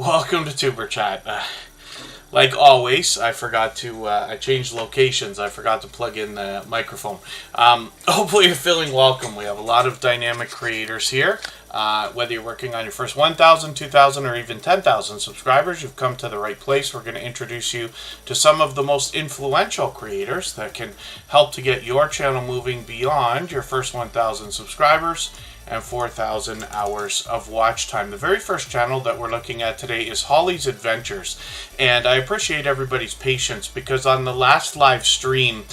Welcome to Superchat. Like always, I forgot to, I changed locations. I forgot to plug in the microphone. Hopefully you're feeling welcome. We have a lot of dynamic creators here. Whether you're working on your first 1,000, 2,000, or even 10,000 subscribers, you've come to the right place. We're going to introduce you to some of the most influential creators that can help to get your channel moving beyond your first 1,000 subscribers and 4,000 hours of watch time. The very first channel that we're looking at today is Holly's Adventures, and I appreciate everybody's patience because on the last live stream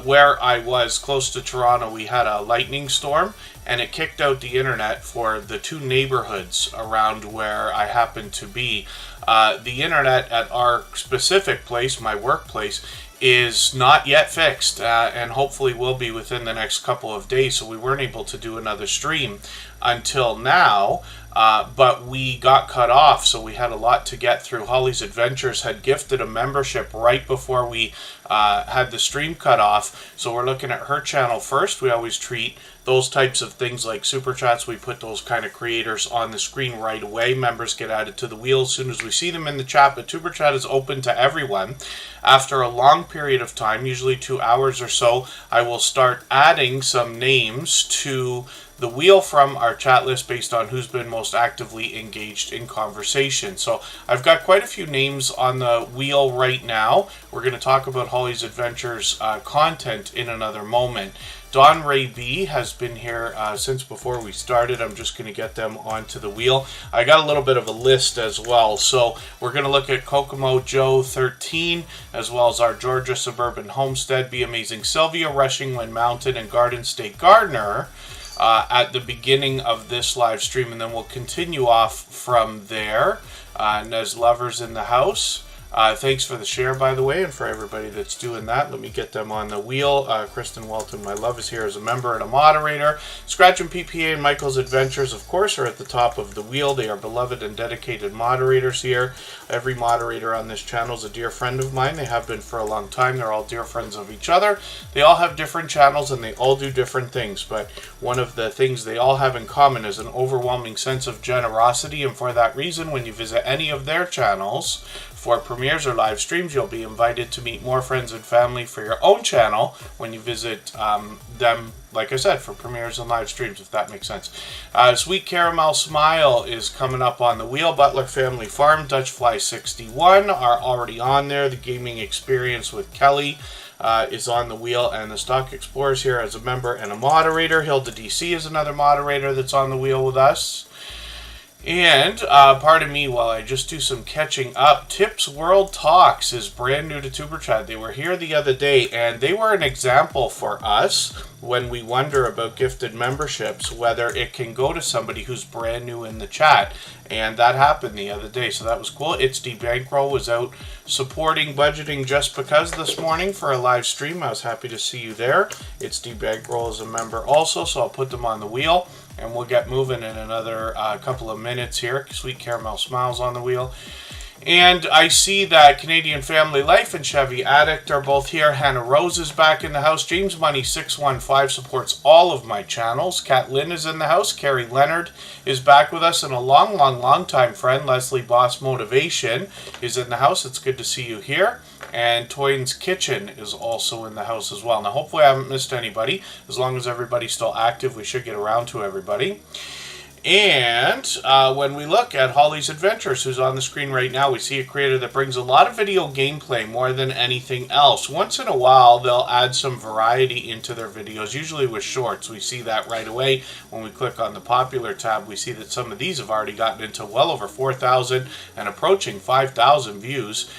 where I was close to Toronto, we had a lightning storm and it kicked out the internet for the two neighborhoods around where I happen to be. The internet at our specific place, my workplace, is not yet fixed and hopefully will be within the next couple of days, so we weren't able to do another stream until now, but we got cut off, so we had a lot to get through. Holly's Adventures had gifted a membership right before we had the stream cut off, so we're looking at her channel first. We always treat those types of things like super chats. We put those kind of creators on the screen right away. Members get added to the wheel as soon as we see them in the chat, but Super Chat is open to everyone. After a long period of time, usually 2 hours or so, I will start adding some names to the wheel from our chat list based on who's been most actively engaged in conversation. So I've got quite a few names on the wheel right now. We're going to talk about Holly's Adventures content in another moment. Don Ray B has been here since before we started. I'm just going to get them onto the wheel. I got a little bit of a list as well. So we're going to look at Kokomo Joe 13, as well as our Georgia Suburban Homestead, Be Amazing Sylvia, Rushing Wind Mountain, and Garden State Gardener at the beginning of this live stream. And then we'll continue off from there. Nez Lovers in the house. Thanks for the share, by the way, and for everybody that's doing that. Let me get them on the wheel. Kristen Welton, my love, is here as a member and a moderator. Scratch and PPA and Michael's Adventures, of course, are at the top of the wheel. They are beloved and dedicated moderators here. Every moderator on this channel is a dear friend of mine. They have been for a long time. They're all dear friends of each other. They all have different channels and they all do different things, but one of the things they all have in common is an overwhelming sense of generosity, and for that reason, when you visit any of their channels for premieres or live streams, you'll be invited to meet more friends and family for your own channel when you visit them, like I said, for premieres and live streams, if that makes sense. Sweet Caramel Smile is coming up on the wheel. Butler Family Farm, Dutch Fly 61 are already on there. The Gaming Experience with Kelly is on the wheel, and the Stock Explorers here as a member and a moderator. Hilda DC is another moderator that's on the wheel with us. And, pardon me while I just do some catching up, Tips World Talks is brand new to Superchat. They were here the other day, and they were an example for us when we wonder about gifted memberships, whether it can go to somebody who's brand new in the chat. And that happened the other day, so that was cool. It's D Bankroll was out supporting Budgeting Just Because this morning for a live stream. I was happy to see you there. It's D Bankroll is a member also, so I'll put them on the wheel. And we'll get moving in another couple of minutes here. Sweet Caramel Smiles on the wheel. And I see that Canadian Family Life and Chevy Addict are both here. Hannah Rose is back in the house. James Money 615 supports all of my channels. Kat Lynn is in the house. Carrie Leonard is back with us. And a long time friend, Leslie Boss Motivation, is in the house. It's good to see you here. And Toyne's Kitchen is also in the house as well. Now, hopefully I haven't missed anybody. As long as everybody's still active, we should get around to everybody. And when we look at Holly's Adventures, who's on the screen right now, we see a creator that brings a lot of video gameplay more than anything else. Once in a while, they'll add some variety into their videos, usually with shorts. We see that right away. When we click on the popular tab, we see that some of these have already gotten into well over 4,000 and approaching 5,000 views.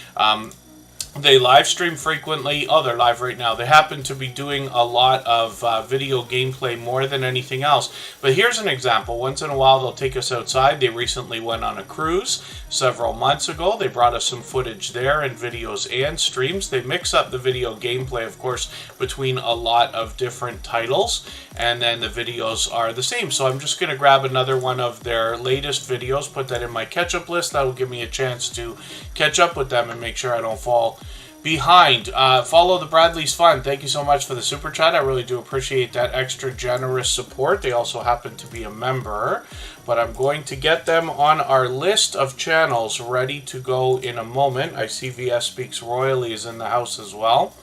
They live stream frequently. Oh, they're live right now. They happen to be doing a lot of video gameplay more than anything else. But here's an example. Once in a while, they'll take us outside. They recently went on a cruise several months ago. They brought us some footage there and videos and streams. They mix up the video gameplay, of course, between a lot of different titles. And then the videos are the same. So I'm just going to grab another one of their latest videos, put that in my catch-up list. That will give me a chance to catch up with them and make sure I don't fall behind. Follow the Bradley's Fun. Thank you so much for the super chat. I really do appreciate that extra generous support. They also happen to be a member, but I'm going to get them on our list of channels ready to go in a moment. I see VS Speaks Royally is in the house as well.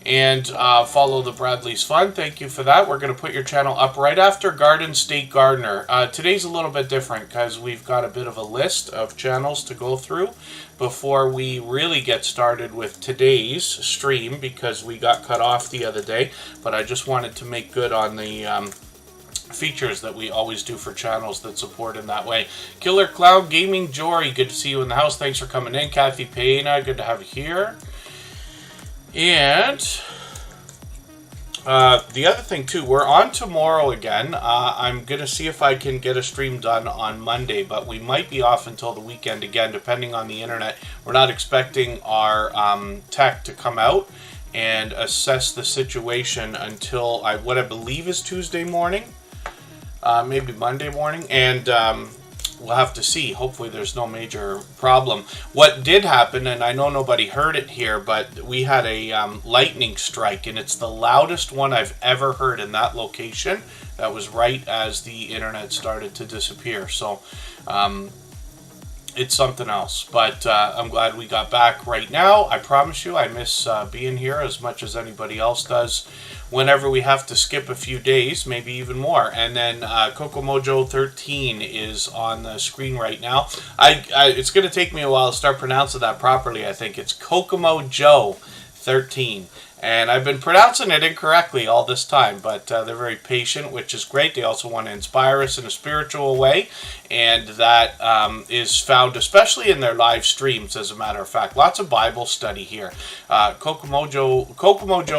And follow the Bradley's Fun. Thank you for that. We're going to put your channel up right after Garden State Gardener. Today's a little bit different because we've got a bit of a list of channels to go through before we really get started with today's stream, because we got cut off the other day. But I just wanted to make good on the features that we always do for channels that support in that way. Killer Cloud Gaming Jory, good to see you in the house. Thanks for coming in. Kathy Payna, good to have you here. And the other thing too, we're on tomorrow again. I'm going to see if I can get a stream done on Monday, but we might be off until the weekend again, depending on the internet. We're not expecting our tech to come out and assess the situation until what I believe is Tuesday morning, maybe Monday morning, and we'll have to see. Hopefully there's no major problem. What did happen, and I know nobody heard it here, but we had a lightning strike, and it's the loudest one I've ever heard in that location. That was right as the internet started to disappear. So it's something else. But I'm glad we got back right now. I promise you I miss being here as much as anybody else does. Whenever we have to skip a few days, maybe even more. And then Kokomojo 13 is on the screen right now. It's going to take me a while to start pronouncing that properly. I think it's Kokomojo 13. And I've been pronouncing it incorrectly all this time, but they're very patient, which is great. They also want to inspire us in a spiritual way, and that is found especially in their live streams, as a matter of fact. Lots of Bible study here. Kokomojo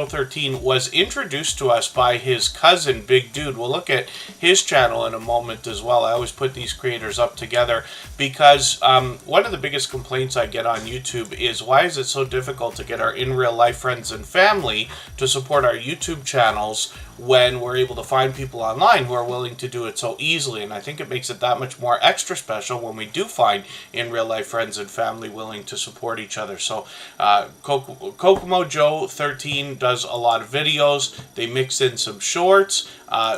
13 was introduced to us by his cousin, Big Dude. We'll look at his channel in a moment as well. I always put these creators up together because one of the biggest complaints I get on YouTube is, why is it so difficult to get our in-real-life friends and family to support our YouTube channels when we're able to find people online who are willing to do it so easily? And I think it makes it that much more extra special when we do find in real life friends and family willing to support each other. So Kokomojo 13 does a lot of videos. They mix in some shorts.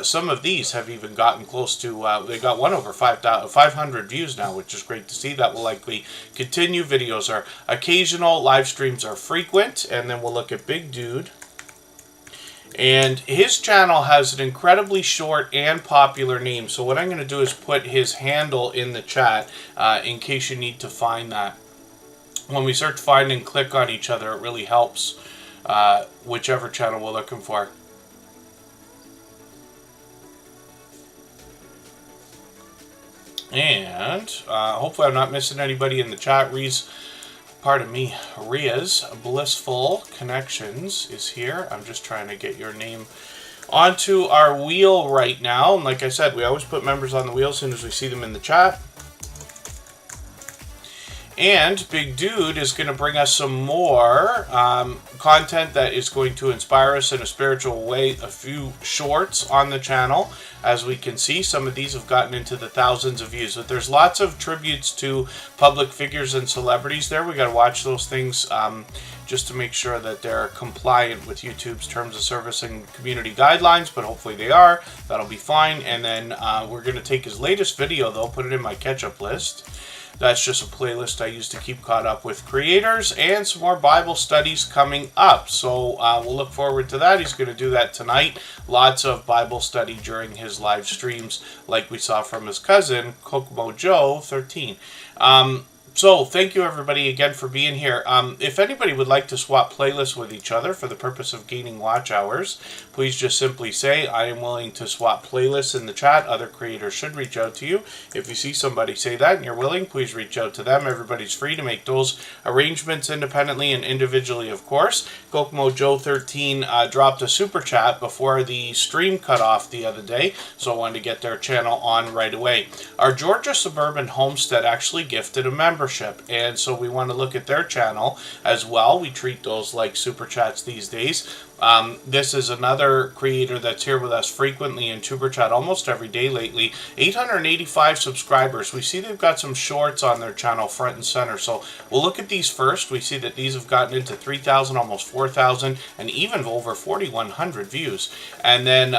Some of these have even gotten close to, they got one over 500 views now, which is great to see. That will likely continue. Videos are occasional, live streams are frequent, and then we'll look at Big Dude. And his channel has an incredibly short and popular name. So what I'm going to do is put his handle in the chat in case you need to find that. When we search, find, and click on each other, it really helps whichever channel we're looking for. And hopefully I'm not missing anybody in the chat. Ria's Blissful Connections is here. I'm just trying to get your name onto our wheel right now. And like I said, we always put members on the wheel as soon as we see them in the chat. And Big Dude is going to bring us some more content that is going to inspire us in a spiritual way. A few shorts on the channel. As we can see, some of these have gotten into the thousands of views. But there's lots of tributes to public figures and celebrities there. We got to watch those things just to make sure that they're compliant with YouTube's terms of service and community guidelines. But hopefully they are. That'll be fine. And then we're going to take his latest video, though, put it in my catch-up list. That's just a playlist I use to keep caught up with creators, and some more Bible studies coming up. So we'll look forward to that. He's going to do that tonight. Lots of Bible study during his live streams, like we saw from his cousin, Kokomojo 13. So thank you everybody again for being here. If anybody would like to swap playlists with each other for the purpose of gaining watch hours, please just simply say, I am willing to swap playlists in the chat. Other creators should reach out to you. If you see somebody say that and you're willing, please reach out to them. Everybody's free to make those arrangements independently and individually, of course. Kokomojo 13 dropped a super chat before the stream cut off the other day, so I wanted to get their channel on right away. Our Georgia Suburban Homestead actually gifted a membership membership. And so we want to look at their channel as well. We treat those like super chats these days. This is another creator that's here with us frequently in Tuber Chat almost every day lately. 885 subscribers. We see they've got some shorts on their channel front and center. So we'll look at these first. We see that these have gotten into 3,000, almost 4,000, and even over 4,100 views. And then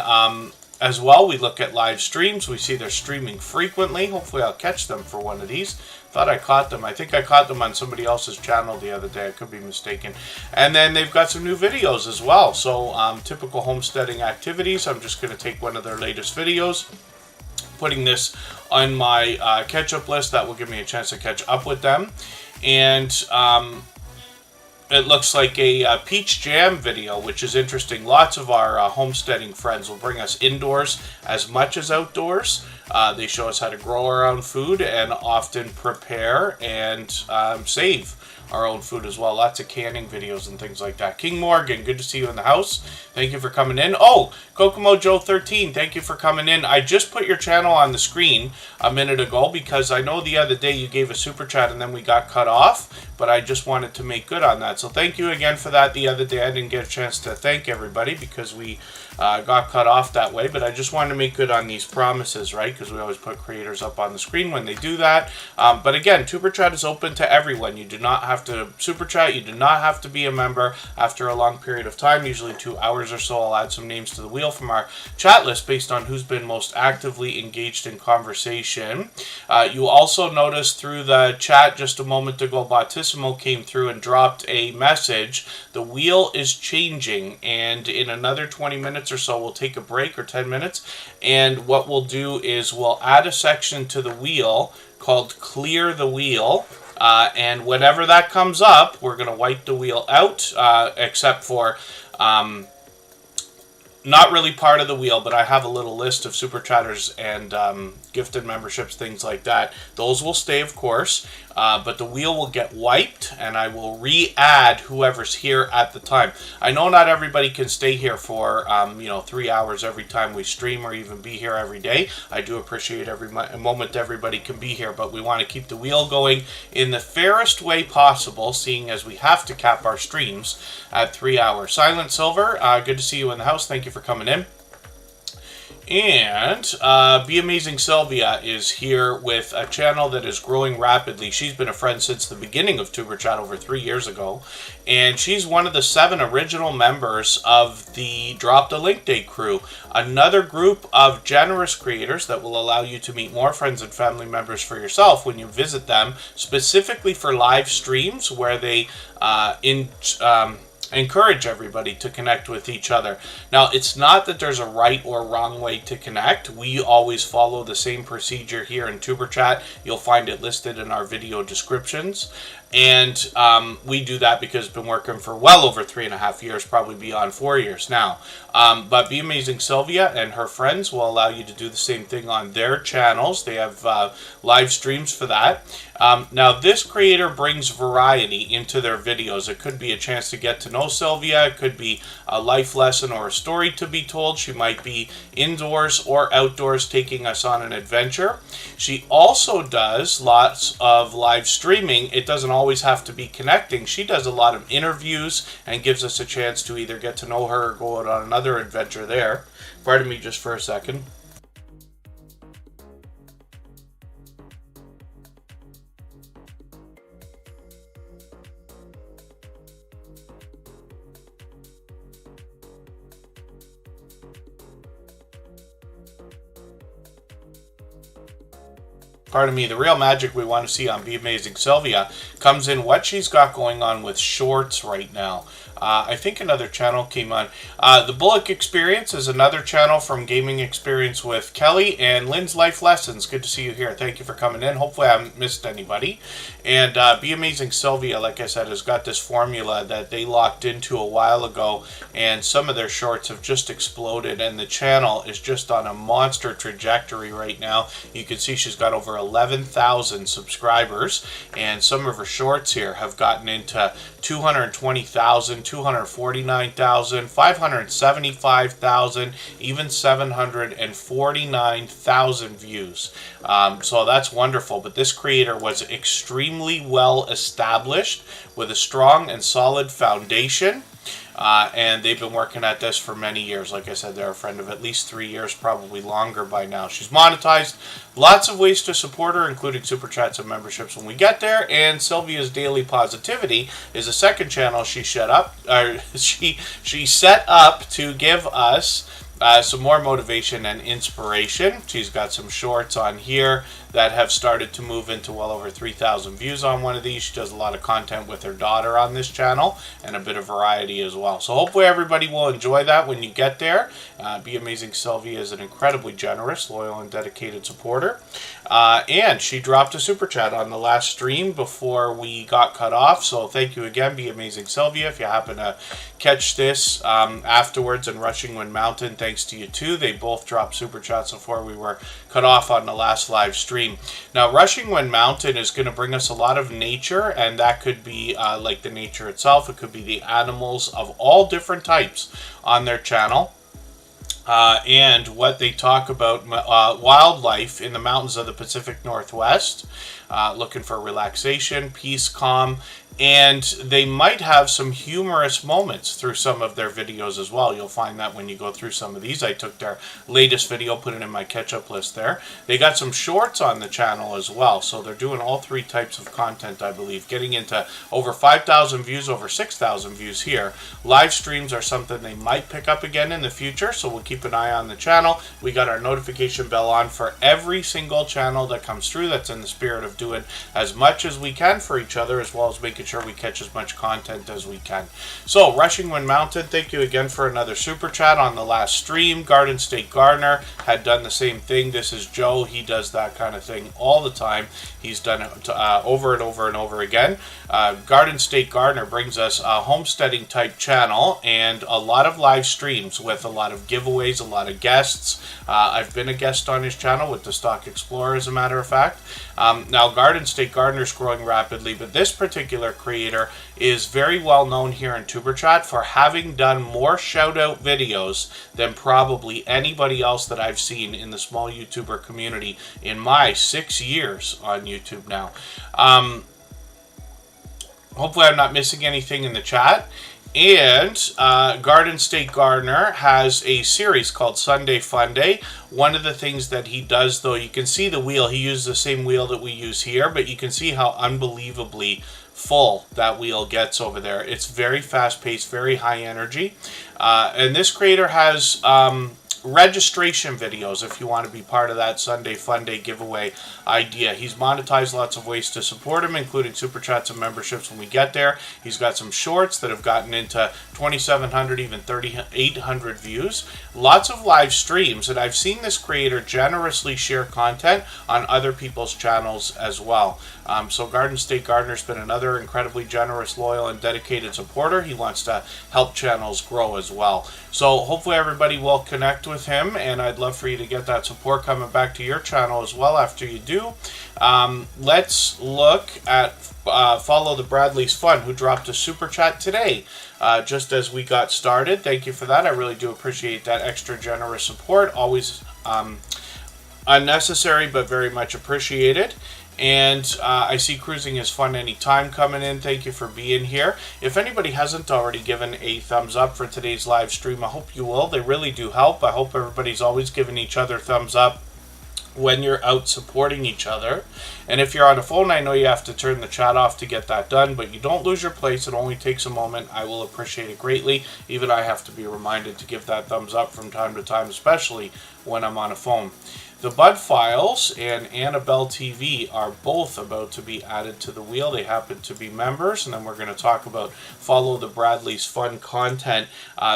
as well, we look at live streams. We see they're streaming frequently. Hopefully I'll catch them for one of these. Thought I caught them. I think I caught them on somebody else's channel the other day. I could be mistaken. And then they've got some new videos as well. So typical homesteading activities. I'm just going to take one of their latest videos, putting this on my catch-up list. That will give me a chance to catch up with them. And it looks like a peach jam video, which is interesting. Lots of our homesteading friends will bring us indoors as much as outdoors. They show us how to grow our own food and often prepare and save our own food as well. Lots of canning videos and things like that. King Morgan, good to see you in the house. Thank you for coming in. Oh, Kokomo Joe 13, thank you for coming in. I just put your channel on the screen a minute ago because I know the other day you gave a super chat and then we got cut off, but I just wanted to make good on that. So thank you again for that. The other day I didn't get a chance to thank everybody because we got cut off that way, but I just wanted to make good on these promises, right? Because we always put creators up on the screen when they do that. But again, Super Chat is open to everyone. You do not have to super chat. You do not have to be a member after a long period of time, usually 2 hours or so. I'll add some names to the wheel from our chat list based on who's been most actively engaged in conversation. You also noticed through the chat just a moment ago, Bautissimo came through and dropped a message. The wheel is changing, and in another 20 minutes or so, we'll take a break, or 10 minutes, and what we'll do is we'll add a section to the wheel called Clear the Wheel. And whenever that comes up, we're going to wipe the wheel out, except for not really part of the wheel, but I have a little list of super chatters and gifted memberships, things like that. Those will stay, of course, but the wheel will get wiped, and I will re-add whoever's here at the time. I know not everybody can stay here for 3 hours every time we stream, or even be here every day. I do appreciate every moment everybody can be here, but we want to keep the wheel going in the fairest way possible, seeing as we have to cap our streams at 3 hours. Silent Silver, good to see you in the house. Thank you for coming in. And Be Amazing Sylvia is here with a channel that is growing rapidly. She's been a friend since the beginning of Tuber Chat over 3 years ago. And she's one of the 7 original members of the Drop the Link Day crew. Another group of generous creators that will allow you to meet more friends and family members for yourself when you visit them, specifically for live streams where they encourage everybody to connect with each other. Now, it's not that there's a right or wrong way to connect. We always follow the same procedure here in Tuber Chat. You'll find it listed in our video descriptions. And we do that because it's been working for well over 3.5 years, probably beyond 4 years now. But Be Amazing Sylvia and her friends will allow you to do the same thing on their channels. They have live streams for that. Now, this creator brings variety into their videos. It could be a chance to get to know Sylvia. It could be a life lesson or a story to be told. She might be indoors or outdoors taking us on an adventure. She also does lots of live streaming. It doesn't always have to be connecting. She does a lot of interviews and gives us a chance to either get to know her or go out on another adventure there. Pardon me just for a second. Pardon me, the real magic we want to see on Be Amazing Sylvia comes in what she's got going on with shorts right now. I think another channel came on. The Bullock Experience is another channel from Gaming Experience with Kelly, and Lynn's Life Lessons. Good to see you here. Thank you for coming in. Hopefully I haven't missed anybody. And Be Amazing Sylvia, like I said, has got this formula that they locked into a while ago, and some of their shorts have just exploded, and the channel is just on a monster trajectory right now. You can see she's got over 11,000 subscribers, and some of her shorts here have gotten into 220,000, 249,000, 575,000, even 749,000 views. So that's wonderful. But this creator was extremely well established with a strong and solid foundation. And they've been working at this for many years. Like I said, they're a friend of at least 3 years, probably longer by now. She's monetized. Lots of ways to support her, including super chats and memberships when we get there. And Sylvia's Daily Positivity is a second channel she set up to give us some more motivation and inspiration. She's got some shorts on here that have started to move into well over 3,000 views on one of these. She does a lot of content with her daughter on this channel and a bit of variety as well. So hopefully everybody will enjoy that when you get there. Be Amazing Sylvia is an incredibly generous, loyal, and dedicated supporter. And she dropped a super chat on the last stream before we got cut off. So thank you again, Be Amazing Sylvia. If you happen to catch this afterwards in Rushing Wind Mountain, thanks to you too. They both dropped super chats before we were cut off on the last live stream. Now, Rushing Wind Mountain is going to bring us a lot of nature, and that could be like the nature itself. It could be the animals of all different types on their channel. And what they talk about, wildlife in the mountains of the Pacific Northwest, looking for relaxation, peace, calm, and they might have some humorous moments through some of their videos as well. You'll find that when you go through some of these. I took their latest video, put it in my catch-up list there. They got some shorts on the channel as well, so they're doing all three types of content, I believe, getting into over 5,000 views, over 6,000 views here. Live streams are something they might pick up again in the future, so we'll keep an eye on the channel. We got our notification bell on for every single channel that comes through. That's in the spirit of doing as much as we can for each other, as well as making sure we catch as much content as we can. So, Rushing Wind Mountain, thank you again for another super chat on the last stream. Garden State Gardener had done the same thing. This is Joe. He does that kind of thing all the time. He's done it over and over and over again. Garden State Gardener brings us a homesteading type channel and a lot of live streams with a lot of giveaways, a lot of guests. I've been a guest on his channel with the Stock Explorer, as a matter of fact. Now, Garden State Gardener is growing rapidly, but this particular creator is very well known here in TuberChat for having done more shout-out videos than probably anybody else that I've seen in the small YouTuber community in my 6 years on YouTube now. Hopefully I'm not missing anything in the chat. And Garden State Gardener has a series called Sunday Fun Day. One of the things that he does, though, you can see the wheel. He uses the same wheel that we use here, but you can see how unbelievably full that wheel gets over there. It's very fast-paced, very high energy. And this creator has registration videos if you want to be part of that Sunday Fun Day giveaway idea. He's monetized lots of ways to support him, including super chats and memberships when we get there. He's got some shorts that have gotten into 2,700, even 3,800 views. Lots of live streams, and I've seen this creator generously share content on other people's channels as well. So Garden State Gardener's been another incredibly generous, loyal, and dedicated supporter. He wants to help channels grow as well. So hopefully everybody will connect with him, and I'd love for you to get that support coming back to your channel as well after you do. Let's look at Follow the Bradley's Fun, who dropped a super chat today just as we got started. Thank you for that. I really do appreciate that extra generous support. Always unnecessary, but very much appreciated. And I see Cruising is Fun Anytime coming in. Thank you for being here. If anybody hasn't already given a thumbs up for today's live stream, I hope you will. They really do help. I hope everybody's always giving each other thumbs up when you're out supporting each other. And if you're on a phone, I know you have to turn the chat off to get that done, but you don't lose your place. It only takes a moment. I will appreciate it greatly. Even I have to be reminded to give that thumbs up from time to time, especially when I'm on a phone. The Bud Files and Annabelle TV are both about to be added to the wheel. They happen to be members, and then we're going to talk about Follow the Bradley's Fun content.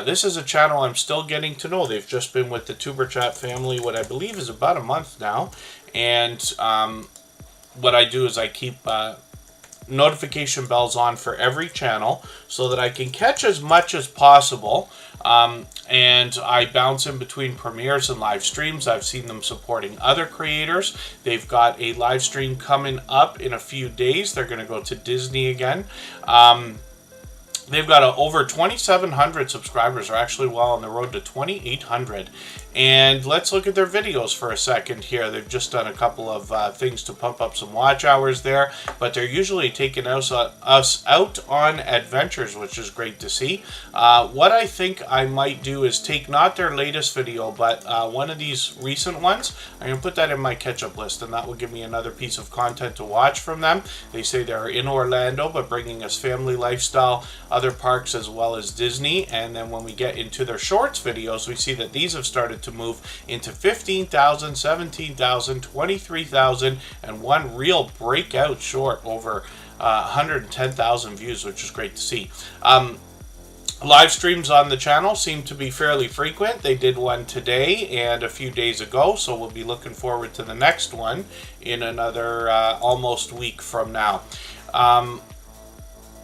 This is a channel I'm still getting to know. They've just been with the TuberChat family, what I believe is about a month now. And what I do is I keep notification bells on for every channel so that I can catch as much as possible. And I bounce in between premieres and live streams. I've seen them supporting other creators. They've got a live stream coming up in a few days. They're going to go to Disney again. They've got over 2,700 subscribers. Are actually well on the road to 2,800. And let's look at their videos for a second here. They've just done a couple of things to pump up some watch hours there, but they're usually taking us out on adventures, which is great to see. What I think I might do is take not their latest video, but one of these recent ones. I'm going to put that in my catch-up list, and that will give me another piece of content to watch from them. They say they're in Orlando, but bringing us family lifestyle, other parks as well as Disney. And then when we get into their shorts videos, we see that these have started to move into 15,000, 17,000, 23,000, and one real breakout short over 110,000 views, which is great to see. Live streams on the channel seem to be fairly frequent. They did one today and a few days ago, so we'll be looking forward to the next one in another almost week from now.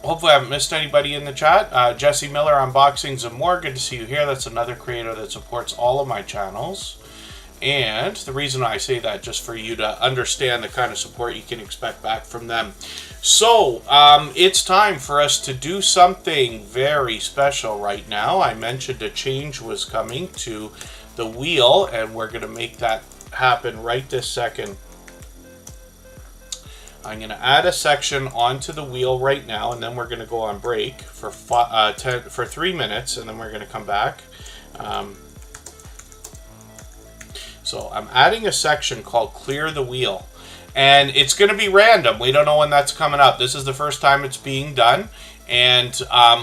Hopefully I haven't missed anybody in the chat. Jesse Miller, Unboxings and More. Good to see you here. That's another creator that supports all of my channels. And the reason I say that, just for you to understand the kind of support you can expect back from them. So, it's time for us to do something very special right now. I mentioned a change was coming to the wheel, and we're going to make that happen right this second. I'm going to add a section onto the wheel right now, and then we're going to go on break for 3 minutes, and then we're going to come back. So I'm adding a section called Clear the Wheel, and it's going to be random. We don't know when that's coming up. This is the first time it's being done, and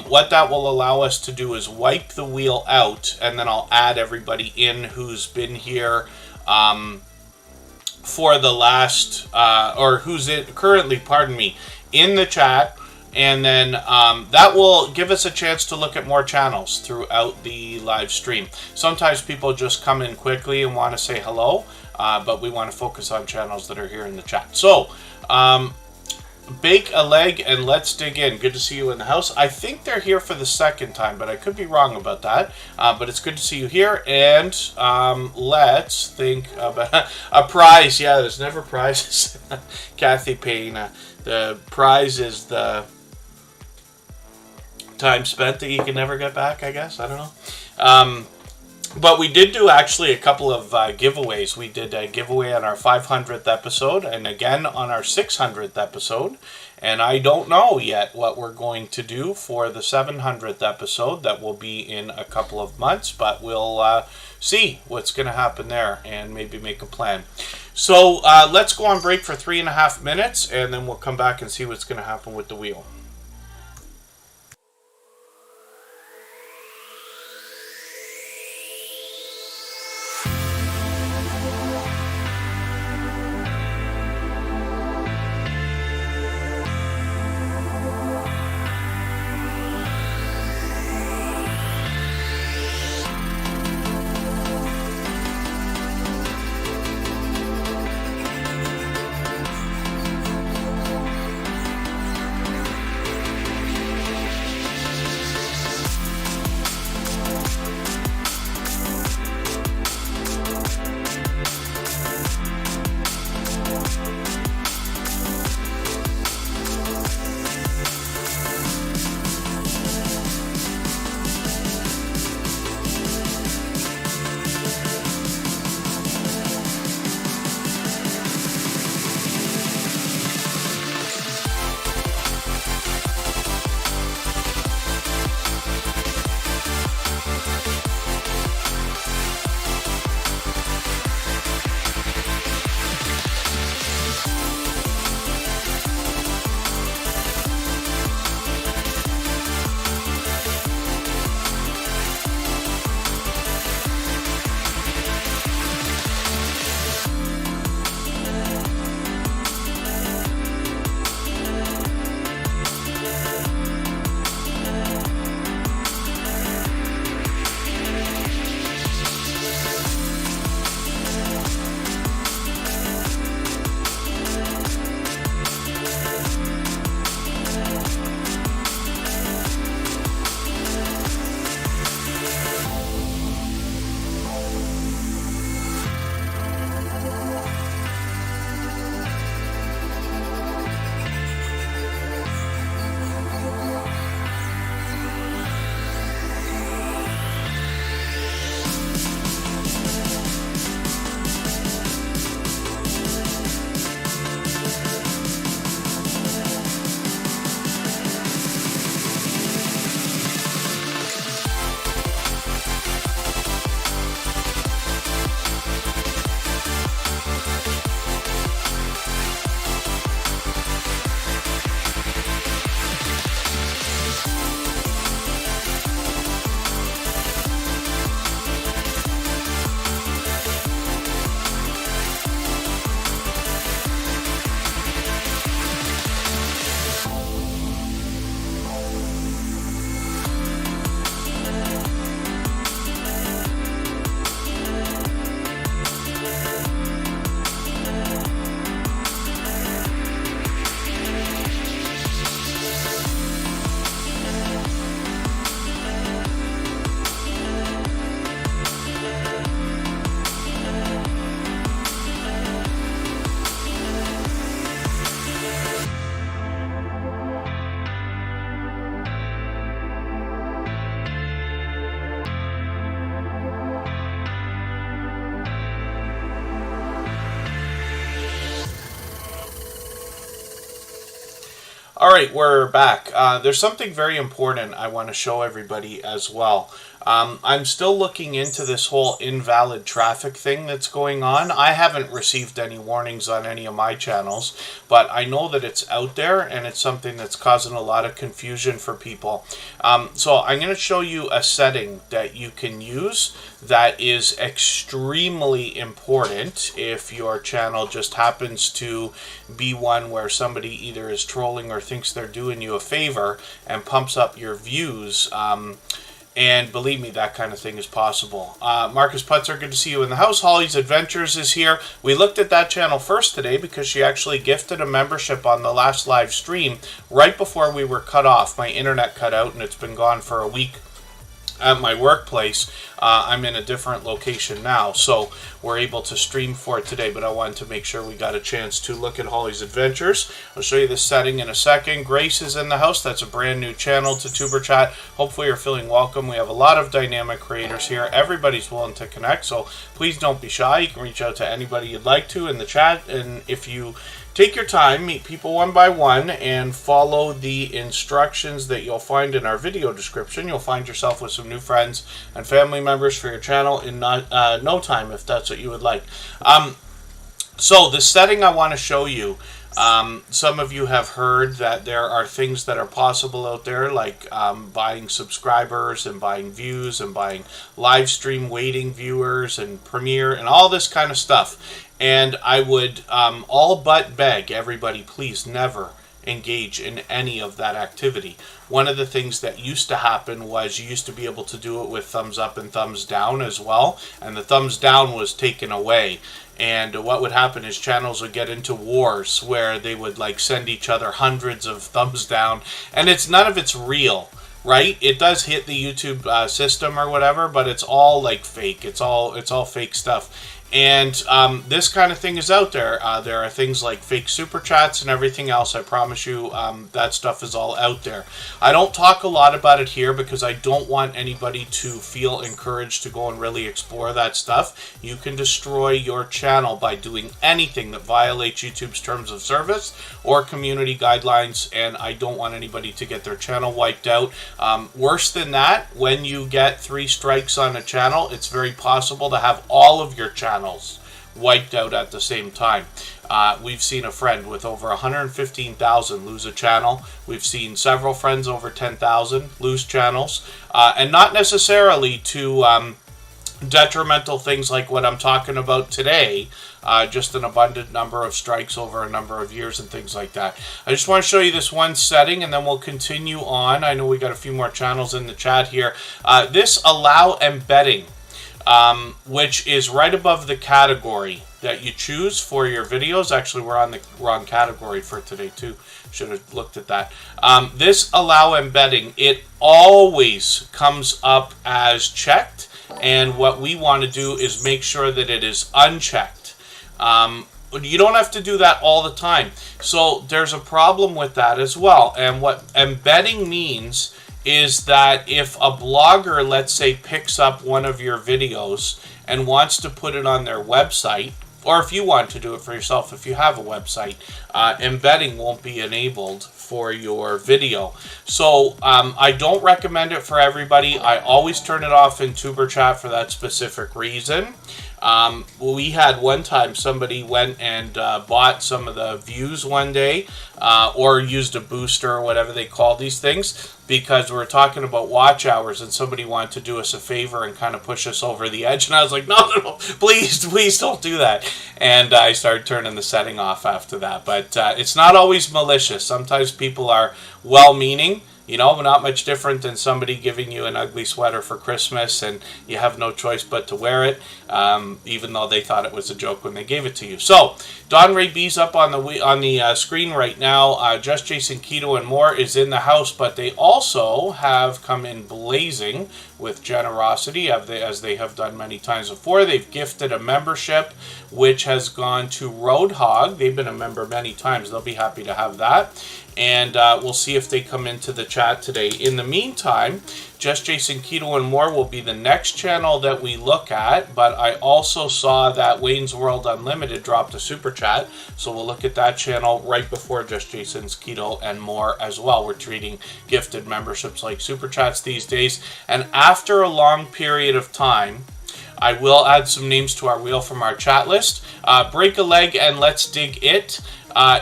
what that will allow us to do is wipe the wheel out, and then I'll add everybody in who's been here for the last, or who's currently, in the chat. And then that will give us a chance to look at more channels throughout the live stream. Sometimes people just come in quickly and want to say hello, but we want to focus on channels that are here in the chat. So, bake a leg and let's dig in. Good to see you in the house. I think they're here for the second time, but I could be wrong about that. But it's good to see you here. And let's think about a prize. Yeah, there's never prizes. Kathy Payne. The prize is the time spent that you can never get back, I guess. I don't know. But we did do actually a couple of giveaways. We did a giveaway on our 500th episode and again on our 600th episode. And I don't know yet what we're going to do for the 700th episode. That will be in a couple of months, but we'll see what's going to happen there and maybe make a plan. So let's go on break for 3.5 minutes, and then we'll come back and see what's going to happen with the wheel. All right, we're back. There's something very important I want to show everybody as well. I'm still looking into this whole invalid traffic thing that's going on. I haven't received any warnings on any of my channels, but I know that it's out there and it's something that's causing a lot of confusion for people. So I'm going to show you a setting that you can use that is extremely important if your channel just happens to be one where somebody either is trolling or thinks they're doing you a favor and pumps up your views. And believe me, that kind of thing is possible. Marcus Putzer, good to see you in the house. Holly's Adventures is here. We looked at that channel first today because she actually gifted a membership on the last live stream right before we were cut off. My internet cut out and it's been gone for a week at my workplace. I'm in a different location now, so we're able to stream for it today, but I wanted to make sure we got a chance to look at Holly's Adventures. I'll show you the setting in a second. Grace is in the house. That's a brand new channel to Superchat. Hopefully you're feeling welcome. We have a lot of dynamic creators here. Everybody's willing to connect, so please don't be shy. You can reach out to anybody you'd like to in the chat, and if you take your time, meet people one by one, and follow the instructions that you'll find in our video description. You'll find yourself with some new friends and family members for your channel in no time, if that's what you would like. So the setting I want to show you, some of you have heard that there are things that are possible out there, like buying subscribers and buying views and buying live stream waiting viewers and premiere and all this kind of stuff. And I would all but beg everybody, please never engage in any of that activity. One of the things that used to happen was you used to be able to do it with thumbs up and thumbs down as well, and the thumbs down was taken away. And what would happen is channels would get into wars where they would like send each other hundreds of thumbs down, and none of it's real, right? It does hit the YouTube system or whatever, but it's all like fake. It's all fake stuff. And this kind of thing is out there. There are things like fake super chats and everything else. I promise you that stuff is all out there. I don't talk a lot about it here because I don't want anybody to feel encouraged to go and really explore that stuff. You can destroy your channel by doing anything that violates YouTube's terms of service or community guidelines, and I don't want anybody to get their channel wiped out. Worse than that, when you get 3 strikes on a channel, it's very possible to have all of your channels wiped out at the same time. We've seen a friend with over 115,000 lose a channel. We've seen several friends over 10,000 lose channels, and not necessarily to detrimental things like what I'm talking about today, just an abundant number of strikes over a number of years and things like that. I just want to show you this one setting and then we'll continue on. I know we got a few more channels in the chat here. This allow embedding, which is right above the category that you choose for your videos. Actually, we're on the wrong category for today too. Should have looked at that. This allow embedding, it always comes up as checked, and what we want to do is make sure that it is unchecked. You don't have to do that all the time. So there's a problem with that as well. And what embedding means is that if a blogger, let's say, picks up one of your videos and wants to put it on their website, or if you want to do it for yourself, if you have a website, embedding won't be enabled for your video. So I don't recommend it for everybody. I always turn it off in Superchat for that specific reason. We had one time somebody went and bought some of the views one day, or used a booster or whatever they call these things, because we were talking about watch hours and somebody wanted to do us a favor and kind of push us over the edge, and I was like, no, please don't do that. And I started turning the setting off after that. But it's not always malicious. Sometimes people are well-meaning, you know, not much different than somebody giving you an ugly sweater for Christmas and you have no choice but to wear it, even though they thought it was a joke when they gave it to you. So, Don Ray B's up on the screen right now. Just Jason Keto and more is in the house, but they also have come in blazing with generosity, as they have done many times before. They've gifted a membership, which has gone to Roadhog. They've been a member many times. They'll be happy to have that. and we'll see if they come into the chat today. In the meantime, Just Jason Keto and More will be the next channel that we look at, but I also saw that Wayne's World Unlimited dropped a super chat, so we'll look at that channel right before Just Jason's Keto and More as well. We're treating gifted memberships like super chats these days, and after a long period of time, I will add some names to our wheel from our chat list. Break a leg and let's dig it.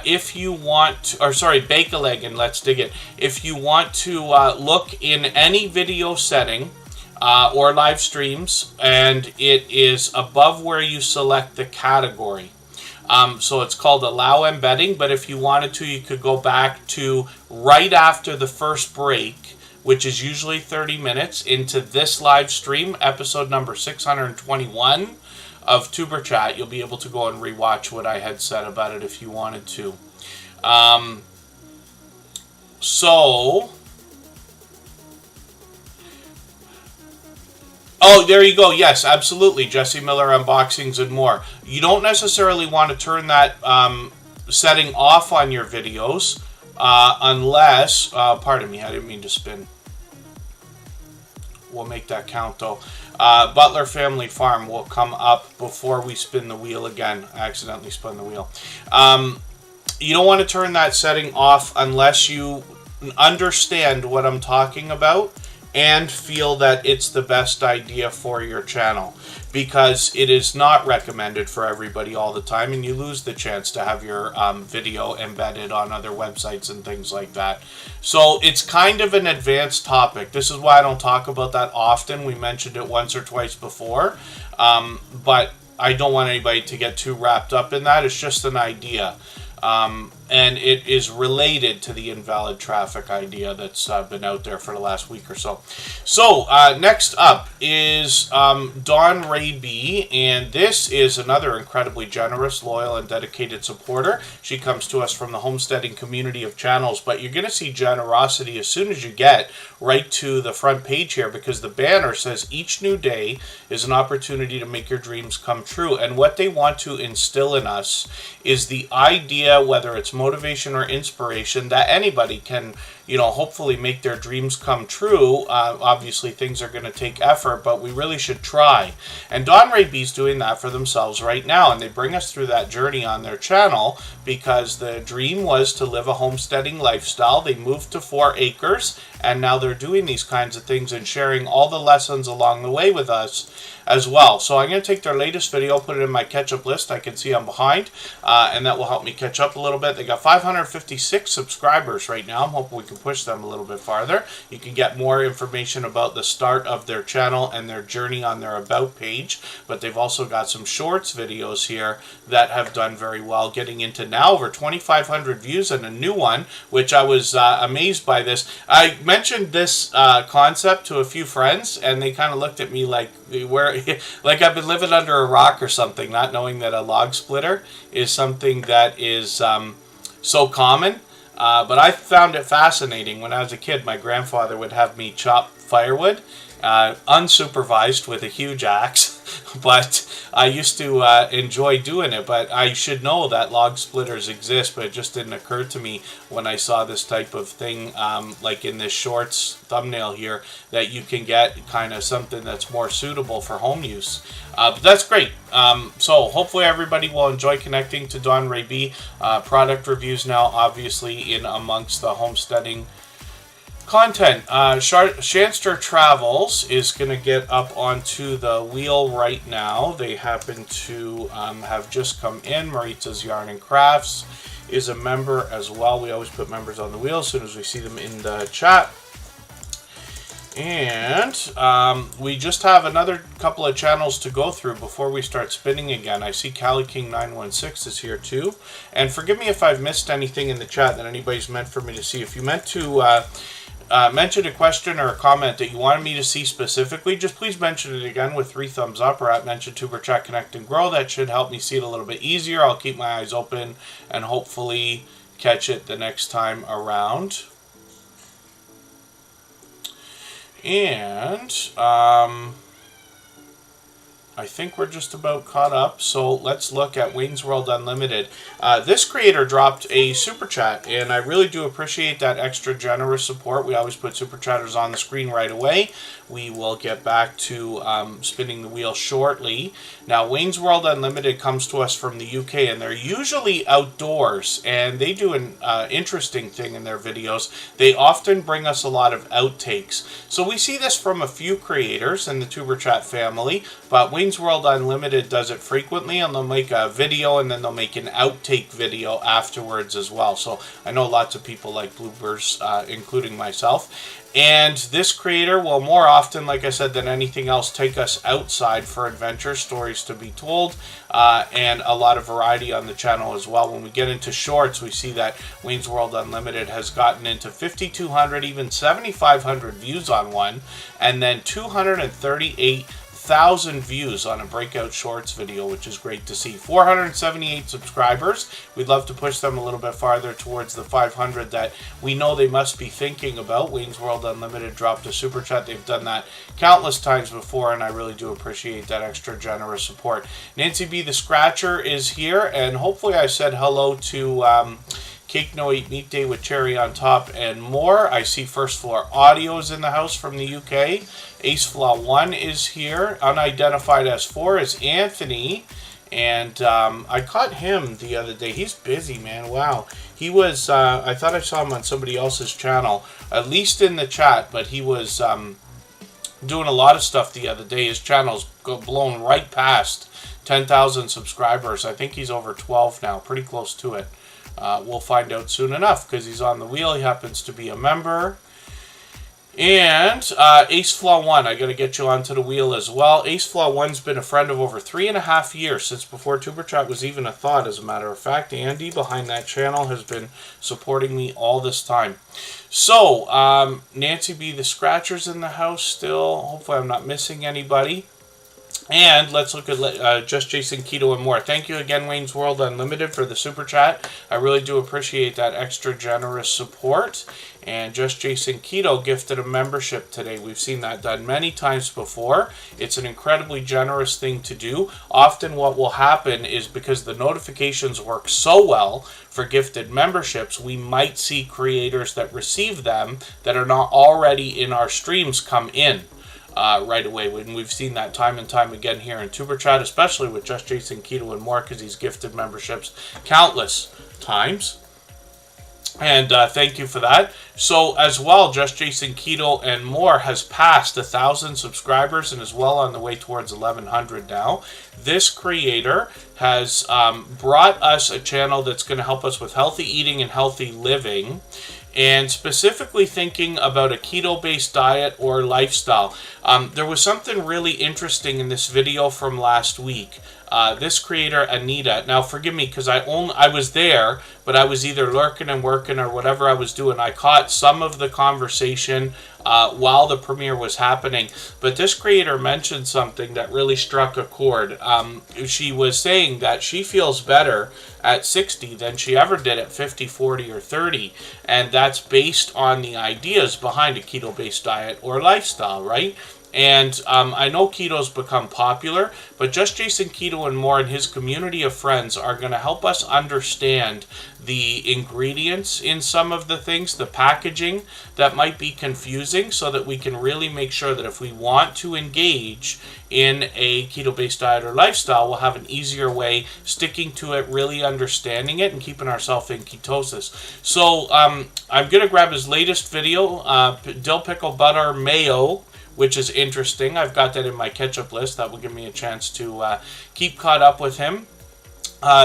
If you want, or sorry, bake a leg and let's dig it. If you want to look in any video setting or live streams, and it is above where you select the category. So it's called allow embedding, but if you wanted to, you could go back to right after the first break, which is usually 30 minutes, into this live stream, episode number 621 of Tuber Chat. You'll be able to go and rewatch what I had said about it if you wanted to. Oh, there you go. Yes, absolutely. Jesse Miller Unboxings and More. You don't necessarily want to turn that setting off on your videos unless, pardon me, I didn't mean to spin. We'll make that count though. Butler Family Farm will come up before we spin the wheel again. I accidentally spun the wheel. You don't want to turn that setting off unless you understand what I'm talking about and feel that it's the best idea for your channel, because it is not recommended for everybody all the time, and you lose the chance to have your video embedded on other websites and things like that. So it's kind of an advanced topic. This is why I don't talk about that often. We mentioned it once or twice before, but I don't want anybody to get too wrapped up in that. It's just an idea. And it is related to the invalid traffic idea that's been out there for the last week or so. So, next up is Dawn Ray B, and this is another incredibly generous, loyal, and dedicated supporter. She comes to us from the homesteading community of channels, but you're going to see generosity as soon as you get right to the front page here, because the banner says each new day is an opportunity to make your dreams come true. And what they want to instill in us is the idea, whether it's motivation or inspiration, that anybody can, hopefully make their dreams come true. Obviously, things are going to take effort, but we really should try. And Dawn Ray B's doing that for themselves right now, and they bring us through that journey on their channel because the dream was to live a homesteading lifestyle. They moved to 4 acres, and now they're doing these kinds of things and sharing all the lessons along the way with us as well. So I'm going to take their latest video, put it in my catch-up list. I can see I'm behind, and that will help me catch up a little bit. They got 556 subscribers right now. I'm hoping we can push them a little bit farther. You can get more information about the start of their channel and their journey on their About page, but they've also got some shorts videos here that have done very well, getting into now over 2,500 views, and a new one, which I was amazed by this. I mentioned this concept to a few friends, and they kind of looked at me like like I've been living under a rock or something, not knowing that a log splitter is something that is so common. But I found it fascinating. When I was a kid, my grandfather would have me chop firewood, unsupervised with a huge axe, but I used to enjoy doing it. But I should know that log splitters exist, but it just didn't occur to me when I saw this type of thing, like in this shorts thumbnail here, that you can get kind of something that's more suitable for home use. But that's great. So hopefully everybody will enjoy connecting to Dawn Ray B. Product reviews now, obviously, in amongst the homesteading content. Shanster Travels is going to get up onto the wheel right now. They happen to have just come in. Maritza's Yarn and Crafts is a member as well. We always put members on the wheel as soon as we see them in the chat. And we just have another couple of channels to go through before we start spinning again. I see Cali King 916 is here too. And forgive me if I've missed anything in the chat that anybody's meant for me to see. If you meant to mention a question or a comment that you wanted me to see specifically, just please mention it again with 3 thumbs up, or at mention Tuber Chat Connect and Grow. That should help me see it a little bit easier. I'll keep my eyes open and hopefully catch it the next time around. And I think we're just about caught up, so let's look at Wayne's World Unlimited. This creator dropped a super chat, and I really do appreciate that extra generous support. We always put super chatters on the screen right away. We will get back to spinning the wheel shortly. Now, Wayne's World Unlimited comes to us from the UK, and they're usually outdoors, and they do an interesting thing in their videos. They often bring us a lot of outtakes. So we see this from a few creators in the Superchat family, but Wayne's World Unlimited does it frequently, and they'll make a video and then they'll make an outtake video afterwards as well. So I know lots of people like bloopers, including myself. And this creator will more often, like I said, than anything else, take us outside for adventure stories to be told, and a lot of variety on the channel as well. When we get into shorts, we see that Wayne's World Unlimited has gotten into 5,200, even 7,500 views on one, and then 238,000 views on a breakout shorts video, which is great to see. 478 subscribers. We'd love to push them a little bit farther towards the 500 that we know they must be thinking about. Wayne's World Unlimited dropped a super chat. They've done that countless times before, and I really do appreciate that extra generous support. Nancy B. the Scratcher is here, and hopefully I said hello to Cake No Eat Meat Day with cherry on top and more. I see First Floor Audios in the house from the UK. Ace Flaw 1 is here. Unidentified S4 is Anthony. And I caught him the other day. He's busy, man. Wow. He was, I thought I saw him on somebody else's channel, at least in the chat, but he was doing a lot of stuff the other day. His channel's blown right past 10,000 subscribers. I think he's over 12 now, pretty close to it. We'll find out soon enough because he's on the wheel. He happens to be a member. And Ace Flaw 1, I got to get you onto the wheel as well. Ace Flaw 1's been a friend of over 3.5 years, since before Superchat was even a thought, as a matter of fact. Andy behind that channel has been supporting me all this time. So, Nancy B. the Scratcher's in the house still. Hopefully I'm not missing anybody. And let's look at Just Jason Keto and more. Thank you again, Wayne's World Unlimited, for the super chat. I really do appreciate that extra generous support. And Just Jason Keto gifted a membership today. We've seen that done many times before. It's an incredibly generous thing to do. Often what will happen is, because the notifications work so well for gifted memberships, we might see creators that receive them that are not already in our streams come in right away. When we've seen that time and time again here in Superchat, especially with Just Jason Keto and more, because he's gifted memberships countless times. And thank you for that. So as well, Just Jason Keto and more has passed 1,000 subscribers and is well on the way towards 1,100 now. This creator has brought us a channel that's going to help us with healthy eating and healthy living, and specifically thinking about a keto-based diet or lifestyle. There was something really interesting in this video from last week. This creator, Anita, now forgive me because I was there, but I was either lurking and working or whatever I was doing. I caught some of the conversation while the premiere was happening, but this creator mentioned something that really struck a chord. She was saying that she feels better at 60 than she ever did at 50, 40, or 30, and that's based on the ideas behind a keto-based diet or lifestyle, right? And I know keto's become popular, but Just Jason Keto and more and his community of friends are going to help us understand the ingredients in some of the things, the packaging that might be confusing, so that we can really make sure that if we want to engage in a keto-based diet or lifestyle, we'll have an easier way sticking to it, really understanding it, and keeping ourselves in ketosis. So I'm going to grab his latest video, dill pickle butter mayo, which is interesting. I've got that in my ketchup list. That will give me a chance to keep caught up with him.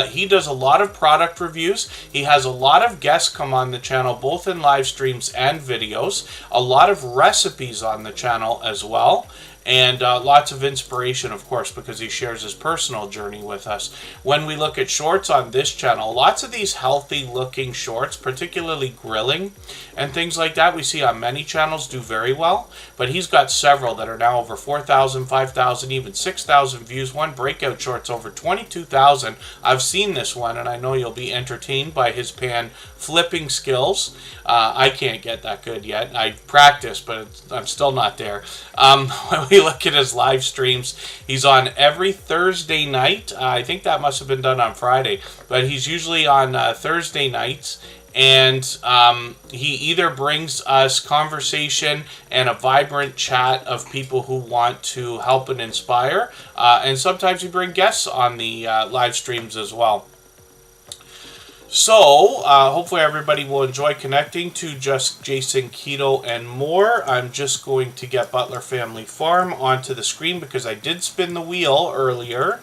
He does a lot of product reviews. He has a lot of guests come on the channel, both in live streams and videos. A lot of recipes on the channel as well. And lots of inspiration, of course, because he shares his personal journey with us. When we look at shorts on this channel, lots of these healthy-looking shorts, particularly grilling and things like that, we see on many channels do very well. But he's got several that are now over 4,000, 5,000, even 6,000 views. One breakout short's over 22,000. I've seen this one, and I know you'll be entertained by his pan flipping skills. I can't get that good yet. I practice, but I'm still not there. When we you look at his live streams, he's on every Thursday night. I think that must have been done on Friday, but he's usually on Thursday nights. And he either brings us conversation and a vibrant chat of people who want to help and inspire. And sometimes we bring guests on the live streams as well. So, hopefully everybody will enjoy connecting to Just Jason Keto and more. I'm just going to get Butler Family Farm onto the screen because I did spin the wheel earlier.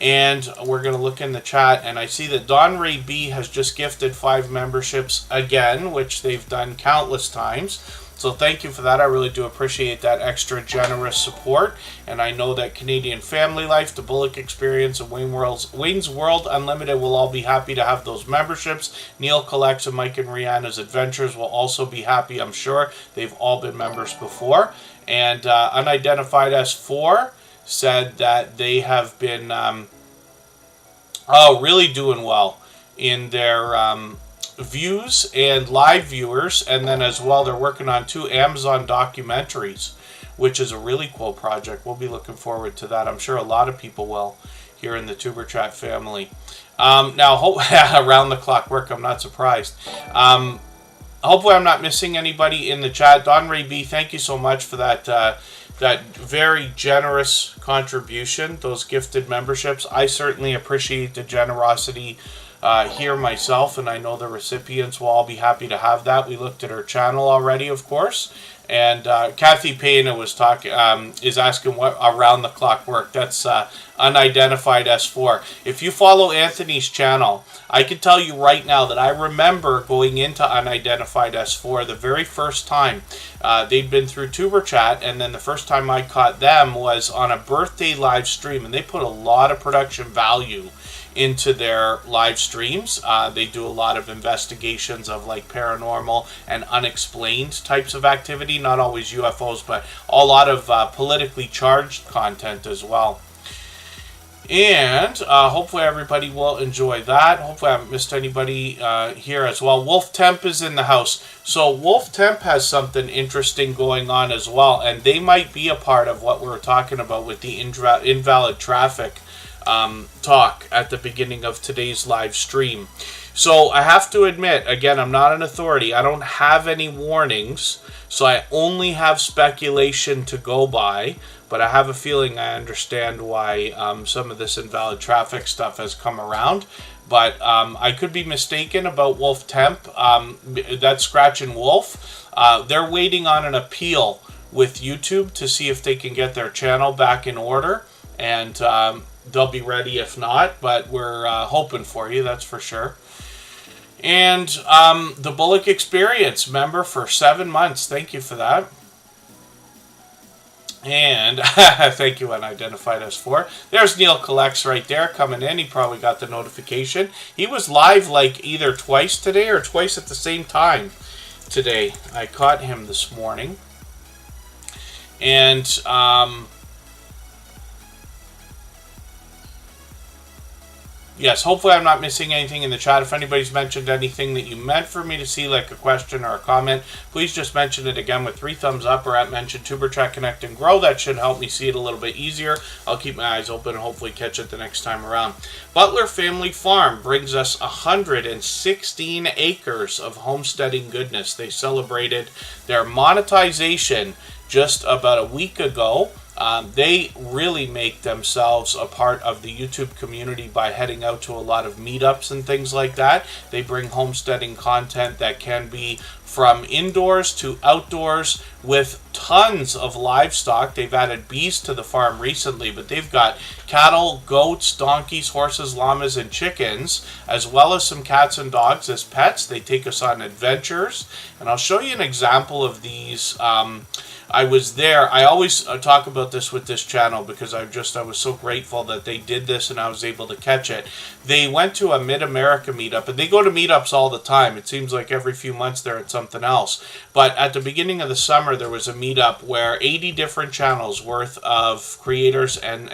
And we're going to look in the chat, and I see that Don Ray B has just gifted 5 memberships again, which they've done countless times. So thank you for that. I really do appreciate that extra generous support. And I know that Canadian Family Life, the Bullock Experience, and Wayne's World Unlimited will all be happy to have those memberships. Neil Collects and Mike and Rihanna's Adventures will also be happy, I'm sure. They've all been members before. And Unidentified S4 said that they have been really doing well in their views and live viewers, and then as well they're working on 2 Amazon documentaries, which is a really cool project. We'll be looking forward to that. I'm sure a lot of people will here in the Tuber Chat family. Now, around the clock work, I'm not surprised. Hopefully I'm not missing anybody in the chat. Don Ray B, thank you so much for that that very generous contribution, those gifted memberships. I certainly appreciate the generosity here myself, and I know the recipients will all be happy to have that. We looked at her channel already, of course, and Kathy Payne was is asking what around the clock work. That's Unidentified S4. If you follow Anthony's channel, I can tell you right now that I remember going into Unidentified S4 the very first time. They'd been through Tuber Chat, and then the first time I caught them was on a birthday live stream, and they put a lot of production value into their live streams. They do a lot of investigations of like paranormal and unexplained types of activity, not always UFOs, but a lot of politically charged content as well. And hopefully everybody will enjoy that. Hopefully I haven't missed anybody here as well. Wolf Temp is in the house. So Wolf Temp has something interesting going on as well, and they might be a part of what we're talking about with the invalid traffic talk at the beginning of today's live stream. So I have to admit, again, I'm not an authority. I don't have any warnings, so I only have speculation to go by, but I have a feeling I understand why some of this invalid traffic stuff has come around. But I could be mistaken about Wolf Temp. That's Scratchin' Wolf. They're waiting on an appeal with YouTube to see if they can get their channel back in order, and they'll be ready if not, but we're hoping for you, that's for sure. And the Bullock Experience member for 7 months. Thank you for that. And thank you, Unidentified S4. There's Neil Collects right there coming in. He probably got the notification. He was live like either twice today or twice at the same time today. I caught him this morning. And yes, hopefully I'm not missing anything in the chat. If anybody's mentioned anything that you meant for me to see, like a question or a comment, please just mention it again with 3 thumbs up or at mention Tuber Chat Connect and Grow. That should help me see it a little bit easier. I'll keep my eyes open and hopefully catch it the next time around. Butler Family Farm brings us 116 acres of homesteading goodness. They celebrated their monetization just about a week ago. They really make themselves a part of the YouTube community by heading out to a lot of meetups and things like that. They bring homesteading content that can be from indoors to outdoors with tons of livestock. They've added bees to the farm recently, but they've got cattle, goats, donkeys, horses, llamas, and chickens, as well as some cats and dogs as pets. They take us on adventures, and I'll show you an example of these. I was there. I always talk about this with this channel because I was so grateful that they did this and I was able to catch it. They went to a Mid-America meetup, and they go to meetups all the time. It seems like every few months they're at some something else. But at the beginning of the summer, there was a meetup where 80 different channels worth of creators and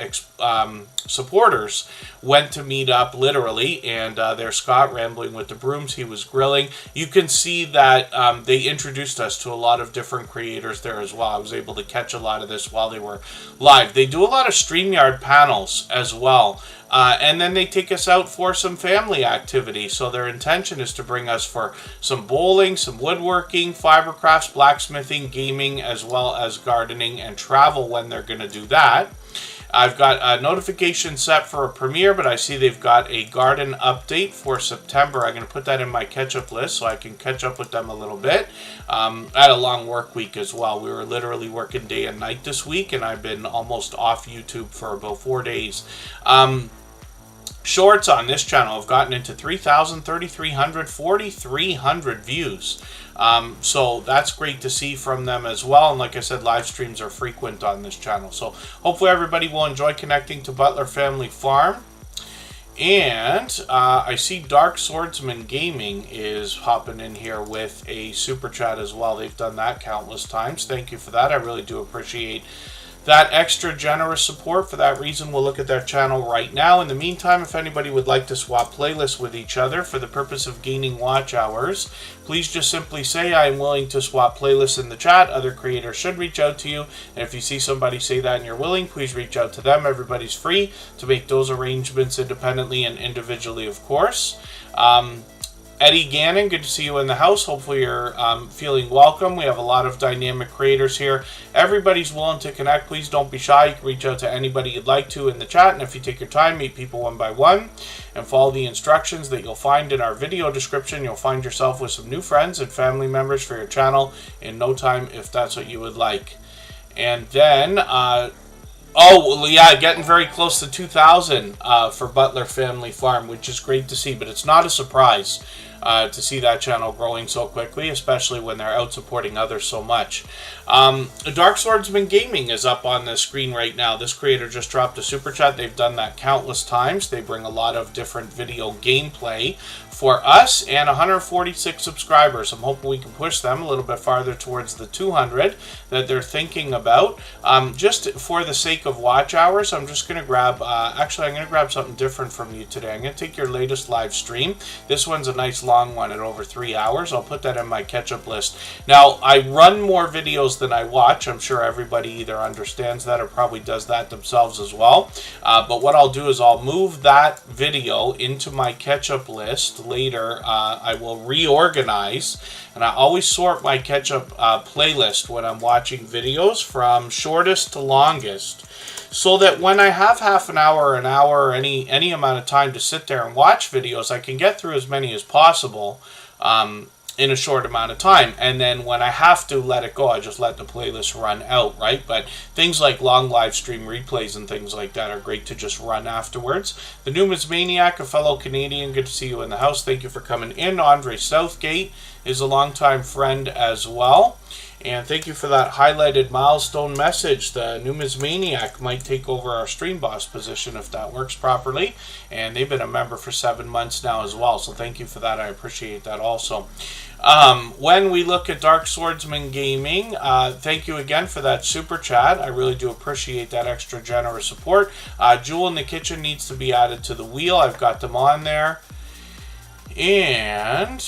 supporters went to meet up, literally, and there's Scott rambling with the brooms. He was grilling. You can see that they introduced us to a lot of different creators there as well. I was able to catch a lot of this while they were live. They do a lot of StreamYard panels as well. And then they take us out for some family activity. So their intention is to bring us for some bowling, some woodworking, fiber crafts, blacksmithing, gaming, as well as gardening and travel when they're going to do that. I've got a notification set for a premiere, but I see they've got a garden update for September. I'm going to put that in my catch-up list so I can catch up with them a little bit. I had a long work week as well. We were literally working day and night this week, and I've been almost off YouTube for about 4 days. Shorts on this channel have gotten into 3,000, 3,300, 4,300 views. So that's great to see from them as well. And like I said, live streams are frequent on this channel. So hopefully everybody will enjoy connecting to Butler Family Farm. And I see Dark Swordsman Gaming is hopping in here with a super chat as well. They've done that countless times. Thank you for that. I really do appreciate that extra generous support. For that reason, we'll look at their channel right now. In the meantime, if anybody would like to swap playlists with each other for the purpose of gaining watch hours, please just simply say, I am willing to swap playlists in the chat. Other creators should reach out to you. And if you see somebody say that and you're willing, please reach out to them. Everybody's free to make those arrangements independently and individually, of course. Eddie Gannon, good to see you in the house. Hopefully you're feeling welcome. We have a lot of dynamic creators here. Everybody's willing to connect. Please don't be shy. You can reach out to anybody you'd like to in the chat. And if you take your time, meet people one by one and follow the instructions that you'll find in our video description, you'll find yourself with some new friends and family members for your channel in no time if that's what you would like. And then oh, well, yeah, getting very close to 2,000 for Butler Family Farm, which is great to see. But it's not a surprise to see that channel growing so quickly, especially when they're out supporting others so much. Dark Swordsman Gaming is up on the screen right now. This creator just dropped a super chat. They've done that countless times. They bring a lot of different video gameplay for us, and 146 subscribers. I'm hoping we can push them a little bit farther towards the 200 that they're thinking about. Just for the sake of watch hours, I'm just going to grab, actually I'm going to grab something different from you today. I'm going to take your latest live stream. This one's a nice long one at over 3 hours. I'll put that in my catch-up list. Now, I run more videos than I watch. I'm sure everybody either understands that or probably does that themselves as well. But what I'll do is I'll move that video into my catch-up list later. I will reorganize, and I always sort my catch-up playlist when I'm watching videos from shortest to longest, so that when I have half an hour, or any amount of time to sit there and watch videos, I can get through as many as possible in a short amount of time. And then when I have to let it go, I just let the playlist run out, right? But things like long live stream replays and things like that are great to just run afterwards. The Newman's Maniac, a fellow Canadian, good to see you in the house. Thank you for coming in. Andre Southgate is a longtime friend as well. And thank you for that highlighted milestone message. The Numismaniac might take over our stream boss position if that works properly. And they've been a member for 7 months now as well. So thank you for that. I appreciate that also. When we look at Dark Swordsman Gaming, thank you again for that super chat. I really do appreciate that extra generous support. Jewel in the Kitchen needs to be added to the wheel. I've got them on there. And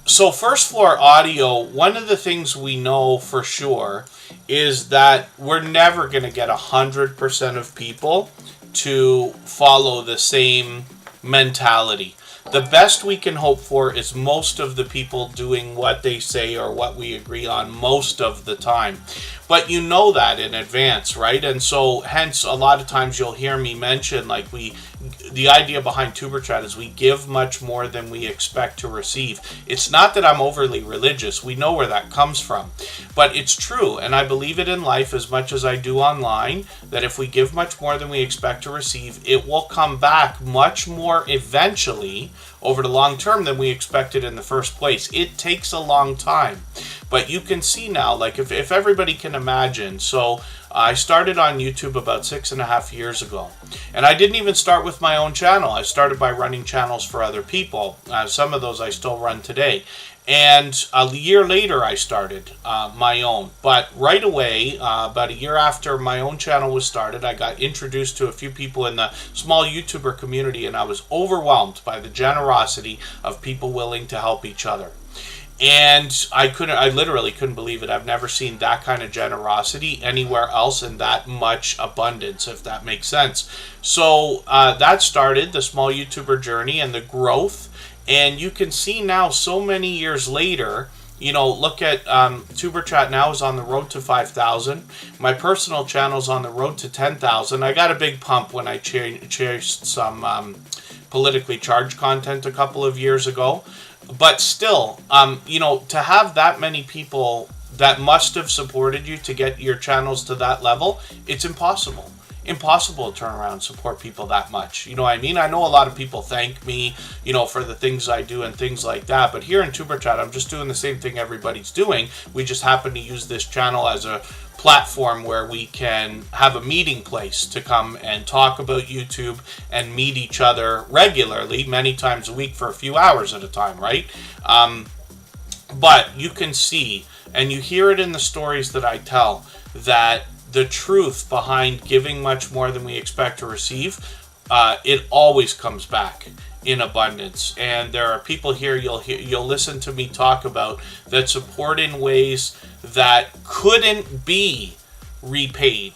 so First Floor Audio, one of the things we know for sure is that we're never going to get 100% of people to follow the same mentality. The best we can hope for is most of the people doing what they say or what we agree on most of the time. But you know that in advance, right? And so hence a lot of times you'll hear me mention, like, the idea behind Tuber Chat is we give much more than we expect to receive. It's not that I'm overly religious. We know where that comes from. But it's true, and I believe it in life as much as I do online, that if we give much more than we expect to receive, it will come back much more eventually over the long term than we expected in the first place. It takes a long time. But you can see now, like if everybody can imagine, so I started on YouTube about 6.5 years ago. And I didn't even start with my own channel. I started by running channels for other people. Some of those I still run today. And a year later, I started my own. But right away, about a year after my own channel was started, I got introduced to a few people in the small YouTuber community, and I was overwhelmed by the generosity of people willing to help each other. And I literally couldn't believe it. I've never seen that kind of generosity anywhere else in that much abundance, if that makes sense. So that started the small YouTuber journey and the growth. And you can see now, so many years later, you know, look at Superchat now is on the road to 5,000. My personal channel's on the road to 10,000. I got a big pump when I chased some politically charged content a couple of years ago. But still, you know, to have that many people that must have supported you to get your channels to that level, it's impossible. Impossible to turn around and support people that much. You know what I mean? I know a lot of people thank me, you know, for the things I do and things like that. But here in Superchat, I'm just doing the same thing everybody's doing. We just happen to use this channel as a platform where we can have a meeting place to come and talk about YouTube and meet each other regularly, many times a week for a few hours at a time, right? But you can see, and you hear it in the stories that I tell, that the truth behind giving much more than we expect to receive, it always comes back in abundance. And there are people here you'll listen to me talk about that support in ways that couldn't be repaid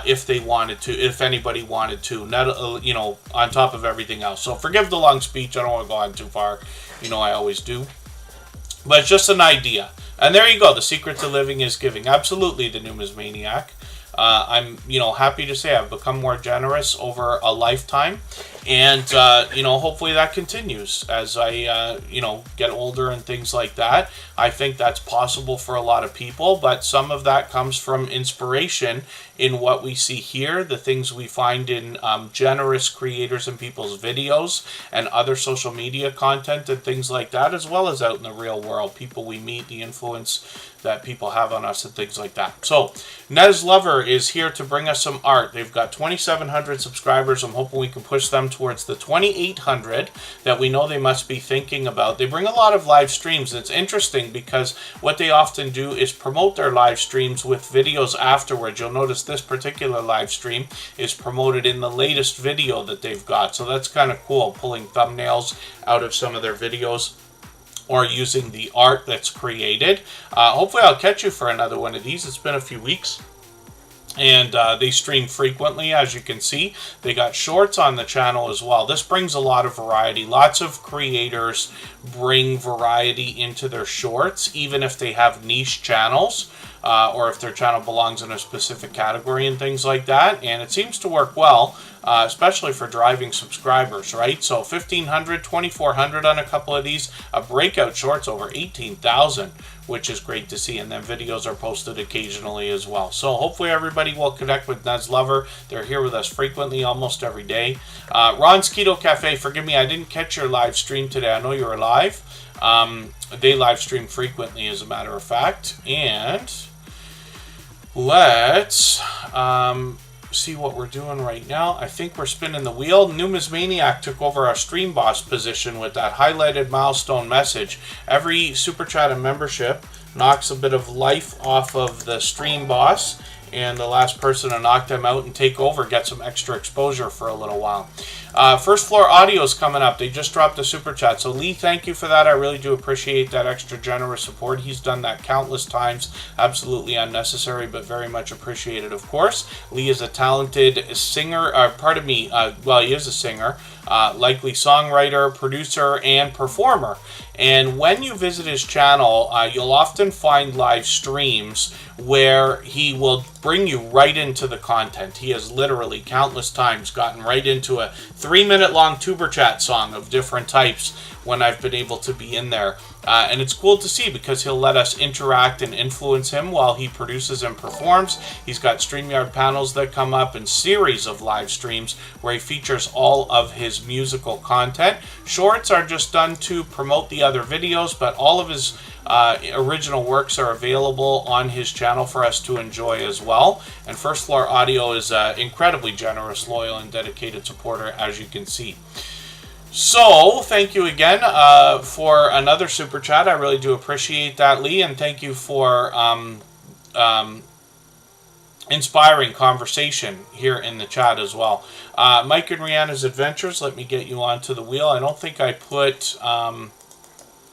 if they wanted to, if anybody wanted to, not, you know, on top of everything else. So forgive the long speech. I don't want to go on too far. You know, I always do. But it's just an idea. And there you go. The secret to living is giving. Absolutely, the numismaniac. I'm, you know, happy to say I've become more generous over a lifetime. And, you know, hopefully that continues as I, you know, get older and things like that. I think that's possible for a lot of people, but some of that comes from inspiration in what we see here, the things we find in generous creators and people's videos and other social media content and things like that, as well as out in the real world, people we meet, the influence that people have on us and things like that. So, Nez Lover is here to bring us some art. They've got 2,700 subscribers. I'm hoping we can push them towards the 2,800 that we know they must be thinking about. They bring a lot of live streams. It's interesting because what they often do is promote their live streams with videos afterwards. You'll notice this particular live stream is promoted in the latest video that they've got. So that's kind of cool, pulling thumbnails out of some of their videos or using the art that's created. Hopefully I'll catch you for another one of these. It's been a few weeks. And they stream frequently, as you can see. They got shorts on the channel as well. This brings a lot of variety. Lots of creators bring variety into their shorts, even if they have niche channels, or if their channel belongs in a specific category and things like that. And it seems to work well, especially for driving subscribers, right? So 1,500, 2,400 on a couple of these. A breakout shorts over 18,000, which is great to see. And then videos are posted occasionally as well. So hopefully everybody will connect with Nez Lover. They're here with us frequently, almost every day. Ron's Keto Cafe, forgive me, I didn't catch your live stream today. I know you were live. They live stream frequently, as a matter of fact. And let's see what we're doing right now. I think we're spinning the wheel. Numismaniac took over our stream boss position with that highlighted milestone message. Every super chat and membership knocks a bit of life off of the stream boss, and the last person to knock them out and take over gets some extra exposure for a little while. First Floor Audio is coming up. They just dropped a super chat. So Lee, thank you for that. I really do appreciate that extra generous support. He's done that countless times. Absolutely unnecessary, but very much appreciated, of course. Lee is a talented singer. Well, he is a singer. Likely songwriter, producer, and performer. And when you visit his channel, you'll often find live streams where he will bring you right into the content. He has literally countless times gotten right into a 3-minute long tuber chat song of different types when I've been able to be in there. And it's cool to see because he'll let us interact and influence him while he produces and performs. He's got StreamYard panels that come up and series of live streams where he features all of his musical content. Shorts are just done to promote the other videos, but all of his original works are available on his channel for us to enjoy as well. And First Floor Audio is an incredibly generous, loyal, and dedicated supporter, as you can see. So, thank you again for another super chat. I really do appreciate that, Lee, and thank you for inspiring conversation here in the chat as well. Mike and Rihanna's Adventures, let me get you onto the wheel. I don't think I put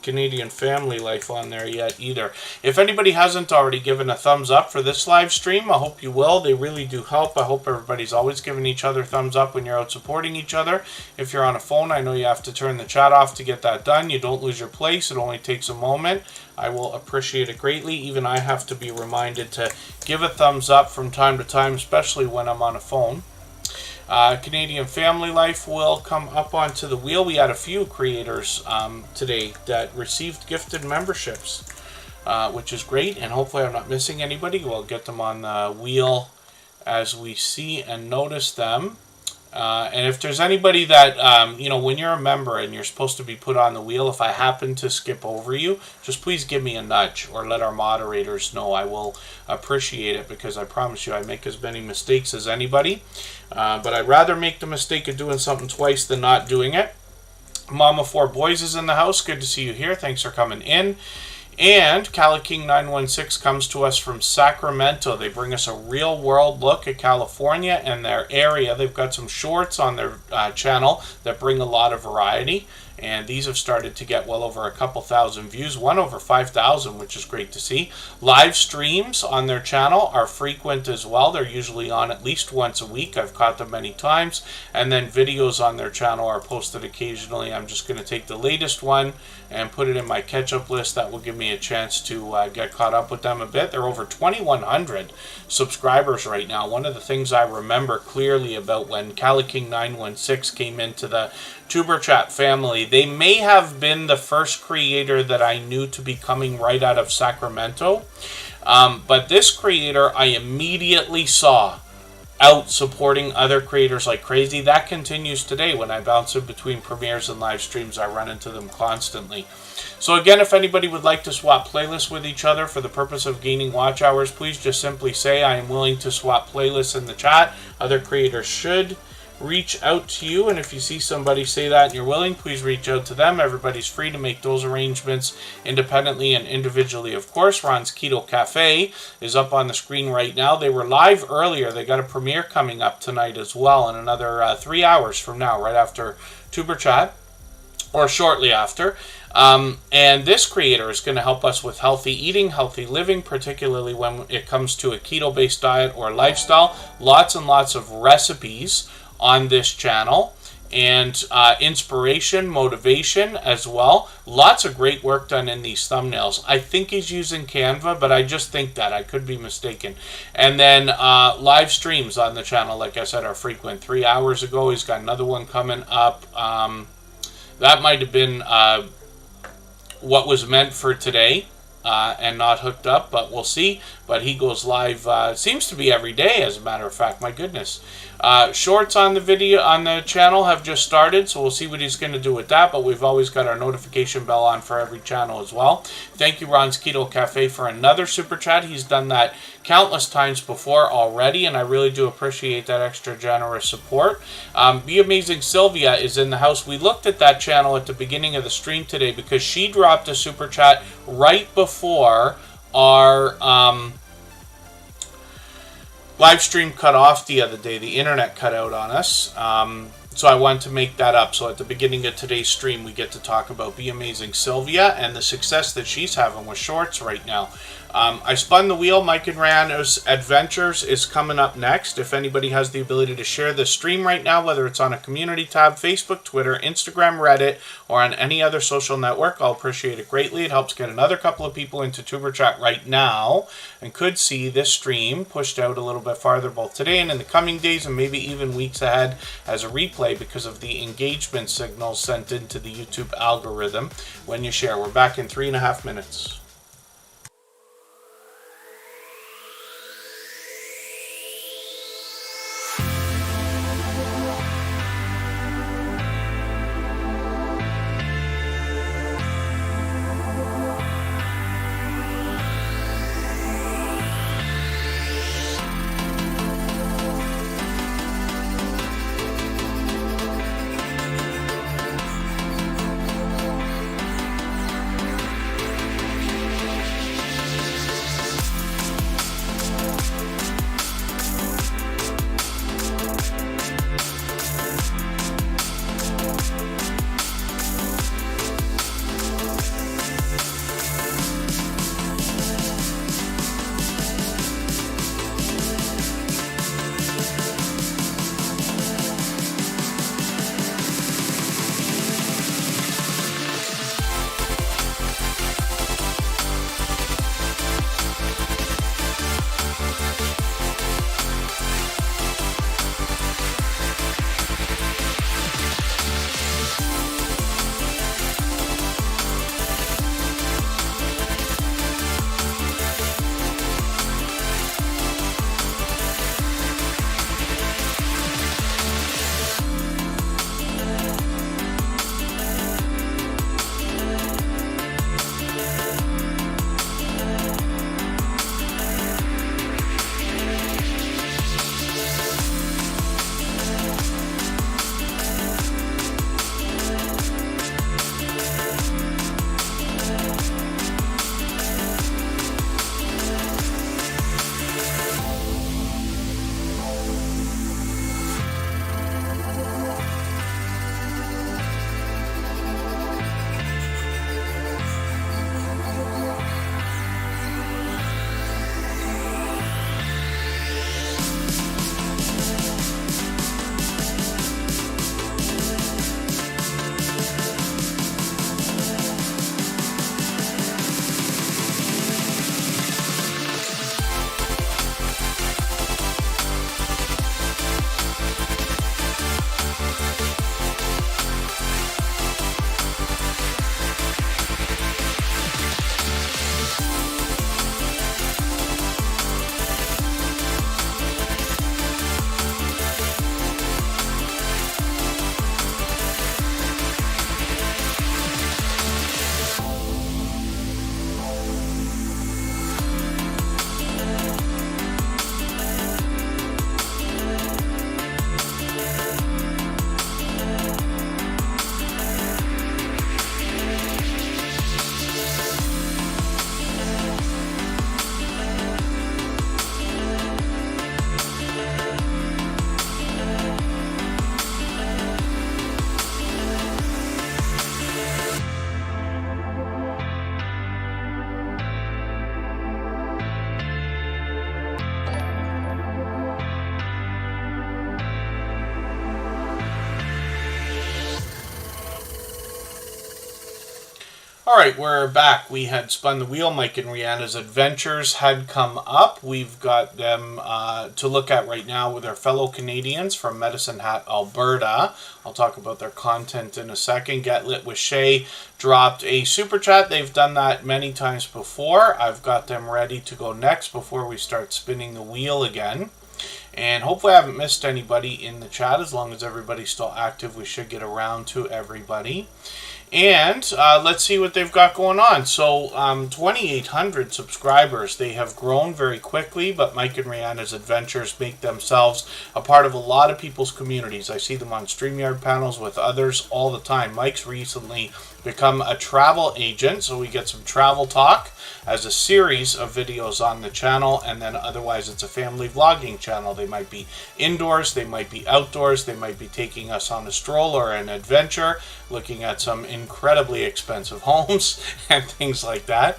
Canadian Family Life on there yet either. If anybody hasn't already given a thumbs up for this live stream, I hope you will. They really do help. I hope everybody's always giving each other thumbs up when you're out supporting each other. If you're on a phone, I know you have to turn the chat off to get that done. You don't lose your place. It only takes a moment. I will appreciate it greatly. Even I have to be reminded to give a thumbs up from time to time, especially when I'm on a phone. Canadian Family Life will come up onto the wheel. We had a few creators today that received gifted memberships, which is great, and hopefully I'm not missing anybody. We'll get them on the wheel as we see and notice them. And if there's anybody that, you know, when you're a member and you're supposed to be put on the wheel, if I happen to skip over you, just please give me a nudge or let our moderators know. I will appreciate it because I promise you I make as many mistakes as anybody. But I'd rather make the mistake of doing something twice than not doing it. Mama 4 Boys is in the house. Good to see you here. Thanks for coming in. And King 916 comes to us from Sacramento. They bring us a real-world look at California and their area. They've got some shorts on their channel that bring a lot of variety. And these have started to get well over a couple thousand views, one over 5,000, which is great to see. Live streams on their channel are frequent as well. They're usually on at least once a week. I've caught them many times. And then videos on their channel are posted occasionally. I'm just going to take the latest one and put it in my catch-up list. That will give me a chance to get caught up with them a bit. They're over 2,100 subscribers right now. One of the things I remember clearly about when King 916 came into the Superchat family, they may have been the first creator that I knew to be coming right out of Sacramento. But this creator I immediately saw out supporting other creators like crazy. That continues today. When I bounce in between premieres and live streams, I run into them constantly. So again, if anybody would like to swap playlists with each other for the purpose of gaining watch hours, please just simply say I am willing to swap playlists in the chat. Other creators should reach out to you, and if you see somebody say that and you're willing, please reach out to them. Everybody's free to make those arrangements independently and individually, of course. Ron's Keto Cafe is up on the screen right now. They were live earlier. They got a premiere coming up tonight as well in another 3 hours from now, right after Tuber Chat, or shortly after. And this creator is going to help us with healthy eating, healthy living, particularly when it comes to a keto-based diet or lifestyle. Lots and lots of recipes on this channel, and inspiration, motivation as well. Lots of great work done in these thumbnails. I think he's using Canva, but I just think that. I could be mistaken. And then live streams on the channel, like I said, are frequent. 3 hours ago, he's got another one coming up. That might have been what was meant for today. And not hooked up, but we'll see. But he goes live, seems to be every day, as a matter of fact. My goodness. Shorts on the video on the channel have just started, so we'll see what he's going to do with that. But we've always got our notification bell on for every channel as well. Thank you, Ron's Keto Cafe, for another super chat. He's done that countless times before already, and I really do appreciate that extra generous support. Be Amazing Sylvia is in the house. We looked at that channel at the beginning of the stream today because she dropped a super chat right before our live stream cut off the other day. The internet cut out on us. So I wanted to make that up. So at the beginning of today's stream, we get to talk about Be Amazing Sylvia and the success that she's having with shorts right now. I spun the wheel. Mike and Rihanna's Adventures is coming up next. If anybody has the ability to share this stream right now, whether it's on a community tab, Facebook, Twitter, Instagram, Reddit, or on any other social network, I'll appreciate it greatly. It helps get another couple of people into Tuber Chat right now and could see this stream pushed out a little bit farther both today and in the coming days and maybe even weeks ahead as a replay because of the engagement signals sent into the YouTube algorithm when you share. We're back in 3.5 minutes. Alright, we're back. We had spun the wheel. Mike and Rihanna's Adventures had come up. We've got them to look at right now with our fellow Canadians from Medicine Hat, Alberta. I'll talk about their content in a second. Get Lit with Shay dropped a super chat. They've done that many times before. I've got them ready to go next before we start spinning the wheel again. And hopefully I haven't missed anybody in the chat. As long as everybody's still active, we should get around to everybody. And let's see what they've got going on. So 2,800 subscribers. They have grown very quickly, but Mike and Rihanna's Adventures make themselves a part of a lot of people's communities. I see them on StreamYard panels with others all the time. Mike's recently become a travel agent. So we get some travel talk as a series of videos on the channel, and then otherwise it's a family vlogging channel. They might be indoors, they might be outdoors, they might be taking us on a stroll or an adventure, looking at some incredibly expensive homes and things like that.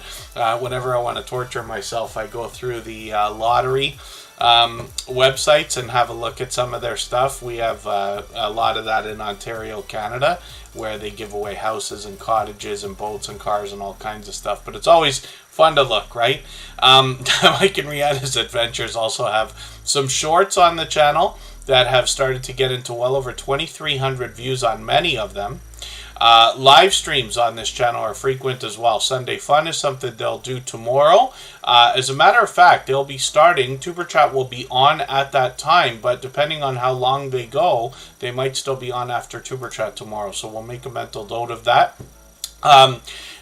Whenever I want to torture myself, I go through the lottery websites and have a look at some of their stuff. We have a lot of that in Ontario, Canada, where they give away houses and cottages and boats and cars and all kinds of stuff. But it's always fun to look, right? Mike and Rihanna's Adventures also have some shorts on the channel that have started to get into well over 2,300 views on many of them. Live streams on this channel are frequent as well. Sunday Fun is something they'll do tomorrow. As a matter of fact, they'll be starting. Superchat will be on at that time, but depending on how long they go, they might still be on after Superchat tomorrow. So we'll make a mental note of that.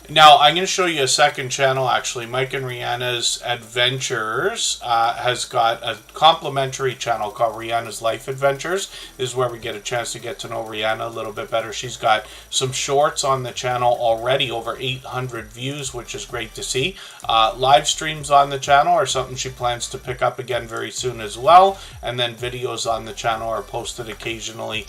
Now, I'm going to show you a second channel, actually. Mike and Rihanna's Adventures has got a complimentary channel called Rihanna's Life Adventures. This is where we get a chance to get to know Rihanna a little bit better. She's got some shorts on the channel already, over 800 views, which is great to see. Live streams on the channel are something she plans to pick up again very soon as well. And then videos on the channel are posted occasionally,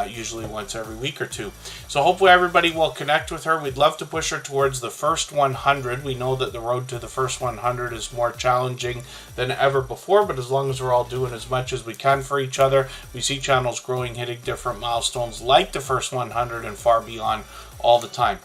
usually once every week or two. So hopefully everybody will connect with her. We'd love to push her towards the first 100. We know that the road to the first 100 is more challenging than ever before, but as long as we're all doing as much as we can for each other, we see channels growing, hitting different milestones like the first 100 and far beyond all the time.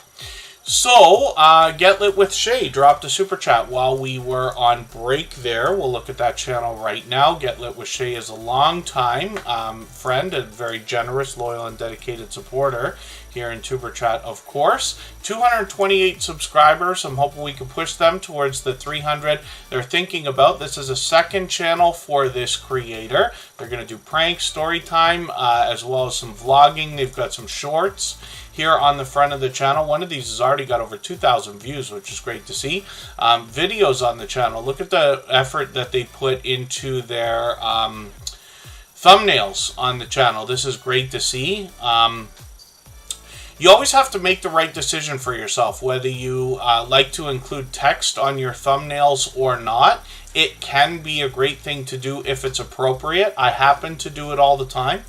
So, Get Lit with Shay dropped a super chat while we were on break there. We'll look at that channel right now. Get Lit with Shay is a long-time friend, a very generous, loyal, and dedicated supporter here in Superchat, of course. 228 subscribers. I'm hoping we can push them towards the 300 they're thinking about. This is a second channel for this creator. They're going to do pranks, story time, as well as some vlogging. They've got some shorts here on the front of the channel. One of these has already got over 2,000 views, which is great to see. Videos on the channel. Look at the effort that they put into their thumbnails on the channel. This is great to see. You always have to make the right decision for yourself, whether you like to include text on your thumbnails or not. It can be a great thing to do if it's appropriate. I happen to do it all the time,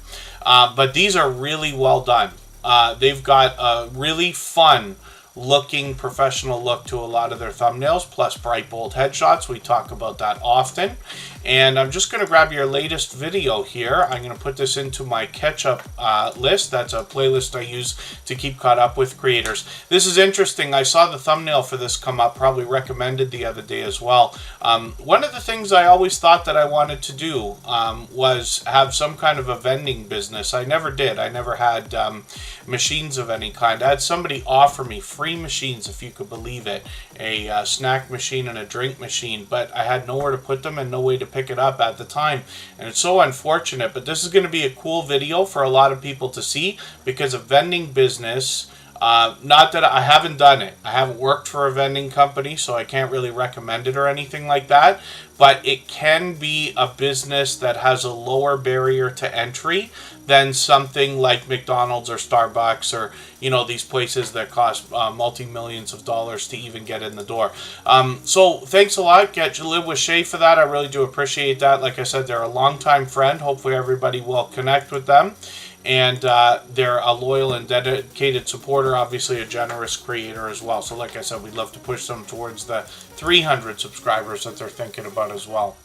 but these are really well done. They've got a really fun looking professional look to a lot of their thumbnails, plus bright bold headshots. We talk about that often. And I'm just going to grab your latest video here. I'm going to put this into my catch-up list. That's a playlist I use to keep caught up with creators. This is interesting. I saw the thumbnail for this come up, probably recommended the other day as well. One of the things I always thought that I wanted to do was have some kind of a vending business. I never did. I never had machines of any kind. I had somebody offer me free machines, if you could believe it, a snack machine and a drink machine, but I had nowhere to put them and no way to pick it up at the time, and it's so unfortunate. But this is going to be a cool video for a lot of people to see, because a vending business, not that I haven't done it, I haven't worked for a vending company, so I can't really recommend it or anything like that, but it can be a business that has a lower barrier to entry than something like McDonald's or Starbucks, or these places that cost multi-millions of dollars to even get in the door. So thanks a lot, Get Lit with Shay, for that. I really do appreciate that. Like I said, they're a longtime friend. Hopefully everybody will connect with them. And they're a loyal and dedicated supporter, obviously a generous creator as well. So like I said, we'd love to push them towards the 300 subscribers that they're thinking about as well.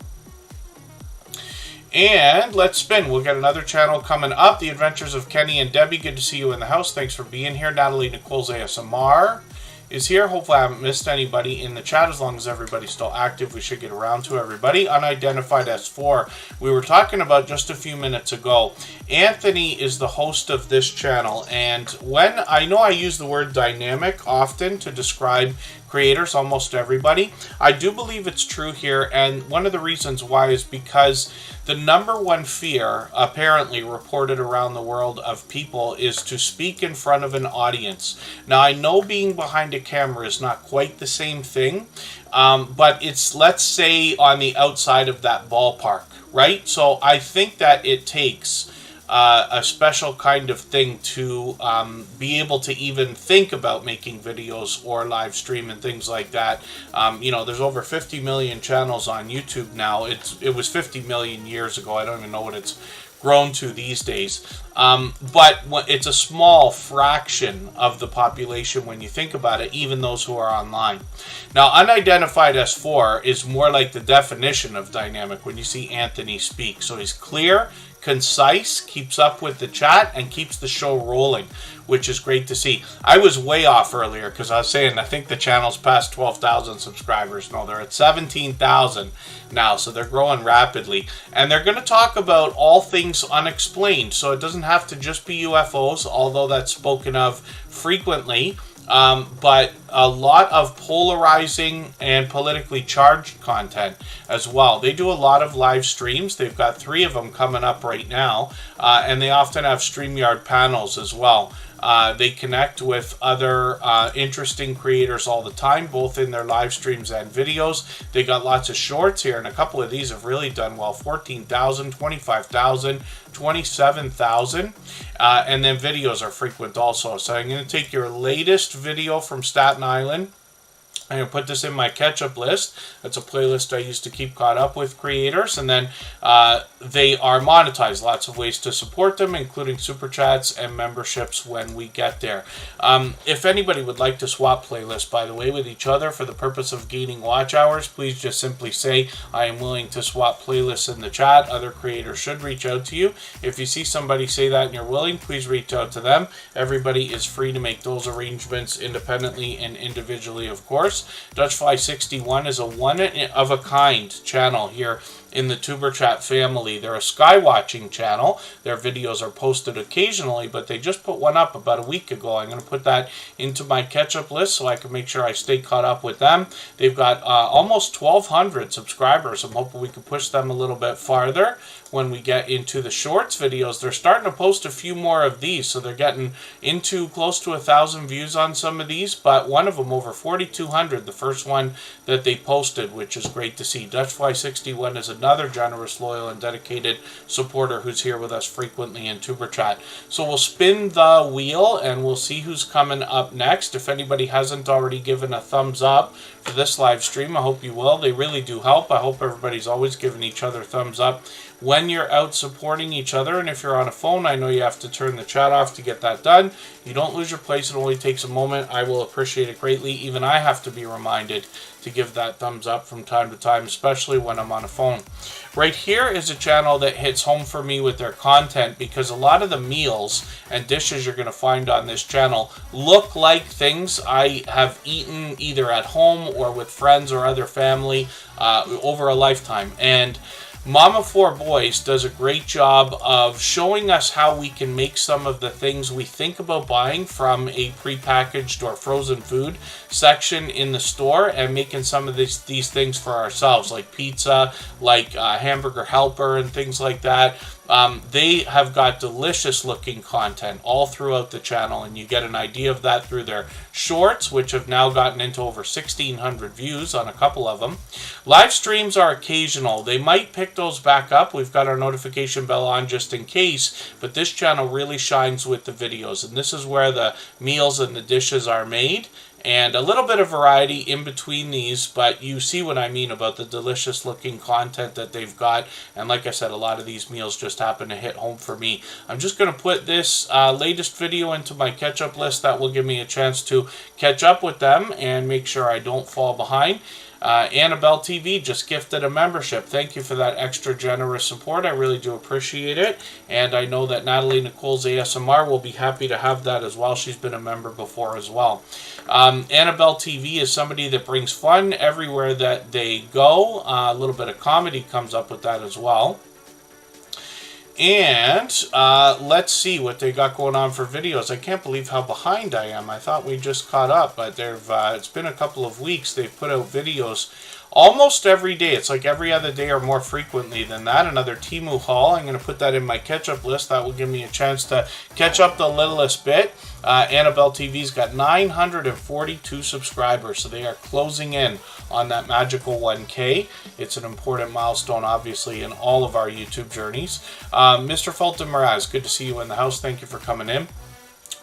And let's spin. We'll get another channel coming up. The Adventures of Kenny and Debbie. Good to see you in the house. Thanks for being here. Natalie Nicole's ASMR is here. Hopefully I haven't missed anybody in the chat. As long as everybody's still active, we should get around to everybody. Unidentified S4, we were talking about just a few minutes ago. Anthony is the host of this channel, and when I know I use the word dynamic often to describe creators, almost everybody, I do believe it's true here, and one of the reasons why is because the number one fear, apparently reported around the world of people, is to speak in front of an audience. Now, I know being behind a camera is not quite the same thing, but it's, let's say, on the outside of that ballpark, right? So I think that it takes a special kind of thing to be able to even think about making videos or live stream and things like that. You know, there's over 50 million channels on YouTube now. It was 50 million years ago. I don't even know what it's grown to these days. But it's a small fraction of the population when you think about it, even those who are online. Now, unidentified S4 is more like the definition of dynamic when you see Anthony speak. So he's clear, concise, keeps up with the chat, and keeps the show rolling, which is great to see. I was way off earlier because I was saying I think the channel's past 12,000 subscribers. No, they're at 17,000 now, so they're growing rapidly. And they're going to talk about all things unexplained, so it doesn't have to just be UFOs, although that's spoken of frequently. But a lot of polarizing and politically charged content as well. They do a lot of live streams. They've got 3 of them coming up right now, and they often have StreamYard panels as well. They connect with other interesting creators all the time, both in their live streams and videos. They got lots of shorts here, and a couple of these have really done well. 14,000, 25,000, 27,000, and then videos are frequent also. So I'm going to take your latest video from Staten Island. I'm going to put this in my catch-up list. That's a playlist I used to keep caught up with creators. And then they are monetized. Lots of ways to support them, including super chats and memberships when we get there. If anybody would like to swap playlists, by the way, with each other for the purpose of gaining watch hours, please just simply say, I am willing to swap playlists in the chat. Other creators should reach out to you. If you see somebody say that and you're willing, please reach out to them. Everybody is free to make those arrangements independently and individually, of course. Dutchfly61 is a one-of-a-kind channel here in the Tuber Chat family. They're a skywatching channel. Their videos are posted occasionally, but they just put one up about a week ago. I'm going to put that into my catch-up list so I can make sure I stay caught up with them. They've got almost 1,200 subscribers. I'm hoping we can push them a little bit farther when we get into the shorts videos. They're starting to post a few more of these, so they're getting into close to 1,000 views on some of these, but one of them over 4,200, the first one that they posted, which is great to see. Dutchfly61 is another generous, loyal, and dedicated supporter who's here with us frequently in Tuber Chat. So we'll spin the wheel and we'll see who's coming up next. If anybody hasn't already given a thumbs up for this live stream, I hope you will. They really do help. I hope everybody's always giving each other thumbs up when you're out supporting each other. And if you're on a phone, I know you have to turn the chat off to get that done. You don't lose your place. It only takes a moment. I will appreciate it greatly. Even I have to be reminded to give that thumbs up from time to time, especially when I'm on a phone. Right here is a channel that hits home for me with their content, because a lot of the meals and dishes you're going to find on this channel look like things I have eaten either at home or with friends or other family over a lifetime. And Mama Four Boys does a great job of showing us how we can make some of the things we think about buying from a prepackaged or frozen food section in the store, and making some of these things for ourselves, like pizza, like hamburger helper and things like that. They have got delicious looking content all throughout the channel, and you get an idea of that through their shorts, which have now gotten into over 1,600 views on a couple of them. Live streams are occasional. They might pick those back up. We've got our notification bell on just in case, but this channel really shines with the videos, and this is where the meals and the dishes are made. And a little bit of variety in between these, but you see what I mean about the delicious looking content that they've got. And like I said, a lot of these meals just happen to hit home for me. I'm just going to put this latest video into my catch-up list. That will give me a chance to catch up with them and make sure I don't fall behind. Annabelle TV just gifted a membership. Thank you for that extra generous support. I really do appreciate it. And I know that Natalie Nicole's ASMR will be happy to have that as well. She's been a member before as well. Annabelle TV is somebody that brings fun everywhere that they go. A little bit of comedy comes up with that as well. And let's see what they got going on for videos. I can't believe how behind I am. I thought we just caught up, but it's been a couple of weeks. They've put out videos almost every day. It's like every other day or more frequently than that. Another Temu haul. I'm going to put that in my catch-up list. That will give me a chance to catch up the littlest bit. Annabelle TV's got 942 subscribers, so they are closing in on that magical 1K. It's an important milestone, obviously, in all of our YouTube journeys. Mr. Fulton Mraz, good to see you in the house. Thank you for coming in.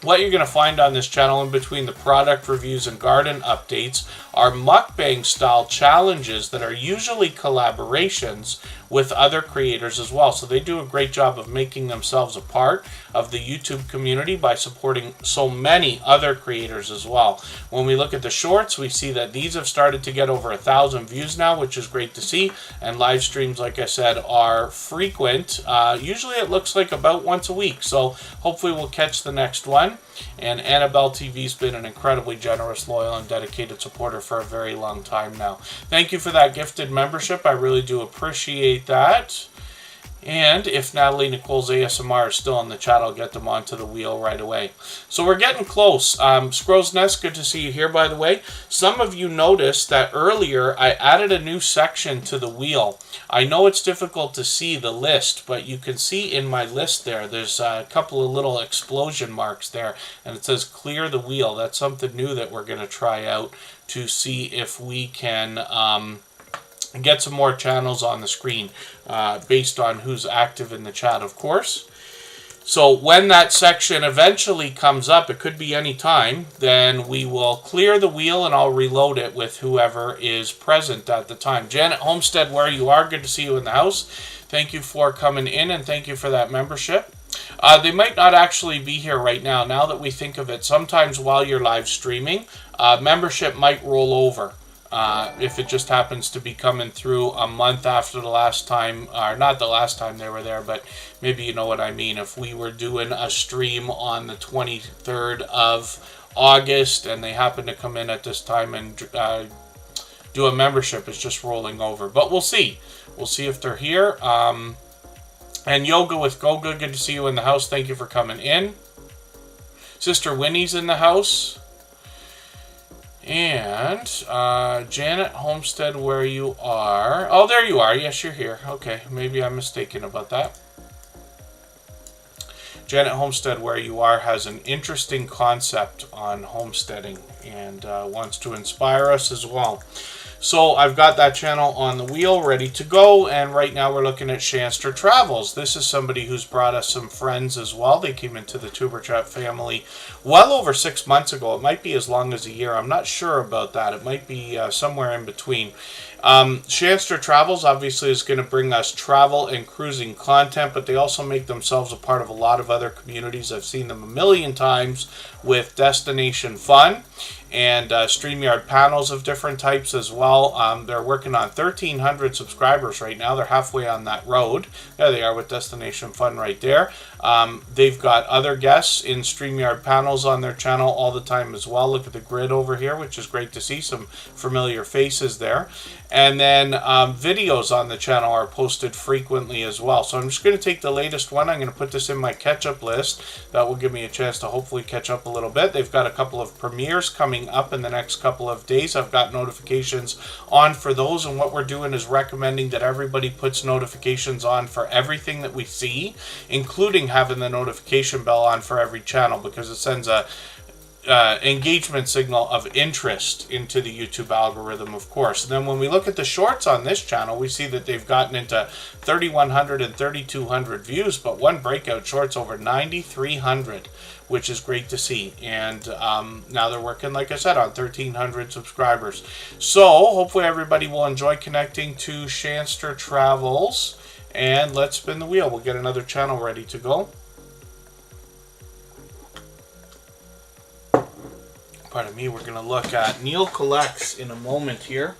What you're going to find on this channel in between the product reviews and garden updates are mukbang style challenges that are usually collaborations with other creators as well. So they do a great job of making themselves a part of the YouTube community by supporting so many other creators as well. When we look at the shorts, we see that these have started to get over 1,000 views now, which is great to see. And live streams, like I said, are frequent. Usually it looks like about once a week. So hopefully we'll catch the next one. And Annabelle TV's been an incredibly generous, loyal, and dedicated supporter for a very long time now. Thank you for that gifted membership. I really do appreciate that. And if Natalie Nicole's ASMR is still in the chat, I'll get them onto the wheel right away. So we're getting close. Scrow's Nest, good to see you here, by the way. Some of you noticed that earlier I added a new section to the wheel. I know it's difficult to see the list, but you can see in my list there's a couple of little explosion marks there, and it says clear the wheel. That's something new that we're going to try out to see if we can get some more channels on the screen based on who's active in the chat, of course. So when that section eventually comes up, it could be any time, then we will clear the wheel and I'll reload it with whoever is present at the time. Janet Homestead, where you are, good to see you in the house. Thank you for coming in and thank you for that membership. They might not actually be here right now. Now that we think of it, sometimes while you're live streaming, membership might roll over. If it just happens to be coming through a month after the last time, or not the last time they were there, but maybe you know what I mean. If we were doing a stream on the 23rd of August and they happen to come in at this time and do a membership, it's just rolling over. But we'll see. We'll see if they're here. And Yoga with Goga, good to see you in the house. Thank you for coming in. Sister Winnie's in the house. And Janet Homestead, where you are. Oh, there you are. Yes, you're here. Okay, maybe I'm mistaken about that. Janet Homestead, where you are, has an interesting concept on homesteading and wants to inspire us as well. So I've got that channel on the wheel ready to go, and right now we're looking at Shanster Travels. This is somebody who's brought us some friends as well. They came into the Superchat family well over 6 months ago. It might be as long as a year. I'm not sure about that. It might be somewhere in between. Shanster Travels obviously is going to bring us travel and cruising content, but they also make themselves a part of a lot of other communities. I've seen them a million times with Destination Fun and StreamYard panels of different types as well. They're working on 1,300 subscribers right now. They're halfway on that road. There they are with Destination Fun right there. They've got other guests in StreamYard panels on their channel all the time as well. Look at the grid over here, which is great to see. Some familiar faces there. And then videos on the channel are posted frequently as well. So I'm just going to take the latest one. I'm going to put this in my catch-up list. That will give me a chance to hopefully catch up a little bit. They've got a couple of premieres coming up in the next couple of days. I've got notifications on for those, and what we're doing is recommending that everybody puts notifications on for everything that we see, including having the notification bell on for every channel, because it sends a engagement signal of interest into the YouTube algorithm, of course. And then when we look at the shorts on this channel, we see that they've gotten into 3,100 and 3,200 views, but one breakout short's over 9,300, which is great to see. And now they're working, like I said, on 1,300 subscribers. So hopefully everybody will enjoy connecting to Shanster Travels. And let's spin the wheel. We'll get another channel ready to go. Pardon me, we're going to look at Neil Collects in a moment here.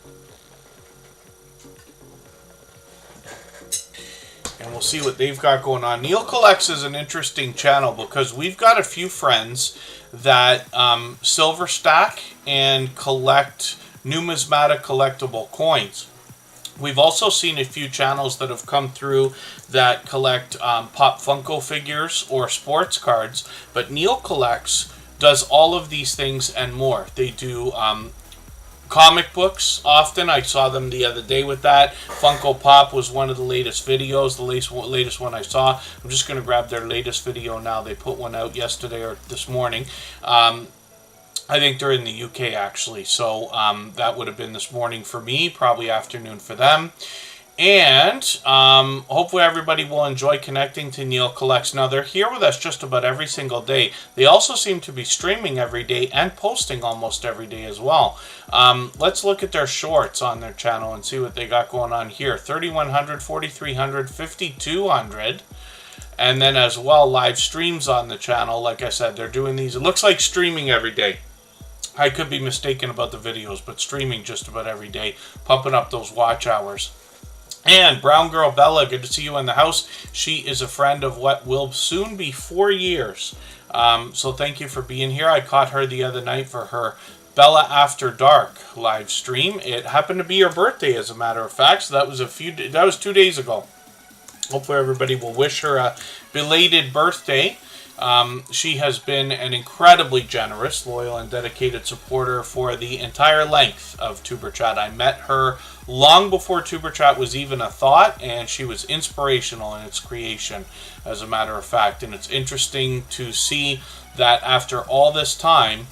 And we'll see what they've got going on. Neil Collects is an interesting channel because we've got a few friends that silver stack and collect numismatic collectible coins. We've also seen a few channels that have come through that collect Pop Funko figures or sports cards, but Neil Collects does all of these things and more. They do Comic books, often. I saw them the other day with that. Funko Pop was one of the latest videos, the latest one I saw. I'm just going to grab their latest video now. They put one out yesterday or this morning. I think they're in the UK, actually. So that would have been this morning for me, probably afternoon for them. And hopefully everybody will enjoy connecting to Neil Collects. Now, they're here with us just about every single day. They also seem to be streaming every day and posting almost every day as well. Let's look at their shorts on their channel and see what they got going on here. 3,100, 4,300, 5,200. And then as well, live streams on the channel. Like I said, they're doing these. It looks like streaming every day. I could be mistaken about the videos, but streaming just about every day, pumping up those watch hours. And Brown Girl Bella, good to see you in the house. She is a friend of what will soon be 4 years. So thank you for being here. I caught her the other night for her Bella After Dark live stream. It happened to be her birthday, as a matter of fact. So that was 2 days ago. Hopefully everybody will wish her a belated birthday. She has been an incredibly generous, loyal, and dedicated supporter for the entire length of Superchat. I met her long before Superchat was even a thought, and she was inspirational in its creation, as a matter of fact. And it's interesting to see that after all this time,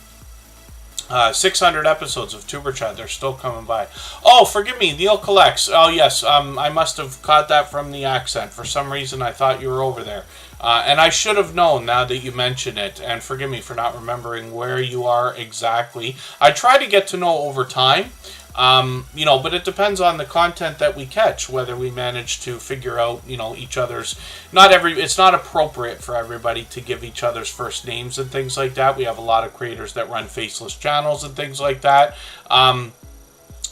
600 episodes of Superchat, they're still coming by. Oh, forgive me, Neil Collects. Oh, yes, I must have caught that from the accent. For some reason, I thought you were over there. And I should have known now that you mention it. And forgive me for not remembering where you are exactly. I try to get to know over time. But it depends on the content that we catch, whether we manage to figure out, each other's, it's not appropriate for everybody to give each other's first names and things like that. We have a lot of creators that run faceless channels and things like that.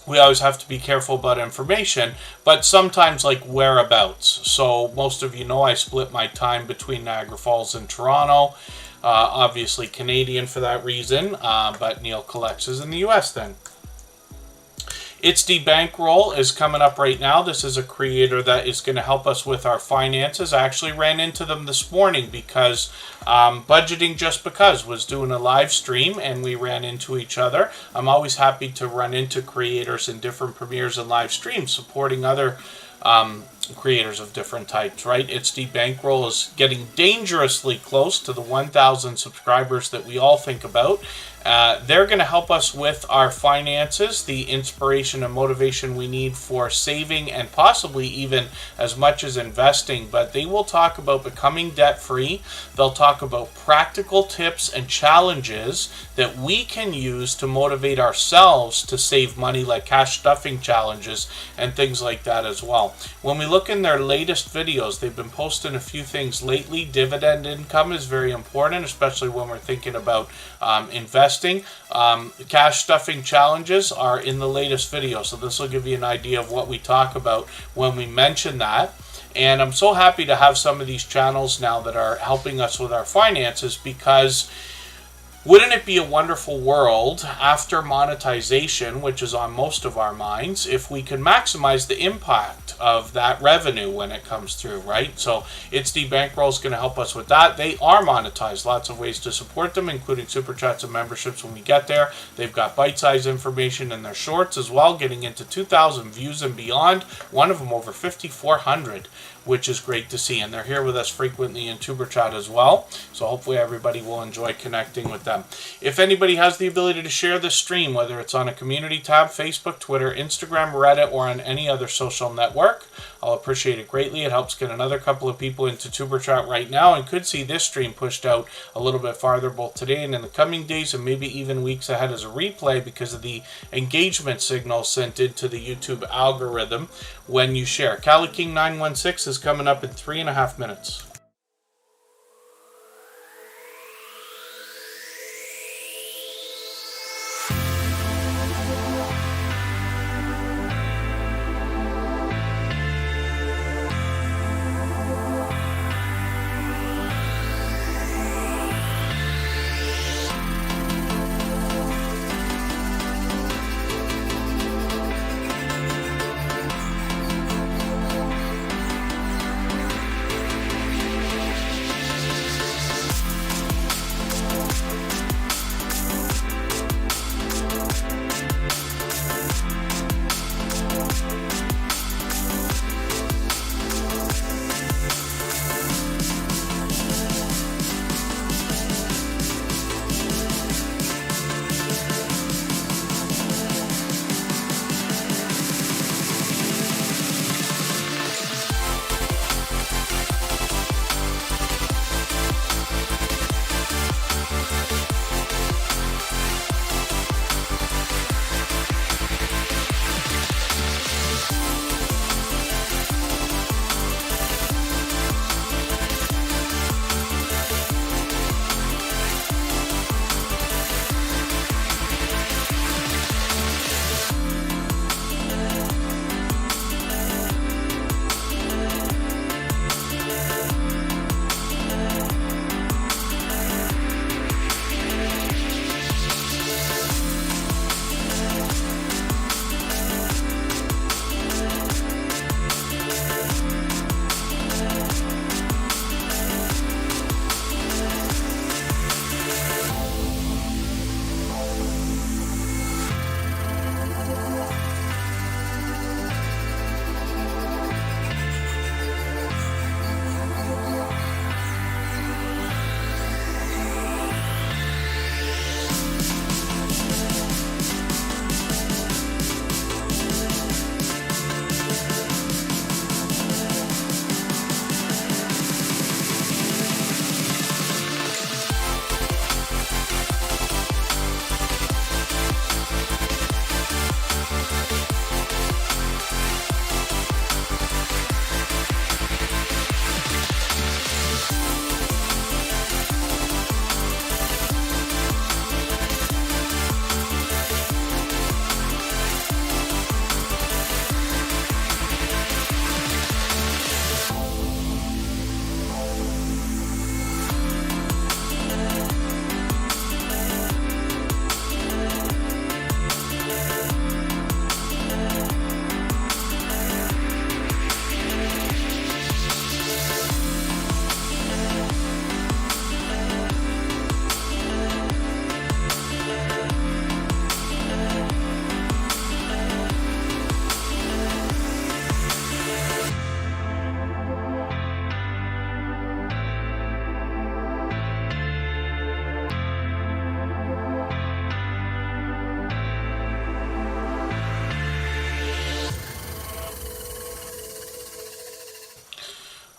We always have to be careful about information, but sometimes like whereabouts. So most of you know I split my time between Niagara Falls and Toronto. Obviously Canadian for that reason, but Neil Collects is in the US then. It's the Bankroll is coming up right now. This is a creator that is going to help us with our finances. I actually ran into them this morning because Budgeting Just Because was doing a live stream and we ran into each other. I'm always happy to run into creators in different premieres and live streams supporting other creators of different types, right? It's the Bankroll is getting dangerously close to the 1,000 subscribers that we all think about. They're going to help us with our finances, the inspiration and motivation we need for saving and possibly even as much as investing. But they will talk about becoming debt-free. They'll talk about practical tips and challenges that we can use to motivate ourselves to save money, like cash stuffing challenges and things like that as well. When we look in their latest videos, they've been posting a few things lately. Dividend income is very important, especially when we're thinking about investing. Cash stuffing challenges are in the latest video, so this will give you an idea of what we talk about when we mention that. And I'm so happy to have some of these channels now that are helping us with our finances, because wouldn't it be a wonderful world after monetization, which is on most of our minds, if we can maximize the impact of that revenue when it comes through, right? So It's the Bankroll is going to help us with that. They are monetized. Lots of ways to support them, including super chats and memberships when we get there. They've got bite-sized information in their shorts as well, getting into 2,000 views and beyond. One of them over 5,400. Which is great to see. And they're here with us frequently in Superchat as well. So hopefully everybody will enjoy connecting with them. If anybody has the ability to share this stream, whether it's on a community tab, Facebook, Twitter, Instagram, Reddit, or on any other social network, I'll appreciate it greatly. It helps get another couple of people into Superchat right now, and could see this stream pushed out a little bit farther both today and in the coming days, and maybe even weeks ahead as a replay because of the engagement signal sent into the YouTube algorithm when you share. Cali King 916 is coming up in 3.5 minutes.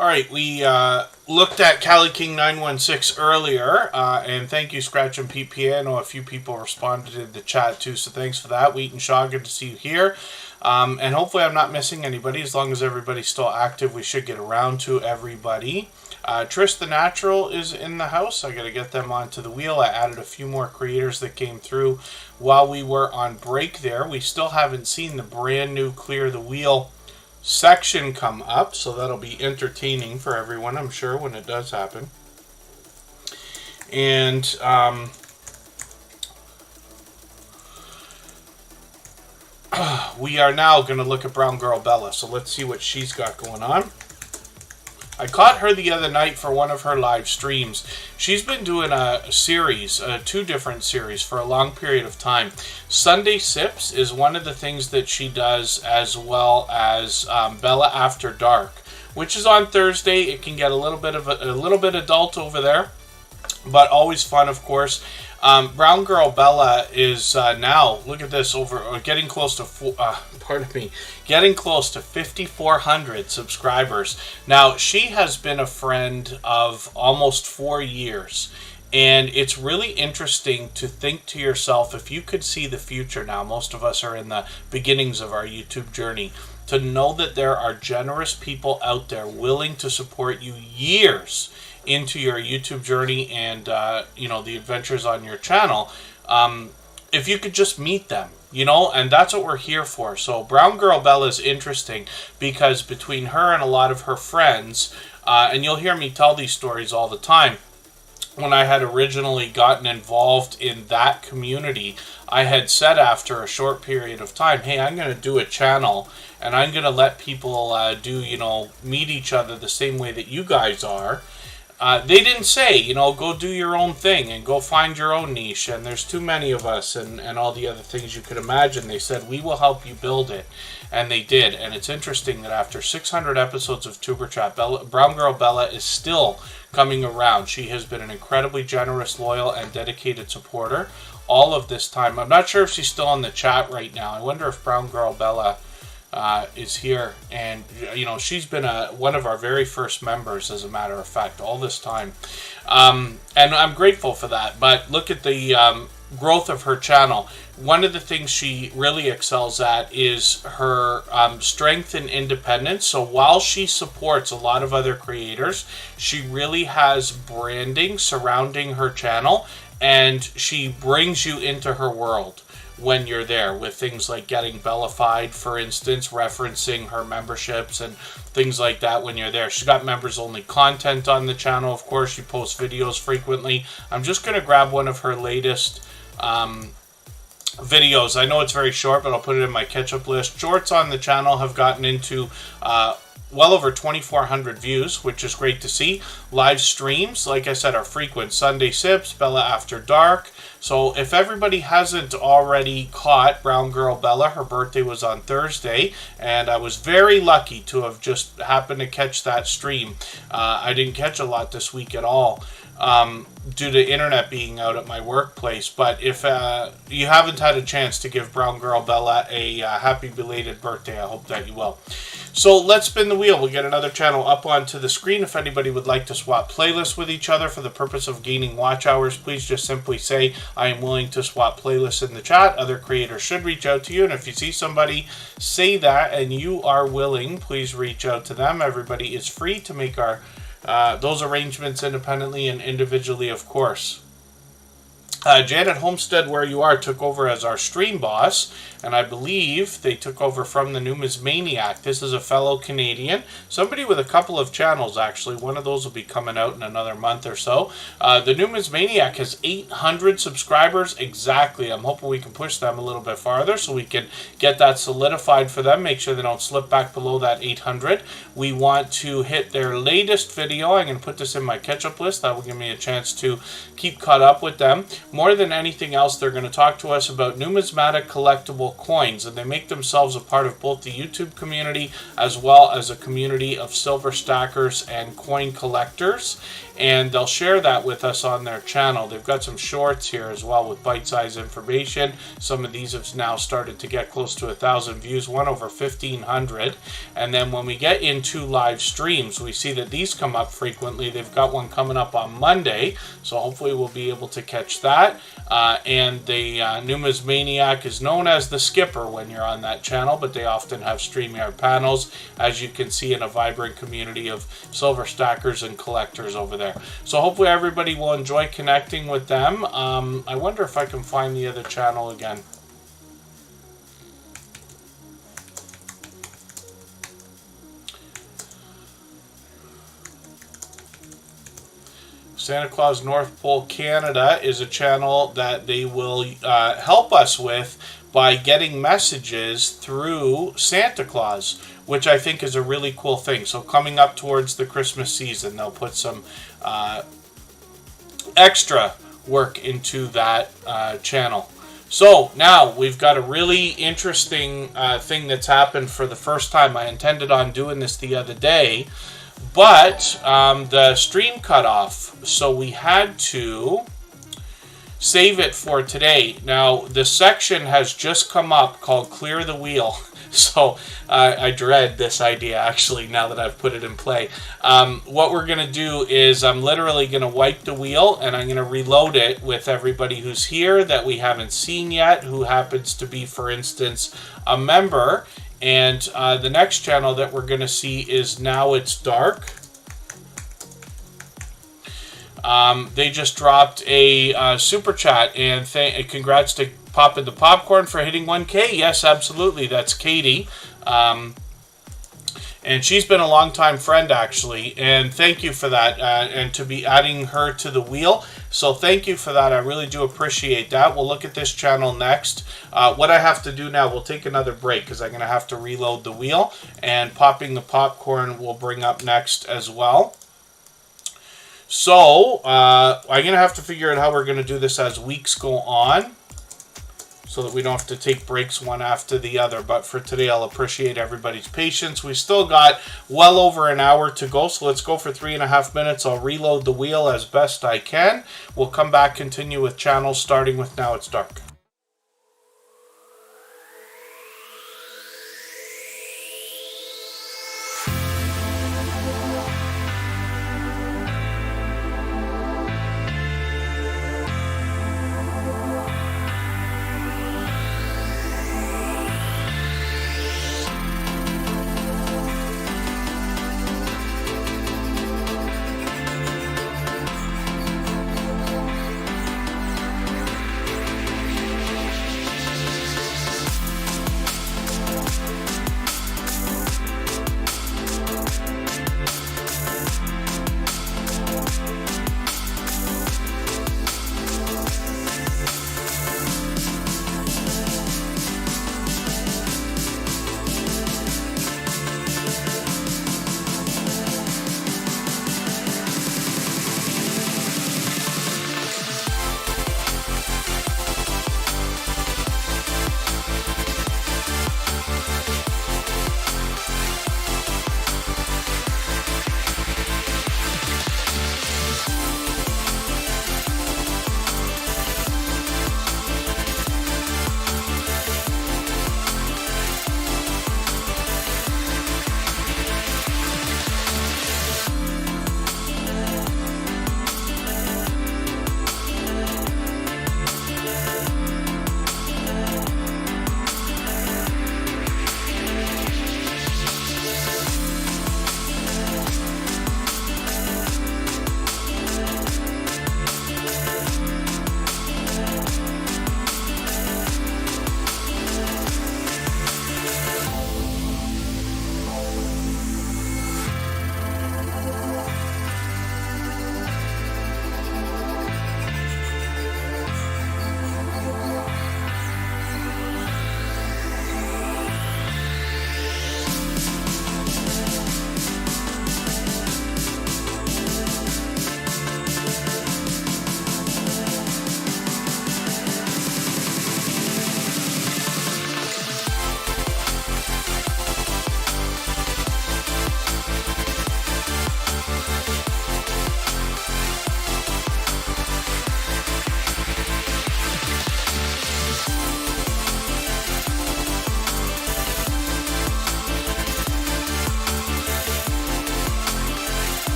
All right, we looked at Cali King 916 earlier, and thank you, Scratch and PPA. I know a few people responded in the chat too, so thanks for that. Wheat and Shaw, good to see you here. And hopefully I'm not missing anybody. As long as everybody's still active, we should get around to everybody. Trish the Natural is in the house. I got to get them onto the wheel. I added a few more creators that came through while we were on break there. We still haven't seen the brand new Clear the Wheel section come up, so that'll be entertaining for everyone, I'm sure, when it does happen. And we are now going to look at Brown Girl Bella, so let's see what she's got going on. I caught her the other night for one of her live streams. She's been doing a series, 2 different series, for a long period of time. Sunday Sips is one of the things that she does, as well as Bella After Dark, which is on Thursday. It can get a little bit adult over there, but always fun, of course. Brown Girl Bella is now, look at this, getting close to getting close to 5,400 subscribers. Now, she has been a friend of almost 4 years, and it's really interesting to think to yourself, if you could see the future now, most of us are in the beginnings of our YouTube journey, to know that there are generous people out there willing to support you years into your YouTube journey and the adventures on your channel. If you could just meet them, and that's what we're here for. So Brown Girl Bella is interesting because between her and a lot of her friends, and you'll hear me tell these stories all the time, when I had originally gotten involved in that community, I had said after a short period of time, hey, I'm going to do a channel and I'm going to let people meet each other the same way that you guys are. They didn't say, go do your own thing and go find your own niche and there's too many of us and all the other things you could imagine. They said, we will help you build it. And they did. And it's interesting that after 600 episodes of Superchat, Brown Girl Bella is still coming around. She has been an incredibly generous, loyal, and dedicated supporter all of this time. I'm not sure if she's still in the chat right now. I wonder if Brown Girl Bella is here, and she's been one of our very first members, as a matter of fact, all this time, and I'm grateful for that. But look at the growth of her channel. One of the things she really excels at is her strength and independence. So while she supports a lot of other creators, she really has branding surrounding her channel, and she brings you into her world when you're there, with things like getting Bellafied, for instance, referencing her memberships and things like that when you're there. She's got members only content on the channel, of course. She posts videos frequently. I'm just going to grab one of her latest videos. I know it's very short, but I'll put it in my catch-up list. Shorts on the channel have gotten into well over 2,400 views, which is great to see. Live streams, like I said, are frequent. Sunday Sips, Bella After Dark. So if everybody hasn't already caught Brown Girl Bella, her birthday was on Thursday, and I was very lucky to have just happened to catch that stream. I didn't catch a lot this week at all, due to internet being out at my workplace. But if you haven't had a chance to give Brown Girl Bella a happy belated birthday, I hope that you will. So let's spin the wheel. We'll get another channel up onto the screen. If anybody would like to swap playlists with each other for the purpose of gaining watch hours, please just simply say, I am willing to swap playlists in the chat. Other creators should reach out to you. And if you see somebody say that and you are willing, please reach out to them. Everybody is free to make those arrangements independently and individually, of course. Janet Homestead, where you are, took over as our stream boss, and I believe they took over from the Numismaniac. This is a fellow Canadian, somebody with a couple of channels, actually. One of those will be coming out in another month or so. The Numismaniac has 800 subscribers exactly. I'm hoping we can push them a little bit farther so we can get that solidified for them, make sure they don't slip back below that 800. We want to hit their latest video. I'm going to put this in my catch-up list. That will give me a chance to keep caught up with them. more than anything else, they're going to talk to us about numismatic collectible coins, and they make themselves a part of both the YouTube community as well as a community of silver stackers and coin collectors, and they'll share that with us on their channel. They've got some shorts here as well with bite-sized information. Some of these have now started to get close to 1,000 views, one over 1,500. And then when we get into live streams, we see that these come up frequently. They've got one coming up on Monday, so hopefully we'll be able to catch that. And the Numismaniac is known as the Skipper when you're on that channel, but they often have StreamYard panels, as you can see, in a vibrant community of silver stackers and collectors over there. So hopefully everybody will enjoy connecting with them. I wonder if I can find the other channel again. Santa Claus North Pole Canada is a channel that they will help us with by getting messages through Santa Claus, which I think is a really cool thing. So coming up towards the Christmas season, they'll put some extra work into that channel. So now we've got a really interesting thing that's happened for the first time. I intended on doing this the other day, but the stream cut off, so we had to save it for today. Now, the section has just come up called Clear the Wheel. So I dread this idea, actually, now that I've put it in play. What we're going to do is I'm literally going to wipe the wheel, and I'm going to reload it with everybody who's here that we haven't seen yet, who happens to be, for instance, a member. And the next channel that we're going to see is Now It's Dark. They just dropped a super chat, and congrats to Poppin' the Popcorn for hitting 1K. Yes, absolutely. That's Katie. And she's been a longtime friend, actually. And thank you for that, and to be adding her to the wheel. So thank you for that. I really do appreciate that. We'll look at this channel next. What I have to do now, we'll take another break because I'm going to have to reload the wheel. And Popping the Popcorn will bring up next as well. So I'm going to have to figure out how we're going to do this as weeks go on, so that we don't have to take breaks one after the other. But for today, I'll appreciate everybody's patience. We still got well over an hour to go, so let's go for 3.5 minutes. I'll reload the wheel as best I can. We'll come back, continue with channels, starting with Now It's Dark.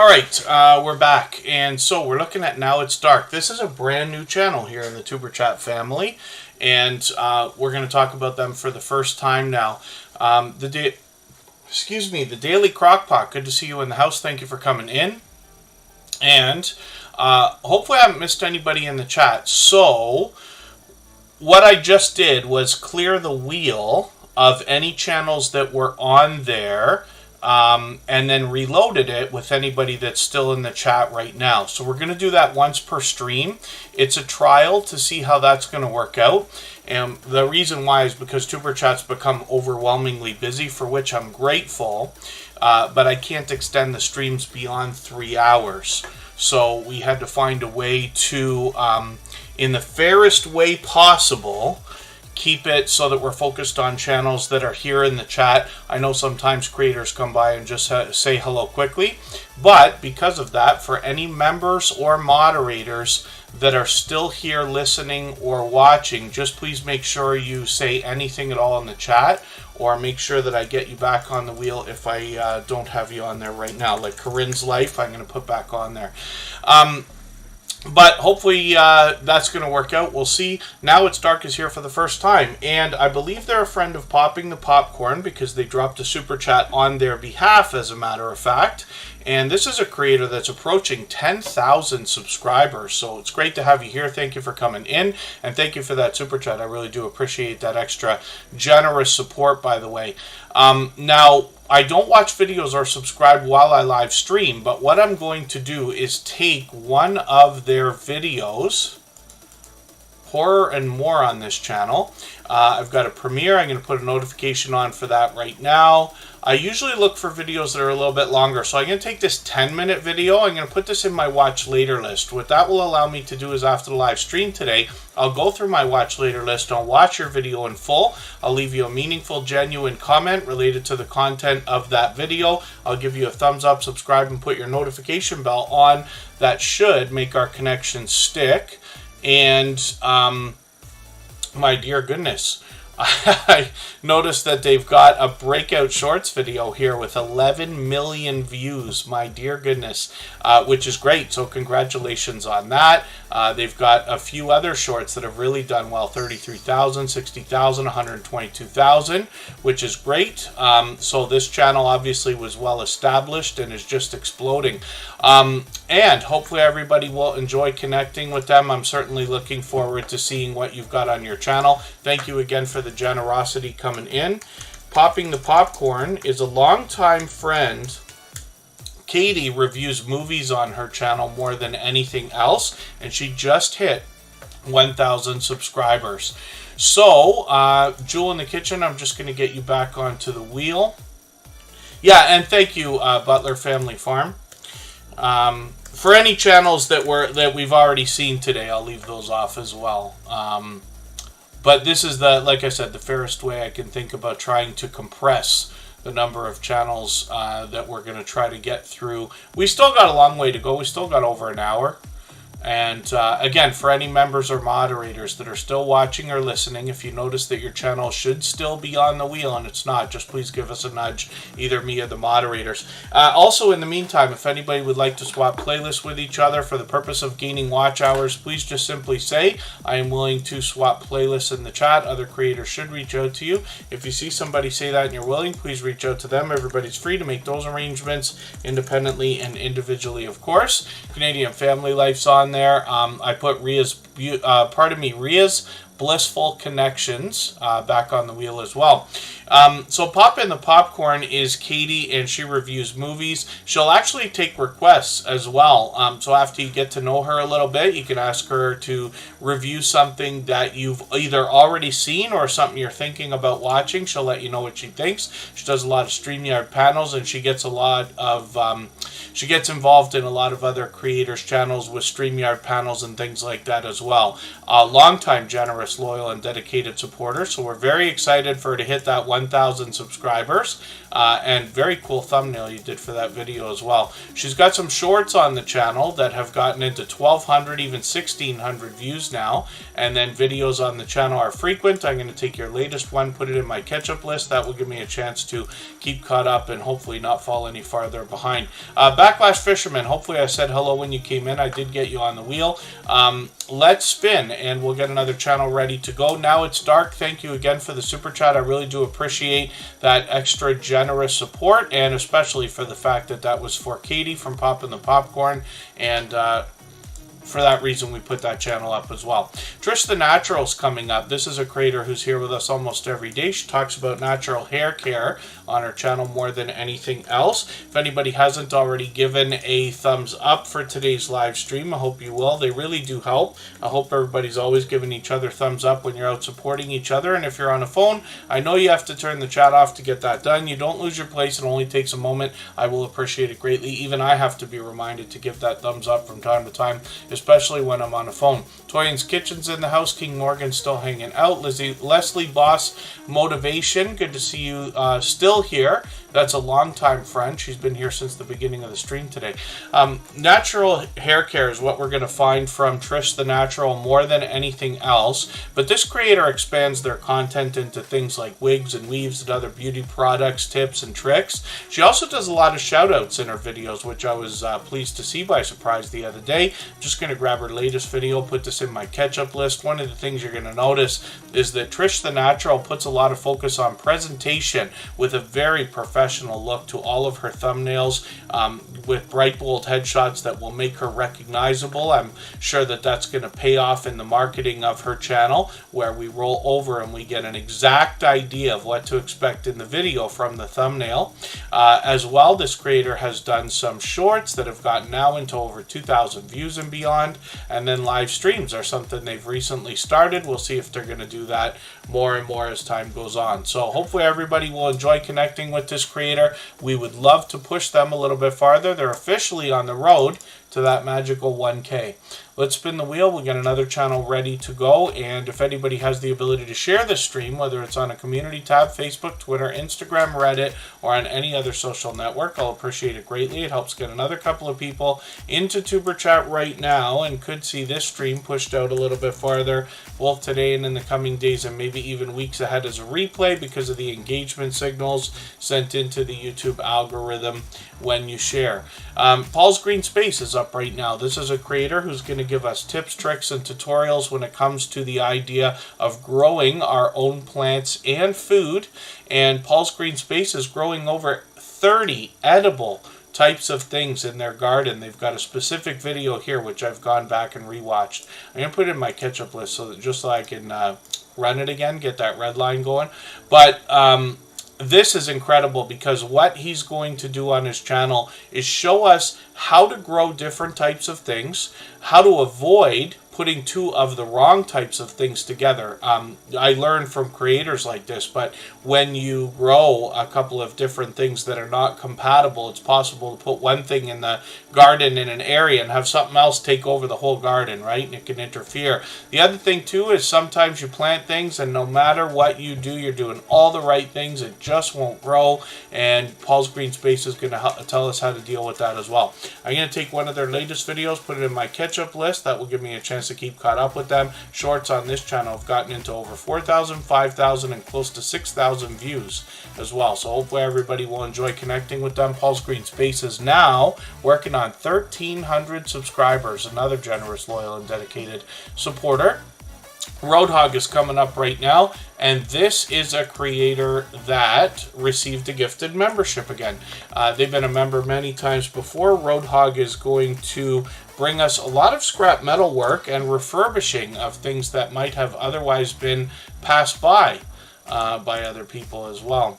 Alright, we're back, and so we're looking at Now It's Dark. This is a brand new channel here in the Superchat family, and we're going to talk about them for the first time now. The Daily Crockpot, good to see you in the house. Thank you for coming in. And hopefully I haven't missed anybody in the chat. So, what I just did was clear the wheel of any channels that were on there, and then reloaded it with anybody that's still in the chat right now. So we're going to do that once per stream. It's a trial to see how that's going to work out. And the reason why is because Superchat's become overwhelmingly busy, for which I'm grateful. But I can't extend the streams beyond 3 hours. So we had to find a way to, in the fairest way possible, keep it so that we're focused on channels that are here in the chat. I know sometimes creators come by and just say hello quickly, but because of that, for any members or moderators that are still here listening or watching, just please make sure you say anything at all in the chat, or make sure that I get you back on the wheel if I don't have you on there right now. Like Corinne's Life, I'm going to put back on there. But hopefully that's going to work out. We'll see. Now It's Dark is here for the first time. And I believe they're a friend of Popping the Popcorn because they dropped a super chat on their behalf, as a matter of fact. And this is a creator that's approaching 10,000 subscribers. So it's great to have you here. Thank you for coming in. And thank you for that super chat. I really do appreciate that extra generous support, by the way. Now, I don't watch videos or subscribe while I live stream, but what I'm going to do is take one of their videos, Horror and More on this channel. I've got a premiere. I'm going to put a notification on for that right now. I usually look for videos that are a little bit longer, so I'm going to take this 10-minute video. I'm going to put this in my watch later list. What that will allow me to do is after the live stream today, I'll go through my watch later list. I'll watch your video in full. I'll leave you a meaningful, genuine comment related to the content of that video. I'll give you a thumbs up, subscribe, and put your notification bell on. That should make our connection stick. And, my dear goodness, I noticed that they've got a breakout shorts video here with 11 million views. My dear goodness, which is great. So congratulations on that. They've got a few other shorts that have really done well. 33,000, 60,000, 122,000, which is great. So this channel obviously was well established and is just exploding. And hopefully everybody will enjoy connecting with them. I'm certainly looking forward to seeing what you've got on your channel. Thank you again for the generosity coming in. Popping the Popcorn is a longtime friend. Katie reviews movies on her channel more than anything else, and she just hit 1,000 subscribers. So, Jewel in the Kitchen, I'm just going to get you back onto the wheel. Yeah, and thank you, Butler Family Farm. For any channels that we've already seen today, I'll leave those off as well. But this is like I said, the fairest way I can think about trying to compress the number of channels that we're going to try to get through. We still got a long way to go. We still got over an hour. And again, for any members or moderators that are still watching or listening, if you notice that your channel should still be on the wheel and it's not, just please give us a nudge, either me or the moderators. Also, in the meantime, if anybody would like to swap playlists with each other for the purpose of gaining watch hours, please just simply say, I am willing to swap playlists in the chat. Other creators should reach out to you. If you see somebody say that and you're willing, please reach out to them. Everybody's free to make those arrangements independently and individually, of course. Canadian Family Life's on there. I put Ria's Blissful Connections back on the wheel as well. So Popping the Popcorn is Katie, and she reviews movies. She'll actually take requests as well. So after you get to know her a little bit, you can ask her to review something that you've either already seen or something you're thinking about watching. She'll let you know what she thinks. She does a lot of StreamYard panels, and she gets a lot of she gets involved in a lot of other creators' channels with StreamYard panels and things like that as well. A longtime generous generous, loyal, and dedicated supporter. So we're very excited for her to hit that 1,000 subscribers. And very cool thumbnail you did for that video as well. She's got some shorts on the channel that have gotten into 1,200, even 1,600 views now. And then videos on the channel are frequent. I'm going to take your latest one, put it in my catch-up list. That will give me a chance to keep caught up and hopefully not fall any farther behind. Backlash Fisherman, hopefully I said hello when you came in. I did get you on the wheel. Let's spin and we'll get another channel ready to go. Now it's dark. Thank you again for the super chat. I really do appreciate that extra generous support, and especially for the fact that that was for Katie from Poppin' the Popcorn, and for that reason we put that channel up as well. Trish the Natural's coming up. This is a creator who's here with us almost every day. She talks about natural hair care on her channel more than anything else. If anybody hasn't already given a thumbs up for today's live stream, I hope you will. They really do help. I hope everybody's always giving each other thumbs up when you're out supporting each other. And if you're on a phone, I know you have to turn the chat off to get that done. You don't lose your place. It only takes a moment. I will appreciate it greatly. Even I have to be reminded to give that thumbs up from time to time, especially when I'm on a phone. Toyin's Kitchen's in the house. King Morgan's still hanging out. Leslie Boss Motivation, good to see you still here. That's a longtime friend. She's been here since the beginning of the stream today. Natural hair care is what we're going to find from Trish the Natural more than anything else. But this creator expands their content into things like wigs and weaves and other beauty products, tips, and tricks. She also does a lot of shout outs in her videos, which I was pleased to see by surprise the other day. I'm just going to grab her latest video, put this in my catch-up list. One of the things you're going to notice is that Trish the Natural puts a lot of focus on presentation with a very professional look to all of her thumbnails, with bright, bold headshots that will make her recognizable. I'm sure that that's going to pay off in the marketing of her channel, where we roll over and we get an exact idea of what to expect in the video from the thumbnail. As well, this creator has done some shorts that have gotten now into over 2,000 views and beyond, and then live streams are something they've recently started. We'll see if they're going to do that more and more as time goes on. So hopefully everybody will enjoy connecting with this creator. We would love to push them a little bit farther. They're officially on the road to that magical 1K. Let's spin the wheel. We'll get another channel ready to go. And if anybody has the ability to share this stream, whether it's on a community tab, Facebook, Twitter, Instagram, Reddit, or on any other social network, I'll appreciate it greatly. It helps get another couple of people into Tuber Chat right now and could see this stream pushed out a little bit farther, both today and in the coming days, and maybe even weeks ahead as a replay because of the engagement signals sent into the YouTube algorithm when you share. Paul's Green Space is up right now. This is a creator who's going to give us tips, tricks, and tutorials when it comes to the idea of growing our own plants and food. And Paul's Green Space is growing over 30 edible types of things in their garden. They've got a specific video here which I've gone back and rewatched. I'm going to put it in my catch-up list so that just so I can run it again, get that red line going. But this is incredible because what he's going to do on his channel is show us how to grow different types of things, how to avoid putting two of the wrong types of things together. I learned from creators like this, but when you grow a couple of different things that are not compatible, it's possible to put one thing in the garden in an area and have something else take over the whole garden, right? And it can interfere. The other thing too is sometimes you plant things and no matter what you do, you're doing all the right things, it just won't grow. And Paul's Green Space is going to tell us how to deal with that as well. I'm going to take one of their latest videos, put it in my catch-up list. That will give me a chance to keep caught up with them. Shorts on this channel have gotten into over 4,000, 5,000, and close to 6,000 views as well. So hopefully everybody will enjoy connecting with them. Paul's Green Space is now working on 1,300 subscribers. Another generous, loyal, and dedicated supporter. Roadhog is coming up right now, and this is a creator that received a gifted membership again. They've been a member many times before. Roadhog is going to bring us a lot of scrap metal work and refurbishing of things that might have otherwise been passed by other people as well.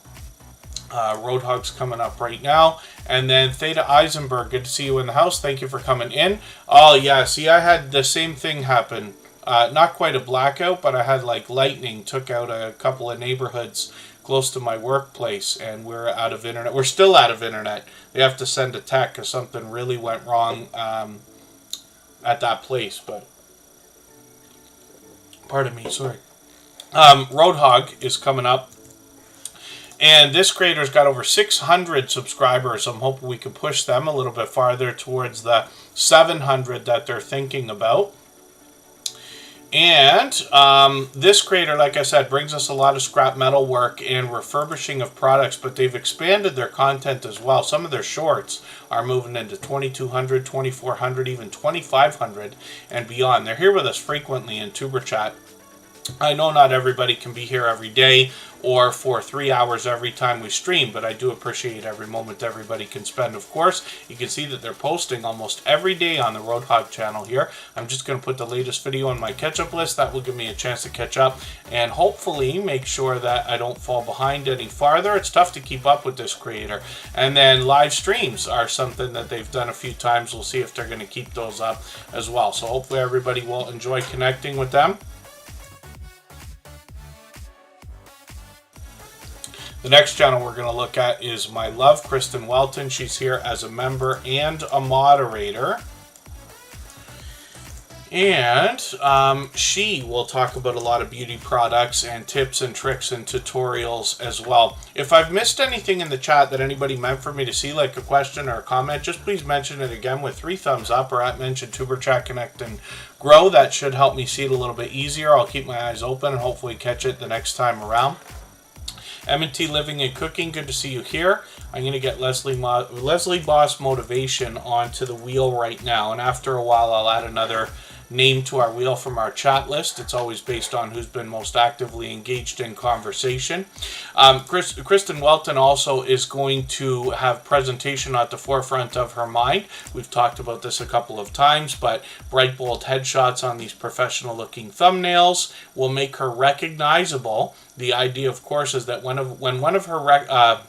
Roadhog's coming up right now. And then Theta Eisenberg, good to see you in the house. Thank you for coming in. Oh, yeah, see, I had the same thing happen. Not quite a blackout, but I had like lightning took out a couple of neighborhoods close to my workplace, and we're out of internet. We're still out of internet. They have to send a tech because something really went wrong at that place. But Pardon me, sorry. Roadhog is coming up. And this creator's got over 600 subscribers. I'm hoping we can push them a little bit farther towards the 700 that they're thinking about. And this creator, like I said, brings us a lot of scrap metal work and refurbishing of products, but they've expanded their content as well. Some of their shorts are moving into 2200, 2400, even 2500 and beyond. They're here with us frequently in Tuber Chat. I know not everybody can be here every day or for 3 hours every time we stream, but I do appreciate every moment everybody can spend. Of course, you can see that they're posting almost every day on the Roadhog channel here. I'm just going to put the latest video on my catch-up list. That will give me a chance to catch up and hopefully make sure that I don't fall behind any farther. It's tough to keep up with this creator. And then live streams are something that they've done a few times. We'll see if they're going to keep those up as well. So hopefully everybody will enjoy connecting with them. The next channel we're going to look at is my love, Kristen Welton. She's here as a member and a moderator. And she will talk about a lot of beauty products and tips and tricks and tutorials as well. If I've missed anything in the chat that anybody meant for me to see, like a question or a comment, just please mention it again with 3 thumbs up or at mention Tuber Chat Connect and Grow. That should help me see it a little bit easier. I'll keep my eyes open and hopefully catch it the next time around. M&T Living and Cooking, good to see you here. I'm going to get Leslie Boss Motivation onto the wheel right now, and after a while I'll add another name to our wheel from our chat list. It's always based on who's been most actively engaged in conversation. Kristen Welton also is going to have presentation at the forefront of her mind. We've talked about this a couple of times, but bright, bold headshots on these professional looking thumbnails will make her recognizable. The idea, of course, is that when one of her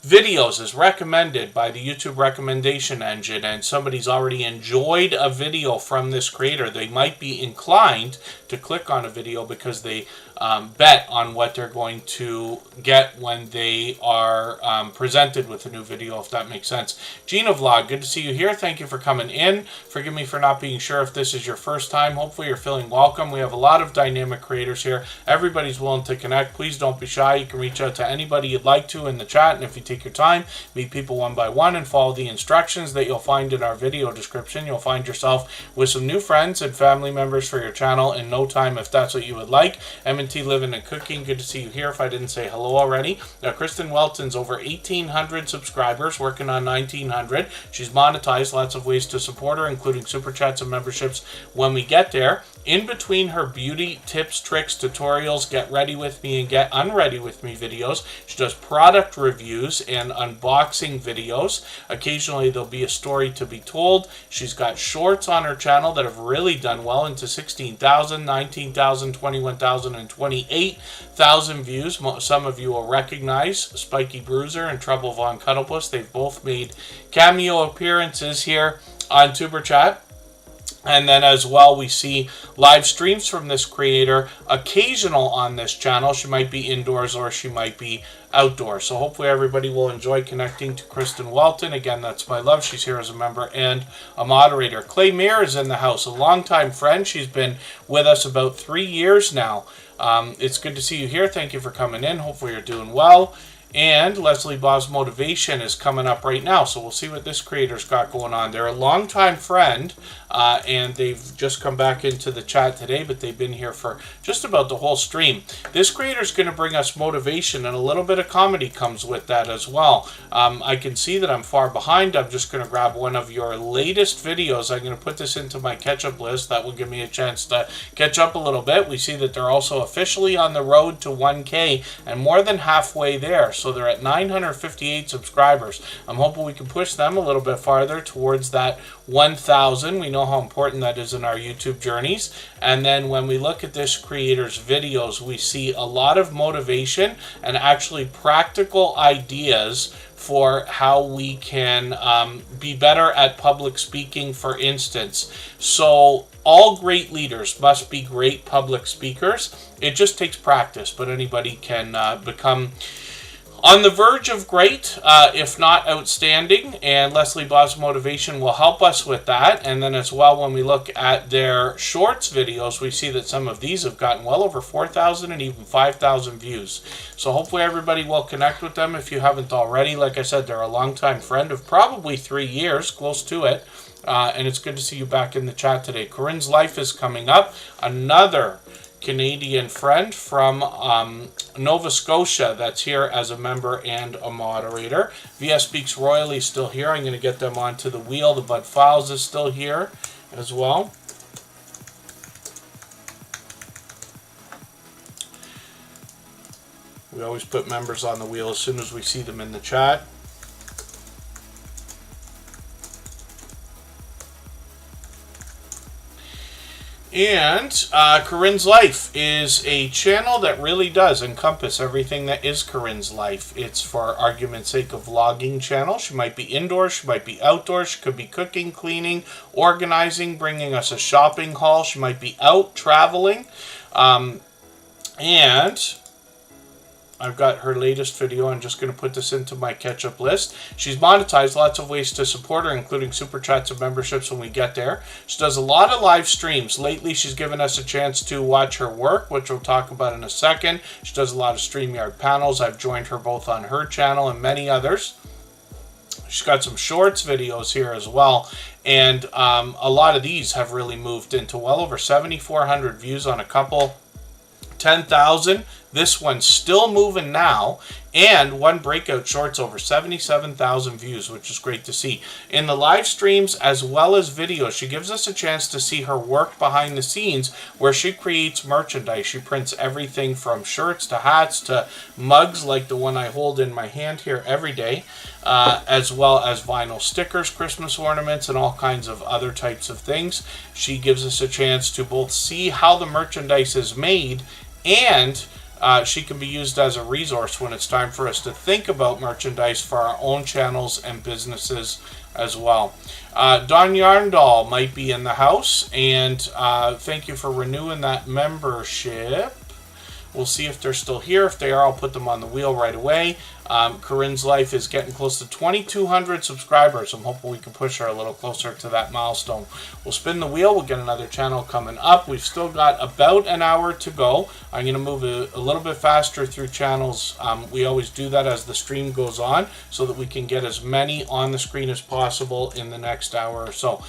videos is recommended by the YouTube recommendation engine and somebody's already enjoyed a video from this creator, they might be inclined to click on a video because they bet on what they're going to get when they are presented with a new video, if that makes sense. Gina Vlog, good to see you here. Thank you for coming in. Forgive me for not being sure if this is your first time. Hopefully you're feeling welcome. We have a lot of dynamic creators here. Everybody's willing to connect. Please don't be shy. You can reach out to anybody you'd like to in the chat, and if you take your time, meet people one by one and follow the instructions that you'll find in our video description, you'll find yourself with some new friends and family members for your channel in no time if that's what you would like. M&T Living and Cooking, good to see you here if I didn't say hello already. Now, Kristen Welton's over 1,800 subscribers, working on 1,900. She's monetized, lots of ways to support her, including super chats and memberships when we get there. In between her beauty tips, tricks, tutorials, get ready with me and get unready with me videos, she does product reviews and unboxing videos. Occasionally there'll be a story to be told. She's got shorts on her channel that have really done well, into 16,000, 19,000, 21,000, and 28,000 views. Some of you will recognize Spiky Bruiser and Trouble Von Cuddlepuss. They've both made cameo appearances here on Tuber Chat. And then as well, we see live streams from this creator, occasional on this channel. She might be indoors or she might be outdoors. So hopefully everybody will enjoy connecting to Kristen Welton. Again, that's my love. She's here as a member and a moderator. Clay Mayer is in the house, a longtime friend. She's been with us about 3 years now. It's good to see you here. Thank you for coming in. Hopefully you're doing well. And Leslie Boss Motivation is coming up right now, so we'll see what this creator's got going on. They're a longtime friend, and they've just come back into the chat today, but they've been here for just about the whole stream. This creator's going to bring us motivation, and a little bit of comedy comes with that as well. I can see that I'm far behind. I'm just going to grab one of your latest videos. I'm going to put this into my catch-up list. That will give me a chance to catch up a little bit. We see that they're also officially on the road to 1K, and more than halfway there. So they're at 958 subscribers. I'm hoping we can push them a little bit farther towards that 1,000. We know how important that is in our YouTube journeys. And then when we look at this creator's videos, we see a lot of motivation and actually practical ideas for how we can be better at public speaking, for instance. So all great leaders must be great public speakers. It just takes practice, but anybody can become On the verge of great, if not outstanding, and Leslie Bob's Motivation will help us with that. And then as well, when we look at their shorts videos, we see that some of these have gotten well over 4,000 and even 5,000 views. So hopefully everybody will connect with them if you haven't already. Like I said, they're a longtime friend of probably 3 years, close to it. And it's good to see you back in the chat today. Corinne's Life is coming up. Another Canadian friend from Nova Scotia that's here as a member and a moderator. VS Speaks Royally is still here. I'm going to get them onto the wheel. The Bud Files is still here as well. We always put members on the wheel as soon as we see them in the chat. And Corinne's Life is a channel that really does encompass everything that is Corinne's life. It's, for argument's sake, a vlogging channel. She might be indoors, she might be outdoors, she could be cooking, cleaning, organizing, bringing us a shopping haul. She might be out traveling. And I've got her latest video. I'm just going to put this into my catch-up list. She's monetized, lots of ways to support her, including super chats and memberships when we get there. She does a lot of live streams. Lately, she's given us a chance to watch her work, which we'll talk about in a second. She does a lot of StreamYard panels. I've joined her both on her channel and many others. She's got some shorts videos here as well. And a lot of these have really moved into well over 7,400 views on a couple. 10,000. This one's still moving now, and one breakout shorts over 77,000 views, which is great to see. In the live streams as well as videos, she gives us a chance to see her work behind the scenes where she creates merchandise. She prints everything from shirts to hats to mugs like the one I hold in my hand here every day, as well as vinyl stickers, Christmas ornaments, and all kinds of other types of things. She gives us a chance to both see how the merchandise is made, and she can be used as a resource when it's time for us to think about merchandise for our own channels and businesses as well. Don Yarndall might be in the house, and thank you for renewing that membership. We'll see if they're still here. If they are, I'll put them on the wheel right away. Corinne's Life is getting close to 2,200 subscribers. I'm hoping we can push her a little closer to that milestone. We'll spin the wheel. We'll get another channel coming up. We've still got about an hour to go. I'm going to move a little bit faster through channels. We always do that as the stream goes on so that we can get as many on the screen as possible in the next hour or so.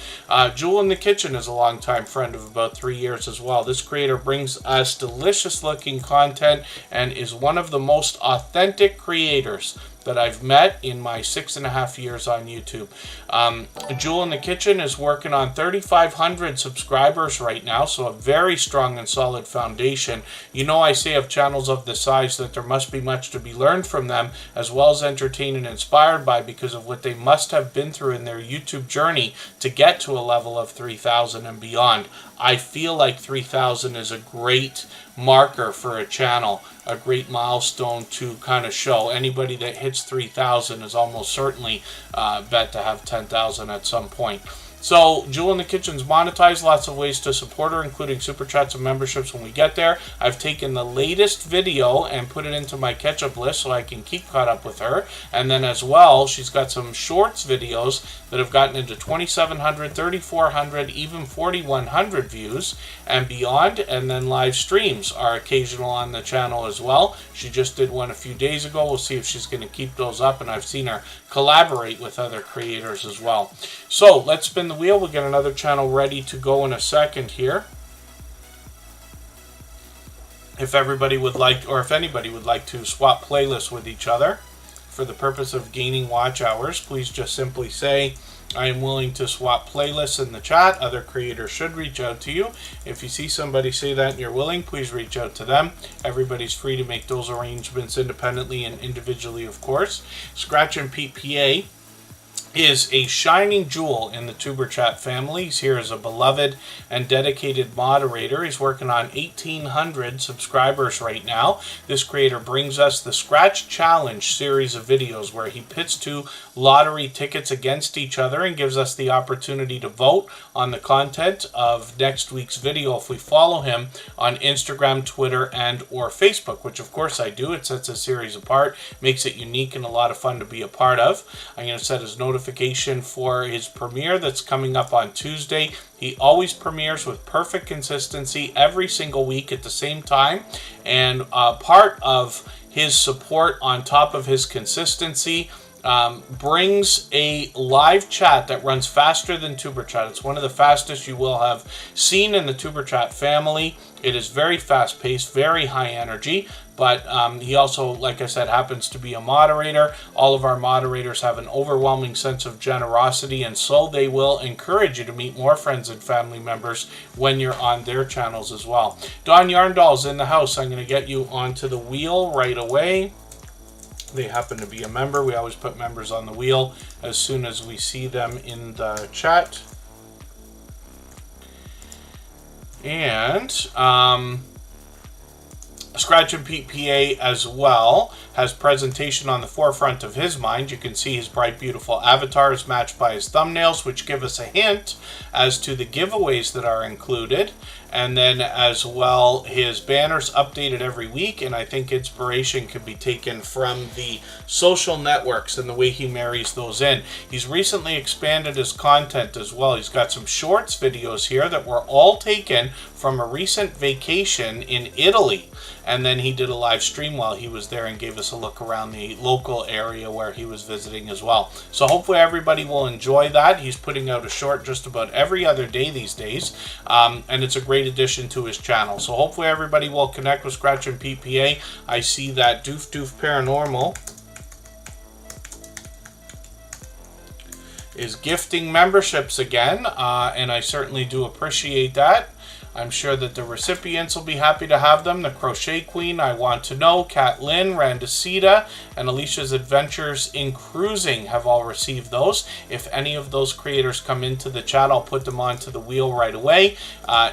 Jewel in the Kitchen is a longtime friend of about 3 years as well. This creator brings us delicious looking content and is one of the most authentic creators that I've met in my 6.5 years on YouTube. Jewel in the Kitchen is working on 3,500 subscribers right now, so a very strong and solid foundation. You know, I say of channels of this size that there must be much to be learned from them, as well as entertained and inspired by, because of what they must have been through in their YouTube journey to get to a level of 3,000 and beyond. I feel like 3,000 is a great marker for a channel, a great milestone to kind of show. Anybody that hits 3,000 is almost certainly bet to have 10,000 at some point. So, Jewel in the Kitchen's monetized, lots of ways to support her, including super chats and memberships when we get there. I've taken the latest video and put it into my catch-up list so I can keep caught up with her. And then as well, she's got some shorts videos that have gotten into 2,700, 3,400, even 4,100 views and beyond. And then live streams are occasional on the channel as well. She just did one a few days ago. We'll see if she's going to keep those up, and I've seen her collaborate with other creators as well. So, let's spin the wheel. We'll get another channel ready to go in a second here. If everybody would like, or if anybody would like to swap playlists with each other for the purpose of gaining watch hours, please just simply say, I am willing to swap playlists in the chat. Other creators should reach out to you. If you see somebody say that and you're willing, please reach out to them. Everybody's free to make those arrangements independently and individually, of course. Scratch and Pete PA is a shining jewel in the Superchat family. He's here as a beloved and dedicated moderator. He's working on 1,800 subscribers right now. This creator brings us the Scratch Challenge series of videos where he pits two lottery tickets against each other and gives us the opportunity to vote on the content of next week's video if we follow him on Instagram, Twitter, and or Facebook, which of course I do. It sets a series apart, makes it unique and a lot of fun to be a part of. I'm going to set his notification for his premiere that's coming up on Tuesday. He always premieres with perfect consistency every single week at the same time, and part of his support on top of his consistency brings a live chat that runs faster than Superchat. It's one of the fastest you will have seen in the Superchat family. It is very fast-paced, very high energy, but he also, like I said, happens to be a moderator. All of our moderators have an overwhelming sense of generosity, and so they will encourage you to meet more friends and family members when you're on their channels as well. Don Yarndall's in the house. I'm going to get you onto the wheel right away. They happen to be a member. We always put members on the wheel as soon as we see them in the chat. And Scratch and Pete PA as well has presentation on the forefront of his mind. You can see his bright, beautiful avatar is matched by his thumbnails, which give us a hint as to the giveaways that are included. And then as well, his banner's updated every week, and I think inspiration could be taken from the social networks and the way he marries those in. He's recently expanded his content as well. He's got some shorts videos here that were all taken from a recent vacation in Italy. And then he did a live stream while he was there and gave us a look around the local area where he was visiting as well. So hopefully everybody will enjoy that. He's putting out a short just about every other day these days. And it's a great addition to his channel. So hopefully everybody will connect with Scratch and PPA. I see that Doof Paranormal is gifting memberships again. And I certainly do appreciate that. I'm sure that the recipients will be happy to have them. The Crochet Queen, I Want to Know, Kat Lynn, Randacita, and Alicia's Adventures in Cruising have all received those. If any of those creators come into the chat, I'll put them onto the wheel right away.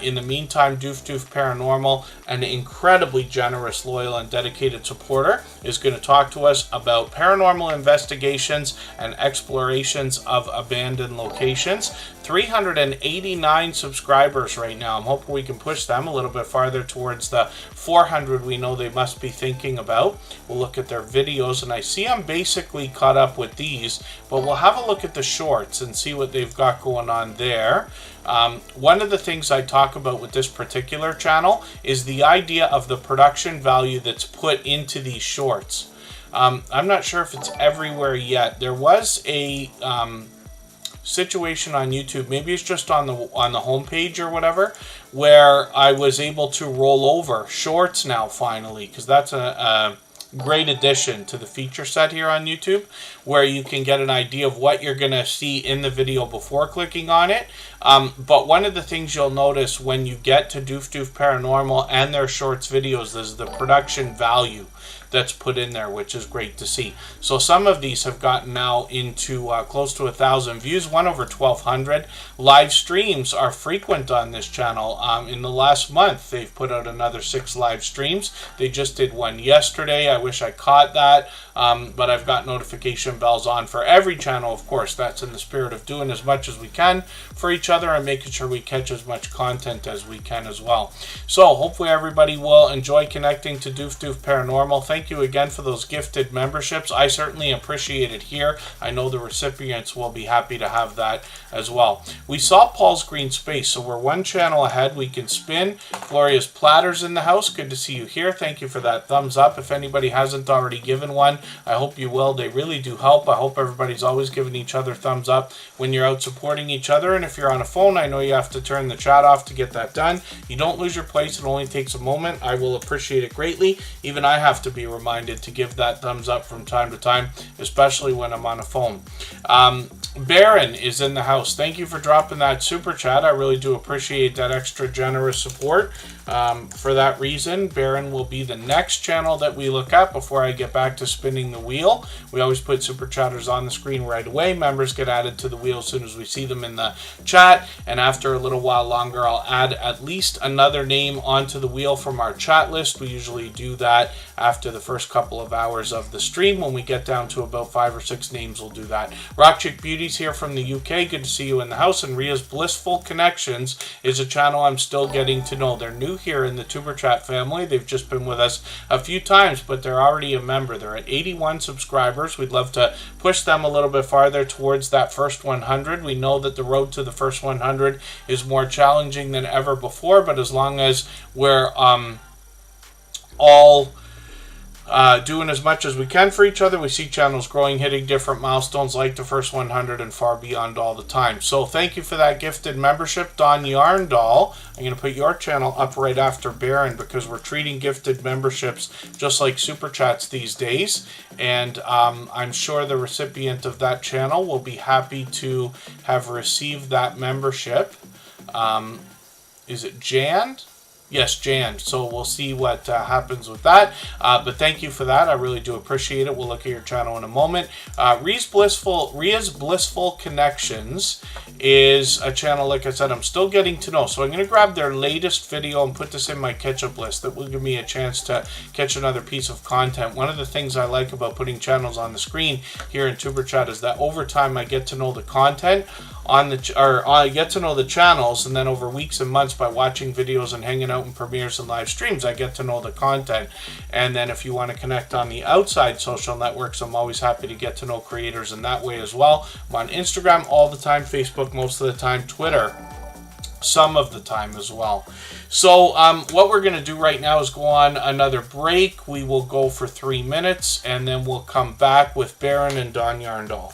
In the meantime, Doof Paranormal, an incredibly generous, loyal, and dedicated supporter, is going to talk to us about paranormal investigations and explorations of abandoned locations. 389 subscribers right now. I'm hoping we can push them a little bit farther towards the 400 we know they must be thinking about. We'll look at their videos, and I see I'm basically caught up with these, but we'll have a look at the shorts and see what they've got going on there. One of the things I talk about with this particular channel is the idea of the production value that's put into these shorts. I'm not sure if it's everywhere yet. There was a situation on YouTube, maybe it's just on the homepage or whatever, where I was able to roll over shorts now finally, because that's a great addition to the feature set here on YouTube, where you can get an idea of what you're going to see in the video before clicking on it. But one of the things you'll notice when you get to Doof Paranormal and their shorts videos is the production value that's put in there, which is great to see. So some of these have gotten now into close to 1,000 views, one over 1,200. Live streams are frequent on this channel. In the last month, they've put out another 6 live streams. They just did one yesterday. I wish I caught that, but I've got notification bells on for every channel, of course. That's in the spirit of doing as much as we can for each other and making sure we catch as much content as we can as well. So hopefully everybody will enjoy connecting to Doof Paranormal. Thank you again for those gifted memberships. I certainly appreciate it here. I know the recipients will be happy to have that as well. We saw Paul's Green Space, so we're one channel ahead. We can spin. Gloria's Platters in the house. Good to see you here. Thank you for that thumbs up. If anybody hasn't already given one, I hope you will. They really do help. I hope everybody's always giving each other thumbs up when you're out supporting each other. And if you're on a phone, I know you have to turn the chat off to get that done. You don't lose your place. It only takes a moment. I will appreciate it greatly. Even I have to be reminded to give that thumbs up from time to time, especially when I'm on a phone. Baron is in the house. Thank you for dropping that super chat. I really do appreciate that extra generous support. For that reason, Baron will be the next channel that we look at before I get back to spinning the wheel. We always put Superchatters on the screen right away. Members get added to the wheel as soon as we see them in the chat, and after a little while longer, I'll add at least another name onto the wheel from our chat list. We usually do that after the first couple of hours of the stream. When we get down to about 5 or 6 names, we'll do that. Rock Chick Beauties here from the UK. Good to see you in the house. And Ria's Blissful Connections is a channel I'm still getting to know. They're new here in the Tuber Chat family. They've just been with us a few times, but they're already a member. They're at 81 subscribers. We'd love to push them a little bit farther towards that first 100. We know that the road to the first 100 is more challenging than ever before, but as long as we're all doing as much as we can for each other, we see channels growing, hitting different milestones like the first 100 and far beyond all the time. So thank you for that gifted membership, Don Yarndall. I'm going to put your channel up right after Baron because we're treating gifted memberships just like Super Chats these days. And I'm sure the recipient of that channel will be happy to have received that membership. Is it Jan? Yes, Jan. So we'll see what happens with that. But thank you for that. I really do appreciate it. We'll look at your channel in a moment. Ria's Blissful Connections is a channel, like I said, I'm still getting to know. So I'm going to grab their latest video and put this in my catch-up list. That will give me a chance to catch another piece of content. One of the things I like about putting channels on the screen here in Tuber Chat is that over time I get to know the content on the I get to know the channels, and then over weeks and months by watching videos and hanging out in premieres and live streams, I get to know the content. And then if you want to connect on the outside social networks, I'm always happy to get to know creators in that way as well. I'm on Instagram all the time, Facebook most of the time, Twitter some of the time as well. So what we're going to do right now is go on another break. We will go for 3 minutes, and then we'll come back with Baron and Don Yarndall.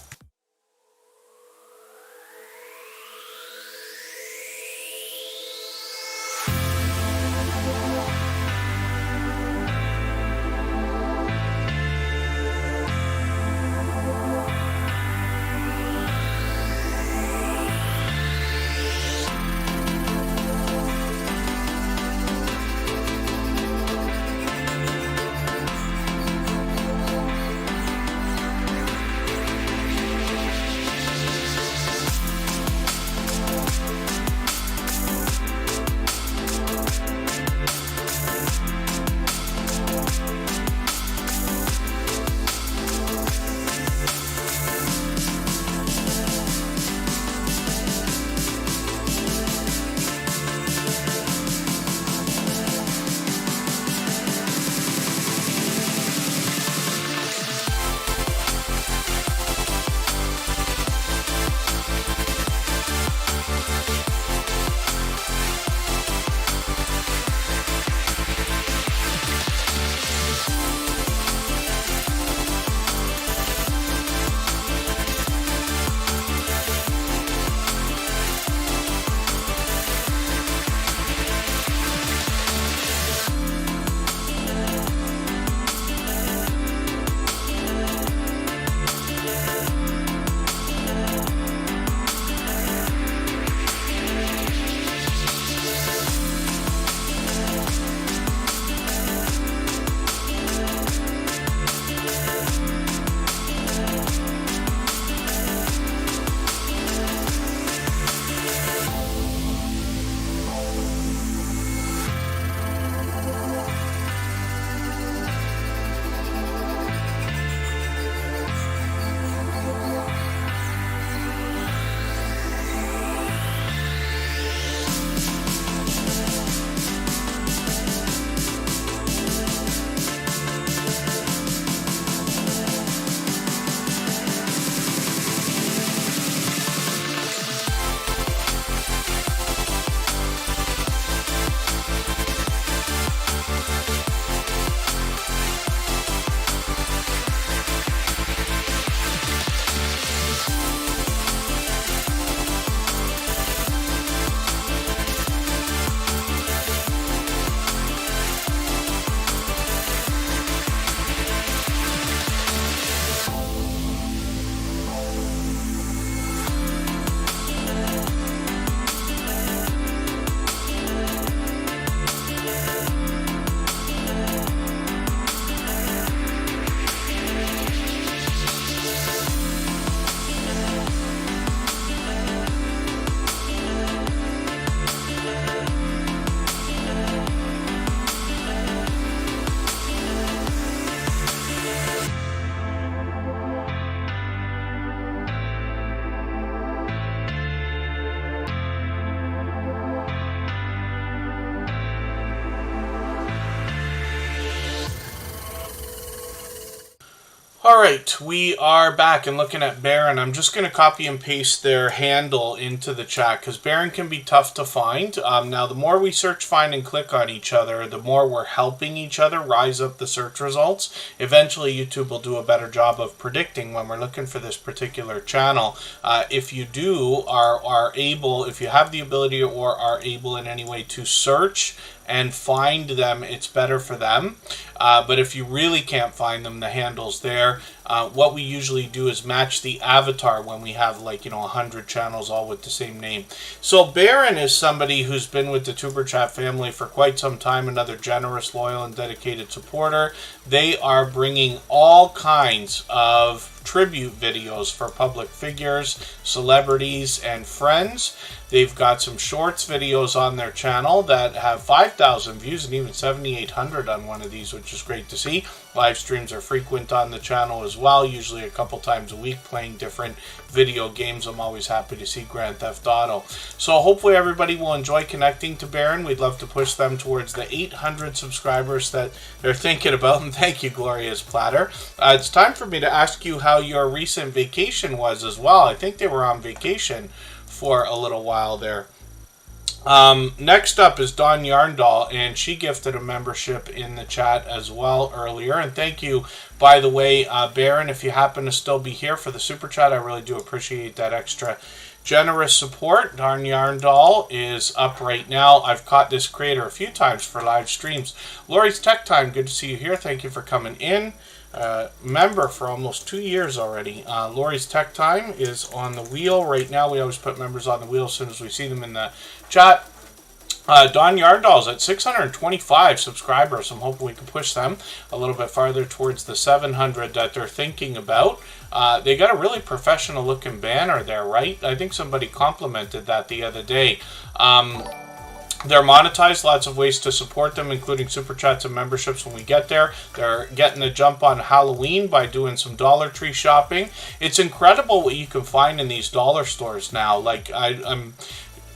Alright, we are back and looking at Baron. I'm just going to copy and paste their handle into the chat because Baron can be tough to find. Now, the more we search, find, and click on each other, the more we're helping each other rise up the search results. Eventually, YouTube will do a better job of predicting when we're looking for this particular channel. If you are able, if you have the ability or are able in any way to search and find them, it's better for them. But if you really can't find them, the handle's there. What we usually do is match the avatar when we have 100 channels all with the same name. So Baron is somebody who's been with the Superchat family for quite some time, another generous, loyal, and dedicated supporter. They are bringing all kinds of tribute videos for public figures, celebrities, and friends. They've got some shorts videos on their channel that have 5,000 views and even 7,800 on one of these, which is great to see. Live streams are frequent on the channel as well, usually a couple times a week, playing different video games. I'm always happy to see Grand Theft Auto. So hopefully everybody will enjoy connecting to Baron. We'd love to push them towards the 800 subscribers that they're thinking about. And thank you, Gloria's Platter. It's time for me to ask you how your recent vacation was as well. I think they were on vacation for a little while there. Next up is Dawn Yarndall, and she gifted a membership in the chat as well earlier. And thank you, by the way, Baron, if you happen to still be here for the Super Chat, I really do appreciate that extra generous support. Dawn Yarndall is up right now. I've caught this creator a few times for live streams. Lori's Tech Time, good to see you here. Thank you for coming in. Member for almost 2 years already. Lori's Tech Time is on the wheel right now. We always put members on the wheel as soon as we see them in the chat. Dawn Yarndall's at 625 subscribers. I'm hoping we can push them a little bit farther towards the 700 that they're thinking about. They got a really professional looking banner there, right? I think somebody complimented that the other day. They're monetized, lots of ways to support them, including super chats and memberships when we get there. They're getting a jump on Halloween by doing some Dollar Tree shopping. It's incredible what you can find in these dollar stores now. I'm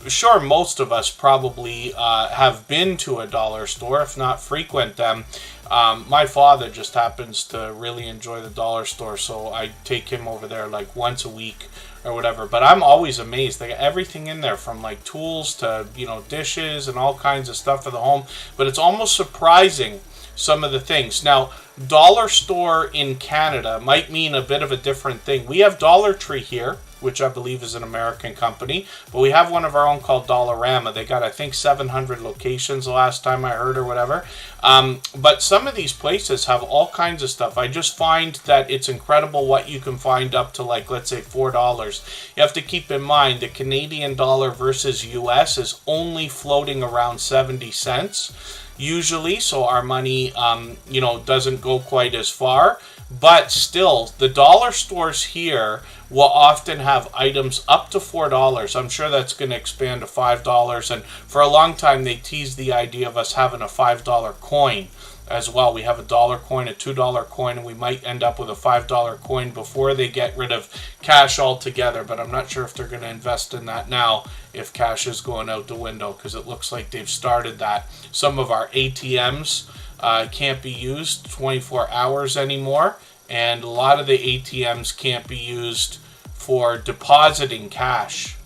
sure most of us probably have been to a dollar store, if not frequent them. My father just happens to really enjoy the dollar store, so I take him over there once a week or whatever. But I'm always amazed. They got everything in there from tools to dishes and all kinds of stuff for the home. But it's almost surprising some of the things. Now, dollar store in Canada might mean a bit of a different thing. We have Dollar Tree here, which I believe is an American company, but we have one of our own called Dollarama. They got, I think, 700 locations the last time I heard or whatever. But some of these places have all kinds of stuff. I just find that it's incredible what you can find up to let's say $4. You have to keep in mind the Canadian dollar versus US is only floating around 70 cents usually, so our money doesn't go quite as far. But still, the dollar stores here will often have items up to $4. I'm sure that's going to expand to $5. And for a long time, they teased the idea of us having a $5 coin as well. We have a $1 coin, a $2 coin, and we might end up with a $5 coin before they get rid of cash altogether. But I'm not sure if they're going to invest in that now if cash is going out the window, because it looks like they've started that. Some of our ATMs can't be used 24 hours anymore, and a lot of the ATMs can't be used for depositing cash,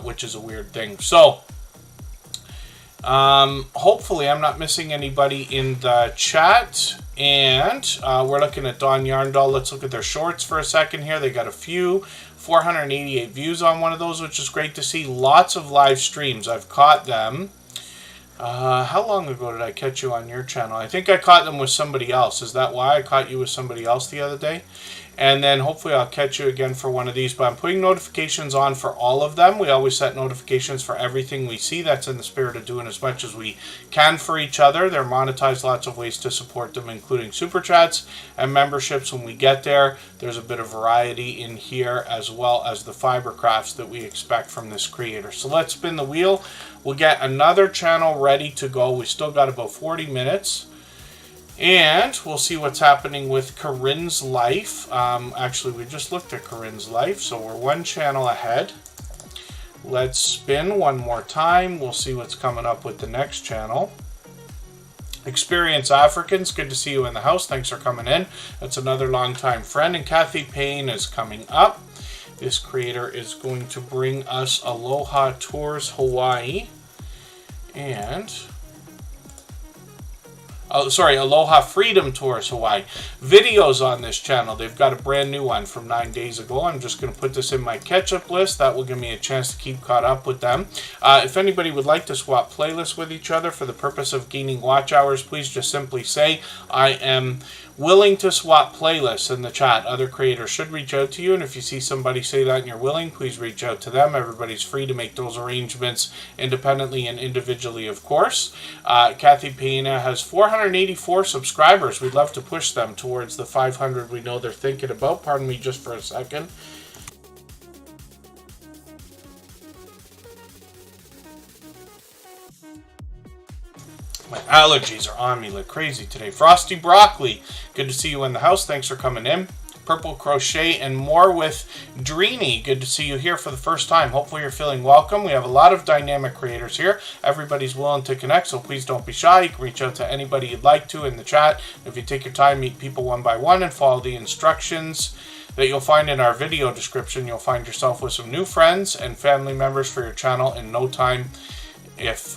which is a weird thing. So hopefully I'm not missing anybody in the chat. And we're looking at Dawn Yarndall. Let's look at their shorts for a second here. They got a few 488 views on one of those, which is great to see. Lots of live streams. I've caught them. How long ago did I catch you on your channel? I think I caught them with somebody else. Is that why I caught you with somebody else the other day? And then hopefully I'll catch you again for one of these. But I'm putting notifications on for all of them. We always set notifications for everything we see. That's in the spirit of doing as much as we can for each other. They're monetized, lots of ways to support them, including super chats and memberships when we get there. There's a bit of variety in here, as well as the fiber crafts that we expect from this creator. So let's spin the wheel. We'll get another channel ready to go. We still got about 40 minutes. And we'll see what's happening with Corinne's life. Actually, we just looked at Corinne's life, so we're one channel ahead. Let's spin one more time. We'll see what's coming up with the next channel. Experience Africans, good to see you in the house. Thanks for coming in. That's another longtime friend. And Kathy Payne is coming up. This creator is going to bring us Aloha Tours Hawaii. And Aloha Freedom Tours Hawaii. Videos on this channel. They've got a brand new one from 9 days ago. I'm just going to put this in my catch-up list. That will give me a chance to keep caught up with them. If anybody would like to swap playlists with each other for the purpose of gaining watch hours, please just simply say, I am willing to swap playlists in the chat. Other creators should reach out to you, and if you see somebody say that and you're willing, please reach out to them. Everybody's free to make those arrangements independently and individually, of course. Kathy Pena has 484 subscribers. We'd love to push them towards the 500 we know they're thinking about. Pardon me just for a second. My allergies are on me like crazy today. Frosty Broccoli, good to see you in the house. Thanks for coming in. Purple Crochet and more with Dreamy. Good to see you here for the first time. Hopefully you're feeling welcome. We have a lot of dynamic creators here. Everybody's willing to connect, so please don't be shy. You can reach out to anybody you'd like to in the chat. If you take your time, meet people one by one and follow the instructions that you'll find in our video description, you'll find yourself with some new friends and family members for your channel in no time. If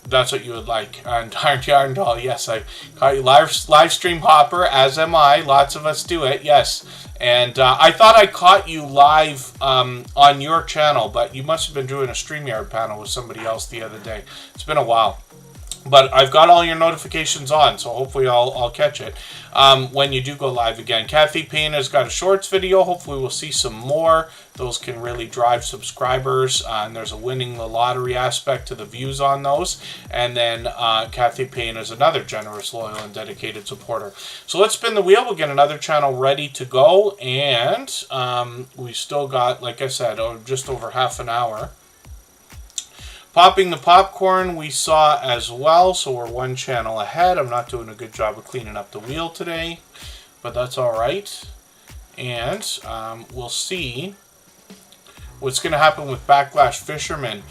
that's what you would like. And Darn Yarn Doll, yes, I caught you live stream hopper, as am I. Lots of us do it, yes. And I thought I caught you live on your channel, but you must have been doing a StreamYard panel with somebody else the other day. It's been a while. But I've got all your notifications on, so hopefully I'll catch it when you do go live again. Kathy Payne has got a shorts video. Hopefully we'll see some more. Those can really drive subscribers, and there's a winning the lottery aspect to the views on those. And then Kathy Payne is another generous, loyal, and dedicated supporter. So let's spin the wheel. We'll get another channel ready to go. And we still got, like I said, just over half an hour. Popping the popcorn we saw as well, so we're one channel ahead. I'm not doing a good job of cleaning up the wheel today, but that's all right. And we'll see what's going to happen with Backlash Fisherman.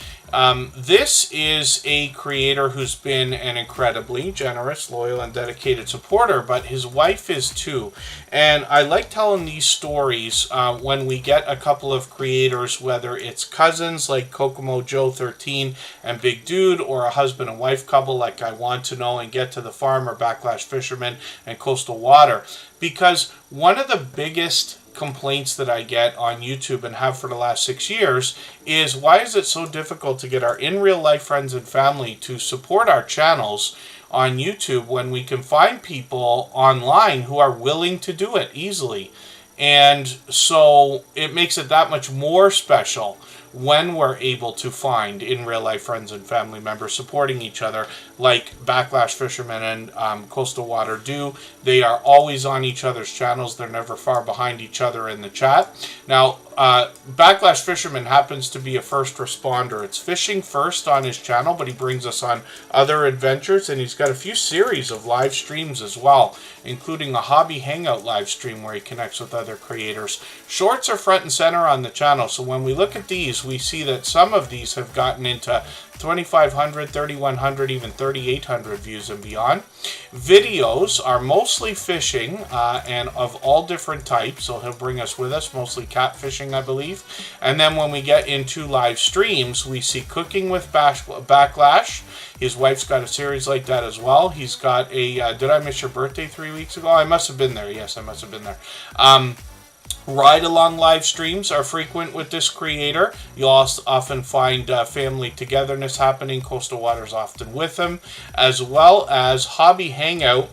This is a creator who's been an incredibly generous, loyal, and dedicated supporter, but his wife is too. And I like telling these stories when we get a couple of creators, whether it's cousins like Kokomo Joe 13 and Big Dude, or a husband and wife couple like I Want to Know and Get to the Farm, or Backlash Fisherman and Coastal Water. Because one of the biggest complaints that I get on YouTube and have for the last 6 years is, why is it so difficult to get our in real life friends and family to support our channels on YouTube when we can find people online who are willing to do it easily? And so it makes it that much more special when we're able to find in real life friends and family members supporting each other, like Backlash Fisherman and Coastal Water do. They are always on each other's channels. They're never far behind each other in the chat. Now, Backlash Fisherman happens to be a first responder. It's fishing first on his channel, but he brings us on other adventures, and he's got a few series of live streams as well, including a hobby hangout live stream where he connects with other creators. Shorts are front and center on the channel, so when we look at these, we see that some of these have gotten into 2,500, 3,100, even 3,800 views and beyond. Videos are mostly fishing and of all different types, so he'll bring us with us, mostly catfishing, I believe. And then when we get into live streams, we see cooking with Backlash. His wife's got a series like that as well. He's got a, did I miss your birthday 3 weeks ago? I must have been there. Yes, I must have been there. Ride-along live streams are frequent with this creator. You'll also often find family togetherness happening. Coastal Water's often with him, as well as Hobby Hangout.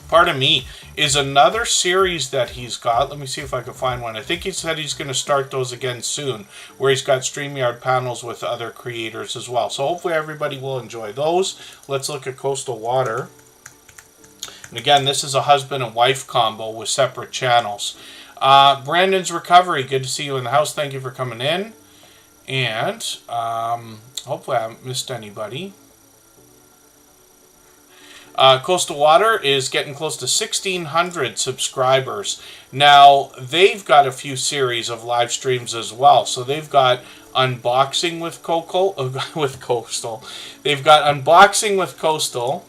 Pardon me, is another series that he's got. Let me see if I can find one. I think he said he's going to start those again soon, where he's got StreamYard panels with other creators as well. So hopefully everybody will enjoy those. Let's look at Coastal Water. And again, this is a husband and wife combo with separate channels. Brandon's Recovery, good to see you in the house. Thank you for coming in. And hopefully I haven't missed anybody. Coastal Water is getting close to 1,600 subscribers. Now, they've got a few series of live streams as well. So they've got Unboxing with Coastal. They've got Unboxing with Coastal.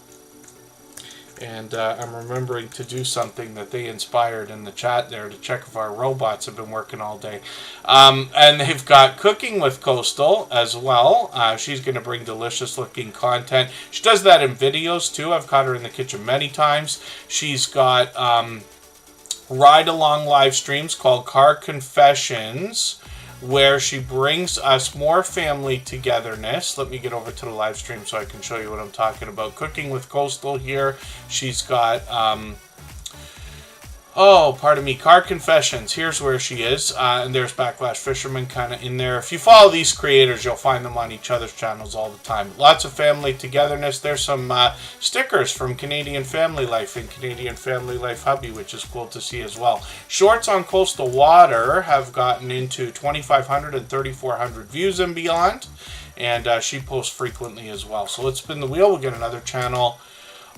And I'm remembering to do something that they inspired in the chat there to check if our robots have been working all day. And they've got Cooking with Coastal as well. She's going to bring delicious looking content. She does that in videos too. I've caught her in the kitchen many times. She's got ride along live streams called Car Confessions, where she brings us more family togetherness. Let me get over to the live stream so I can show you what I'm talking about. Cooking with Coastal here. She's got, Car Confessions. Here's where she is. And there's Backlash Fisherman kind of in there. If you follow these creators, you'll find them on each other's channels all the time. Lots of family togetherness. There's some stickers from Canadian Family Life and Canadian Family Life Hubby, which is cool to see as well. Shorts on coastal water have gotten into 2,500 and 3,400 views and beyond. And she posts frequently as well. So let's spin the wheel. We'll get another channel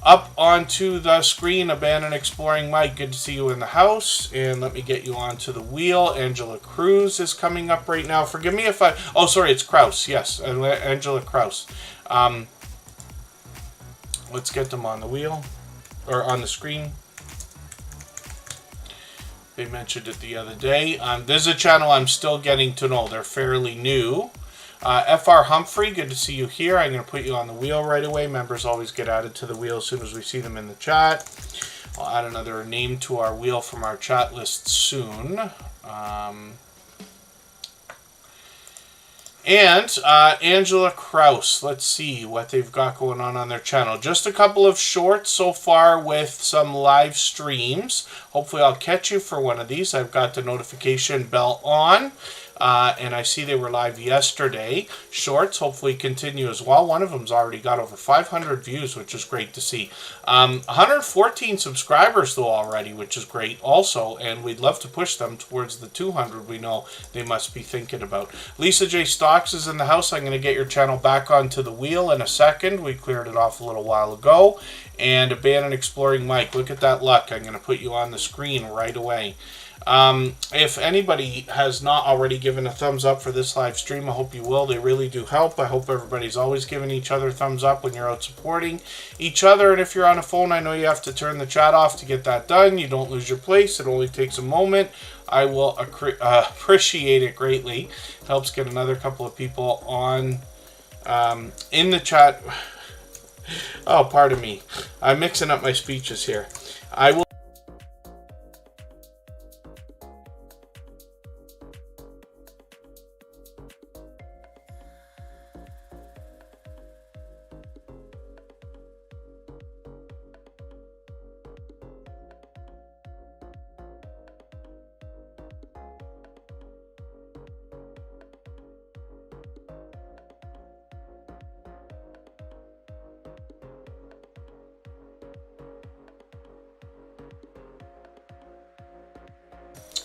up onto the screen. Abandoned Exploring Mike, good to see you in the house. And let me get you onto the wheel. Angela Cruz is coming up right now. Forgive me if it's Kraus. Yes, Angela Kraus. Let's get them on the wheel, or on the screen. They mentioned it the other day. This is a channel I'm still getting to know. They're fairly new. FR Humphrey, good to see you here. I'm going to put you on the wheel right away. Members always get added to the wheel as soon as we see them in the chat. I'll add another name to our wheel from our chat list soon. Angela Kraus, let's see what they've got going on their channel. Just a couple of shorts so far with some live streams. Hopefully I'll catch you for one of these. I've got the notification bell on. And I see they were live yesterday. Shorts hopefully continue as well. One of them's already got over 500 views, which is great to see. 114 subscribers though already, which is great also. And we'd love to push them towards the 200 we know they must be thinking about. Lisa J. Stocks is in the house. I'm going to get your channel back onto the wheel in a second. We cleared it off a little while ago. And Abandoned Exploring Mike, look at that luck. I'm going to put you on the screen right away. If anybody has not already given a thumbs up for this live stream, I hope you will. They really do help. I hope everybody's always giving each other thumbs up when you're out supporting each other. And if you're on a phone, I know you have to turn the chat off to get that done. You don't lose your place. It only takes a moment. I will appreciate it greatly. Helps get another couple of people on in the chat. Oh, pardon me. I'm mixing up my speeches here. I will.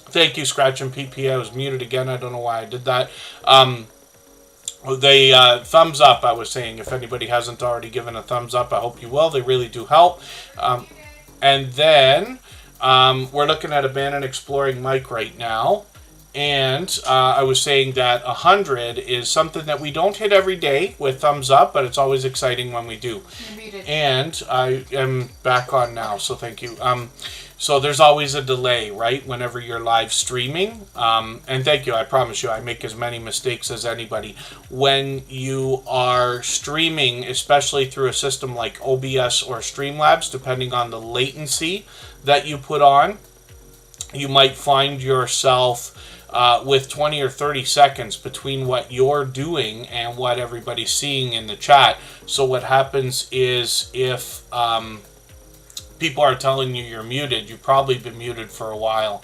Thank you, Scratch and PP. I was muted again. I don't know why I did that. Thumbs up, I was saying. If anybody hasn't already given a thumbs up, I hope you will. They really do help. And then we're looking at Abandoned Exploring Mike right now. And I was saying that 100 is something that we don't hit every day with thumbs up, but it's always exciting when we do. And I am back on now, so thank you. So there's always a delay, right, whenever you're live streaming. And thank you, I promise you, I make as many mistakes as anybody. When you are streaming, especially through a system like OBS or Streamlabs, depending on the latency that you put on, you might find yourself with 20 or 30 seconds between what you're doing and what everybody's seeing in the chat. So what happens is if people are telling you you're muted, you've probably been muted for a while.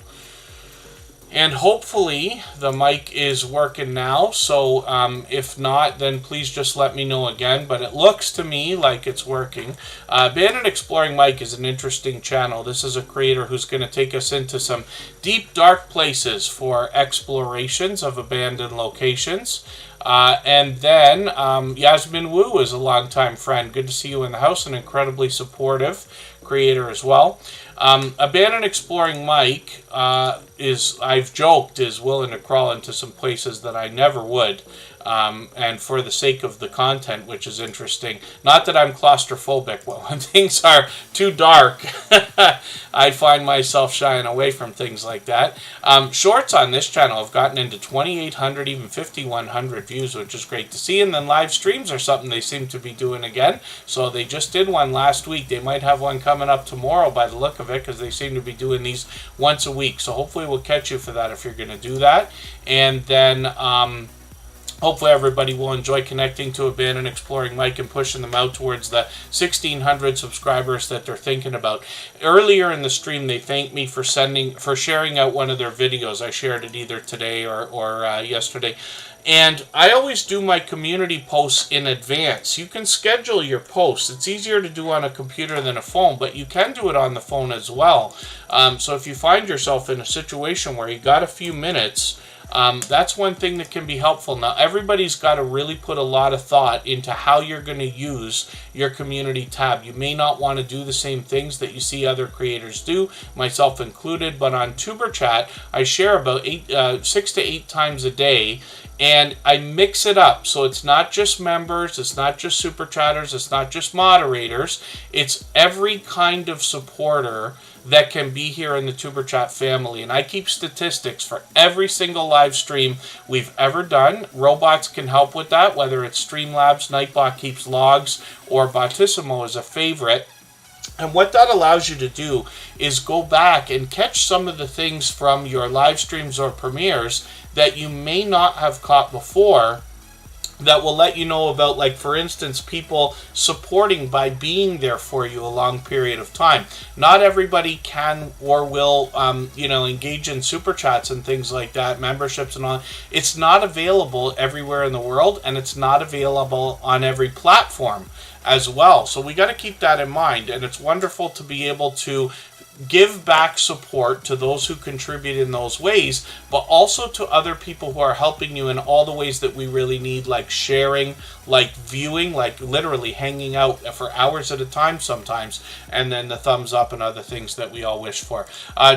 And hopefully the mic is working now. So if not, then please just let me know again. But it looks to me like it's working. Abandoned Exploring Mike is an interesting channel. This is a creator who's going to take us into some deep, dark places for explorations of abandoned locations. And then Yasmin Wu is a longtime friend. Good to see you in the house. An incredibly supportive creator as well. Abandoned Exploring Mike is, I've joked, is willing to crawl into some places that I never would. and for the sake of the content, which is interesting. Not that I'm claustrophobic, but when things are too dark, I find myself shying away from things like that. Shorts on this channel have gotten into 2,800, even 5,100 views, which is great to see. And then live streams are something they seem to be doing again. So they just did one last week. They might have one coming up tomorrow by the look of it, because they seem to be doing these once a week. So hopefully we'll catch you for that if you're going to do that. And then hopefully everybody will enjoy connecting to a band and exploring Mike and pushing them out towards the 1,600 subscribers that they're thinking about. Earlier in the stream, they thanked me for sharing out one of their videos. I shared it either today or yesterday. And I always do my community posts in advance. You can schedule your posts. It's easier to do on a computer than a phone, but you can do it on the phone as well. So if you find yourself in a situation where you got a few minutes, that's one thing that can be helpful. Now, everybody's got to really put a lot of thought into how you're going to use your community tab. You may not want to do the same things that you see other creators do, myself included, but on Superchat, I share about 6 to 8 times a day, and I mix it up. So it's not just members, it's not just Superchatters, it's not just moderators, it's every kind of supporter that can be here in the Superchat family. And I keep statistics for every single live stream we've ever done. Robots can help with that, whether it's Streamlabs, Nightbot keeps logs, or Bottissimo is a favorite. And what that allows you to do is go back and catch some of the things from your live streams or premieres that you may not have caught before, that will let you know about, like, for instance, people supporting by being there for you a long period of time. Not everybody can or will, engage in super chats and things like that, memberships and all. It's not available everywhere in the world, and it's not available on every platform as well. So we got to keep that in mind, and it's wonderful to be able to give back support to those who contribute in those ways, but also to other people who are helping you in all the ways that we really need, like sharing, like viewing, like literally hanging out for hours at a time sometimes, and then the thumbs up and other things that we all wish for.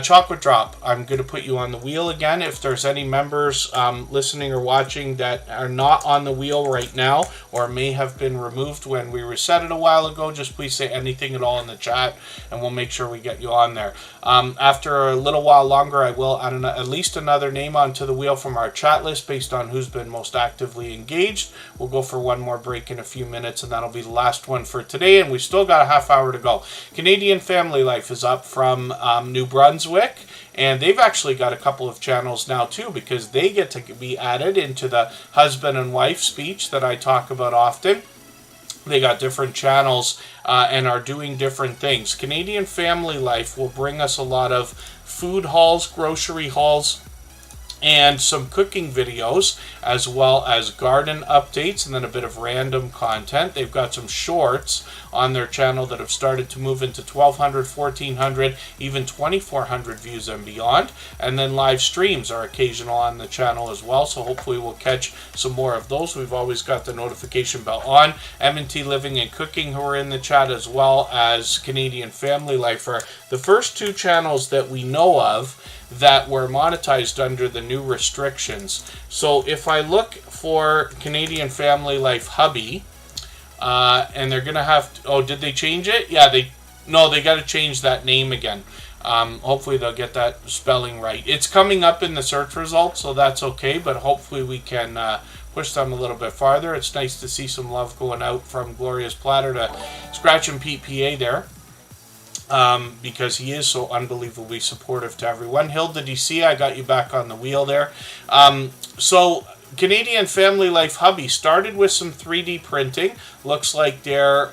Chocolate Drop, I'm going to put you on the wheel again. If there's any members listening or watching that are not on the wheel right now, or may have been removed when we reset it a while ago, just please say anything at all in the chat, and we'll make sure we get you on there. After a little while longer, I will add at least another name onto the wheel from our chat list based on who's been most actively engaged. We'll go for one more break in a few minutes, and that'll be the last one for today, and we still got a half hour to go. Canadian Family Life is up from New Brunswick, and they've actually got a couple of channels now too, because they get to be added into the husband and wife speech that I talk about often. They got different channels and are doing different things. Canadian Family Life will bring us a lot of food hauls, grocery hauls, and some cooking videos, as well as garden updates, and then a bit of random content. They've got some shorts on their channel that have started to move into 1,200, 1,400, even 2,400 views and beyond. And then live streams are occasional on the channel as well, so hopefully we'll catch some more of those. We've always got the notification bell on. M&T Living and Cooking, who are in the chat, as well as Canadian Family Life, are the first two channels that we know of that were monetized under the new restrictions. So if I look for Canadian Family Life Hubby, and they're gonna have to, oh, did they change it? Yeah, they got to change that name again. Hopefully they'll get that spelling right. It's coming up in the search results, so that's okay, but hopefully we can push them a little bit farther. It's nice to see some love going out from Gloria's Platter to Scratch and Pete PA there. Because he is so unbelievably supportive to everyone. Hilda DC, I got you back on the wheel there. So Canadian Family Life Hubby started with some 3D printing. Looks like they're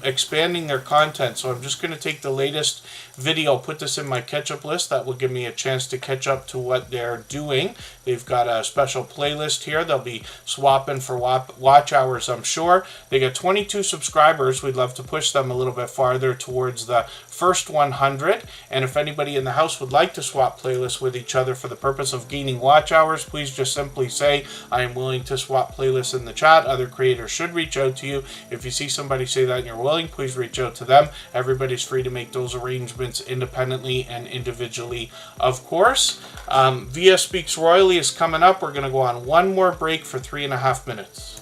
expanding their content. So I'm just going to take the latest video, put this in my catch-up list. That will give me a chance to catch up to what they're doing. They've got a special playlist here. They'll be swapping for watch hours, I'm sure. They got 22 subscribers. We'd love to push them a little bit farther towards the first 100. And if anybody in the house would like to swap playlists with each other for the purpose of gaining watch hours, please just simply say, I am willing to swap playlists in the chat. Other creators should reach out to you. If you see somebody say that and you're willing, please reach out to them. Everybody's free to make those arrangements independently and individually, of course. Via Speaks Royally is coming up. We're going to go on one more break for 3.5 minutes.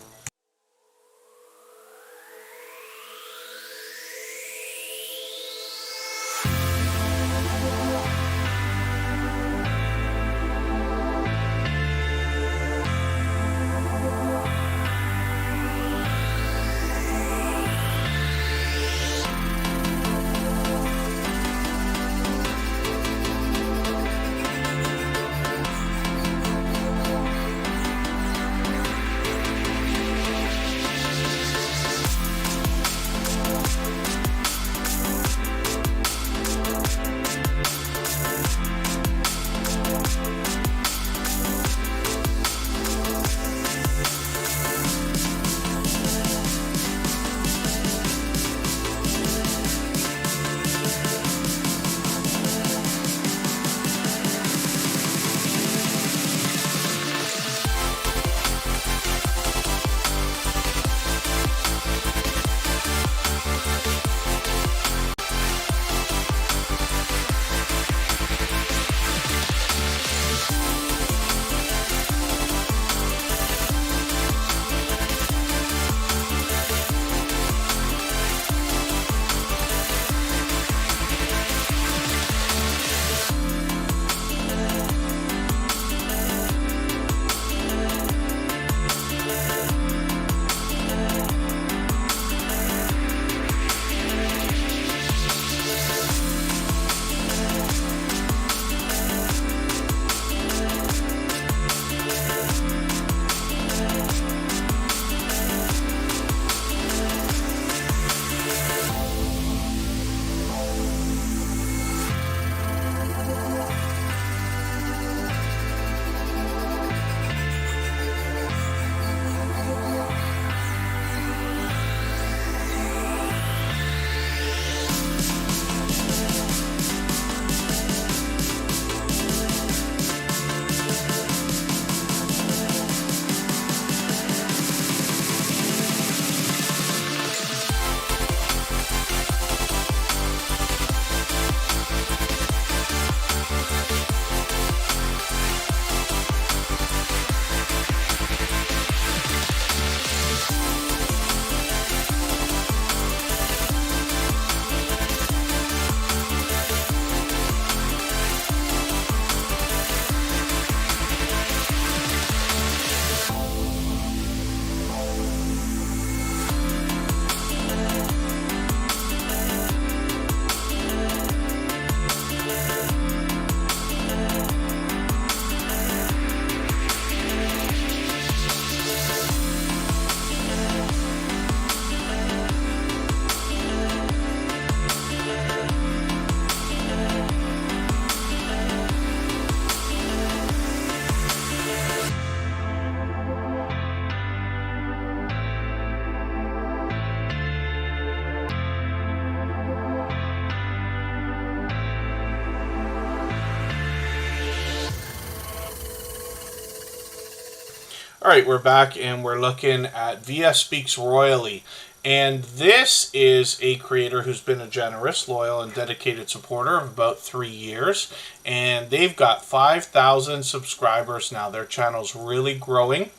All right, we're back and we're looking at Via Speaks Royally. And this is a creator who's been a generous, loyal, and dedicated supporter of about 3 years. And they've got 5,000 subscribers now. Their channel's really growing.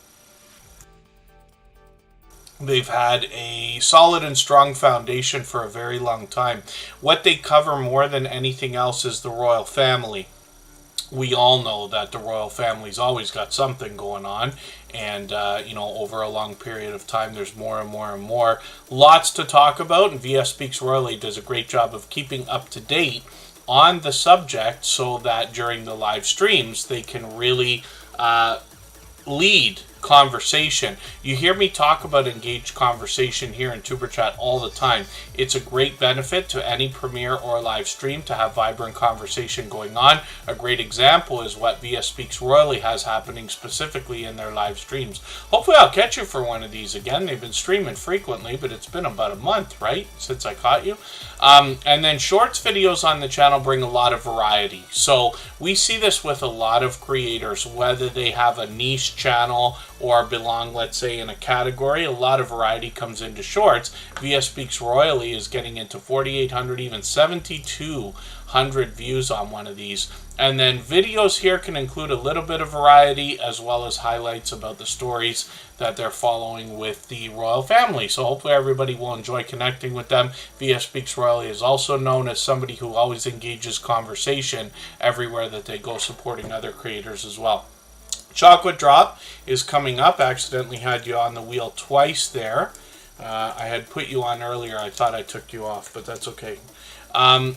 They've had a solid and strong foundation for a very long time. What they cover more than anything else is the royal family. We all know that the royal family's always got something going on, and over a long period of time there's more and more and more. Lots to talk about, and Via Speaks Royally does a great job of keeping up to date on the subject so that during the live streams they can really lead conversation. You hear me talk about engaged conversation here in Superchat all the time. It's a great benefit to any premiere or live stream to have vibrant conversation going on. A great example is what Via Speaks Royally has happening specifically in their live streams. Hopefully I'll catch you for one of these again. They've been streaming frequently, but it's been about a month, right, since I caught you. And then shorts videos on the channel bring a lot of variety. So we see this with a lot of creators, whether they have a niche channel or belong, let's say, in a category, a lot of variety comes into shorts. VS Speaks Royally is getting into 4,800, even 7,200 views on one of these. And then videos here can include a little bit of variety as well as highlights about the stories that they're following with the royal family. So hopefully everybody will enjoy connecting with them. VS Speaks Royally is also known as somebody who always engages conversation everywhere that they go, supporting other creators as well. Chocolate Drop is coming up. I accidentally had you on the wheel twice there. I had put you on earlier. I thought I took you off, but that's okay.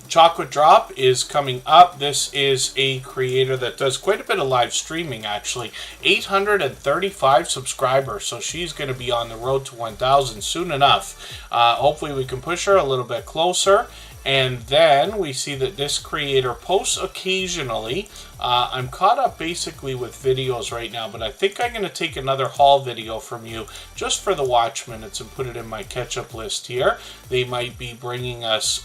Chocolate Drop is coming up. This is a creator that does quite a bit of live streaming, actually. 835 subscribers, so she's going to be on the road to 1,000 soon enough. Hopefully we can push her a little bit closer. And then we see that this creator posts occasionally. I'm caught up basically with videos right now, but I think I'm going to take another haul video from you just for the watch minutes and put it in my catch-up list here. They might be bringing us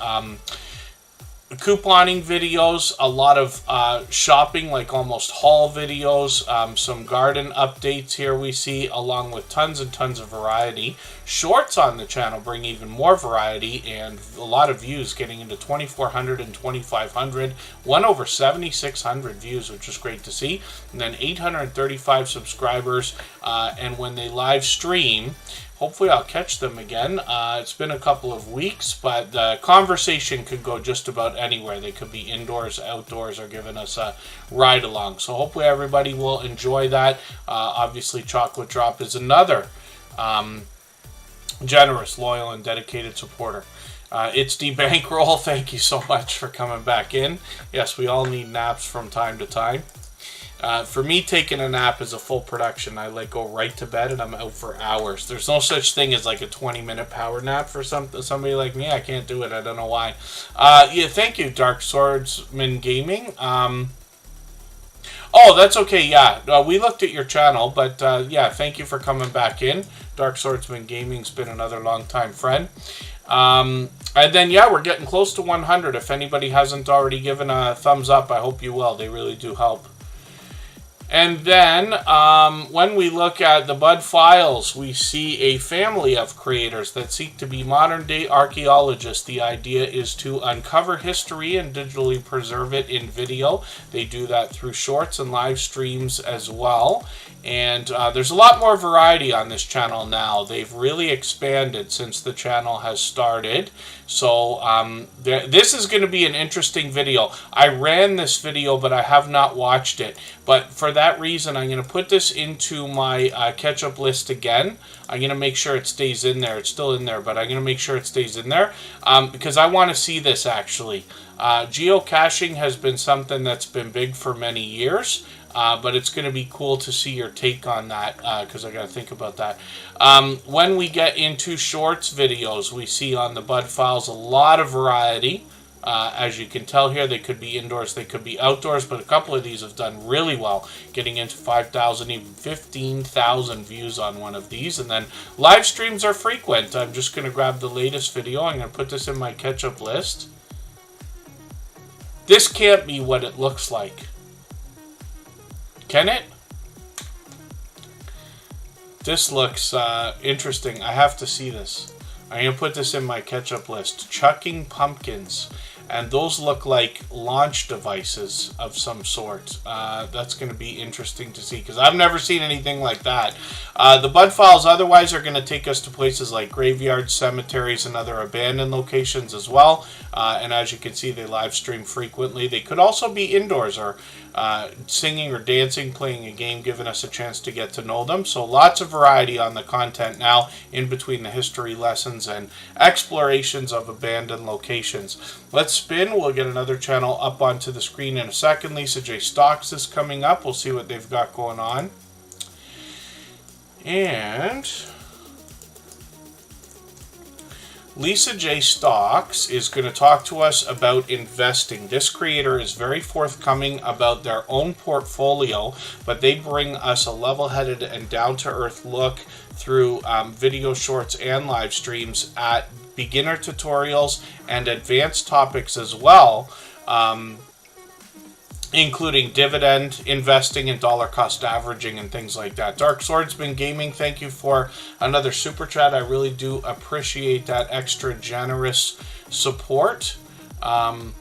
couponing videos, a lot of shopping, like almost haul videos, some garden updates here we see, along with tons and tons of variety. Shorts on the channel bring even more variety and a lot of views, getting into 2,400 and 2,500, one over 7,600 views, which is great to see. And then 835 subscribers, and when they live stream, hopefully I'll catch them again. It's been a couple of weeks, but the conversation could go just about anywhere. They could be indoors, outdoors, or giving us a ride along. So hopefully everybody will enjoy that. Obviously, Chocolate Drop is another generous, loyal, and dedicated supporter. It's the Bankroll. Thank you so much for coming back in. Yes, we all need naps from time to time. For me, taking a nap is a full production. I go right to bed and I'm out for hours. There's no such thing as like a 20-minute power nap for somebody like me. I can't do it. I don't know why. Yeah, thank you, Dark Swordsman Gaming. Oh, that's okay. Yeah, we looked at your channel, but yeah, thank you for coming back in. Dark Swordsman Gaming's been another long-time friend. And then, yeah, we're getting close to 100. If anybody hasn't already given a thumbs up, I hope you will. They really do help. And then, when we look at the Bud Files, we see a family of creators that seek to be modern-day archaeologists. The idea is to uncover history and digitally preserve it in video. They do that through shorts and live streams as well. And there's a lot more variety on this channel now. They've really expanded since the channel has started. So this is going to be an interesting video. I ran this video, but I have not watched it. But for that reason, I'm going to put this into my catch-up list again. I'm going to make sure it stays in there. It's still in there, but I'm going to make sure it stays in there because I want to see this actually. Geocaching has been something that's been big for many years. But it's going to be cool to see your take on that because I got to think about that. When we get into shorts videos, we see on the Bud Files a lot of variety. As you can tell here, they could be indoors, they could be outdoors, but a couple of these have done really well, getting into 5,000, even 15,000 views on one of these. And then live streams are frequent. I'm just going to grab the latest video. I'm going to put this in my catch-up list. This can't be what it looks like. Can it? This looks interesting. I have to see this. I'm going to put this in my catch-up list. Chucking pumpkins. And those look like launch devices of some sort. That's going to be interesting to see because I've never seen anything like that. The Bud Files otherwise are going to take us to places like graveyards, cemeteries, and other abandoned locations as well. And as you can see, they live stream frequently. They could also be indoors or singing or dancing, playing a game, giving us a chance to get to know them. So lots of variety on the content now in between the history lessons and explorations of abandoned locations. Let's spin. We'll get another channel up onto the screen in a second. Lisa J. Stocks is coming up. We'll see what they've got going on. And Lisa J. Stocks is going to talk to us about investing. This creator is very forthcoming about their own portfolio, but they bring us a level-headed and down-to-earth look through video shorts and live streams at beginner tutorials and advanced topics as well. including dividend investing and dollar cost averaging and things like that. Dark Swordsman Gaming, thank you for another super chat. I really do appreciate that extra generous support. And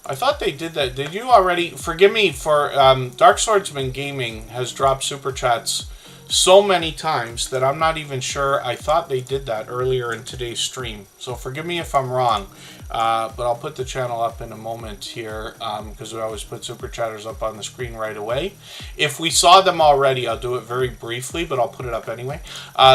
I thought they did that. Did you already? Forgive me for Dark Swordsman Gaming has dropped super chats so many times that I'm not even sure. I thought they did that earlier in today's stream. So forgive me if I'm wrong. But I'll put the channel up in a moment here because we always put super chatters up on the screen right away. If we saw them already, I'll do it very briefly, but I'll put it up anyway.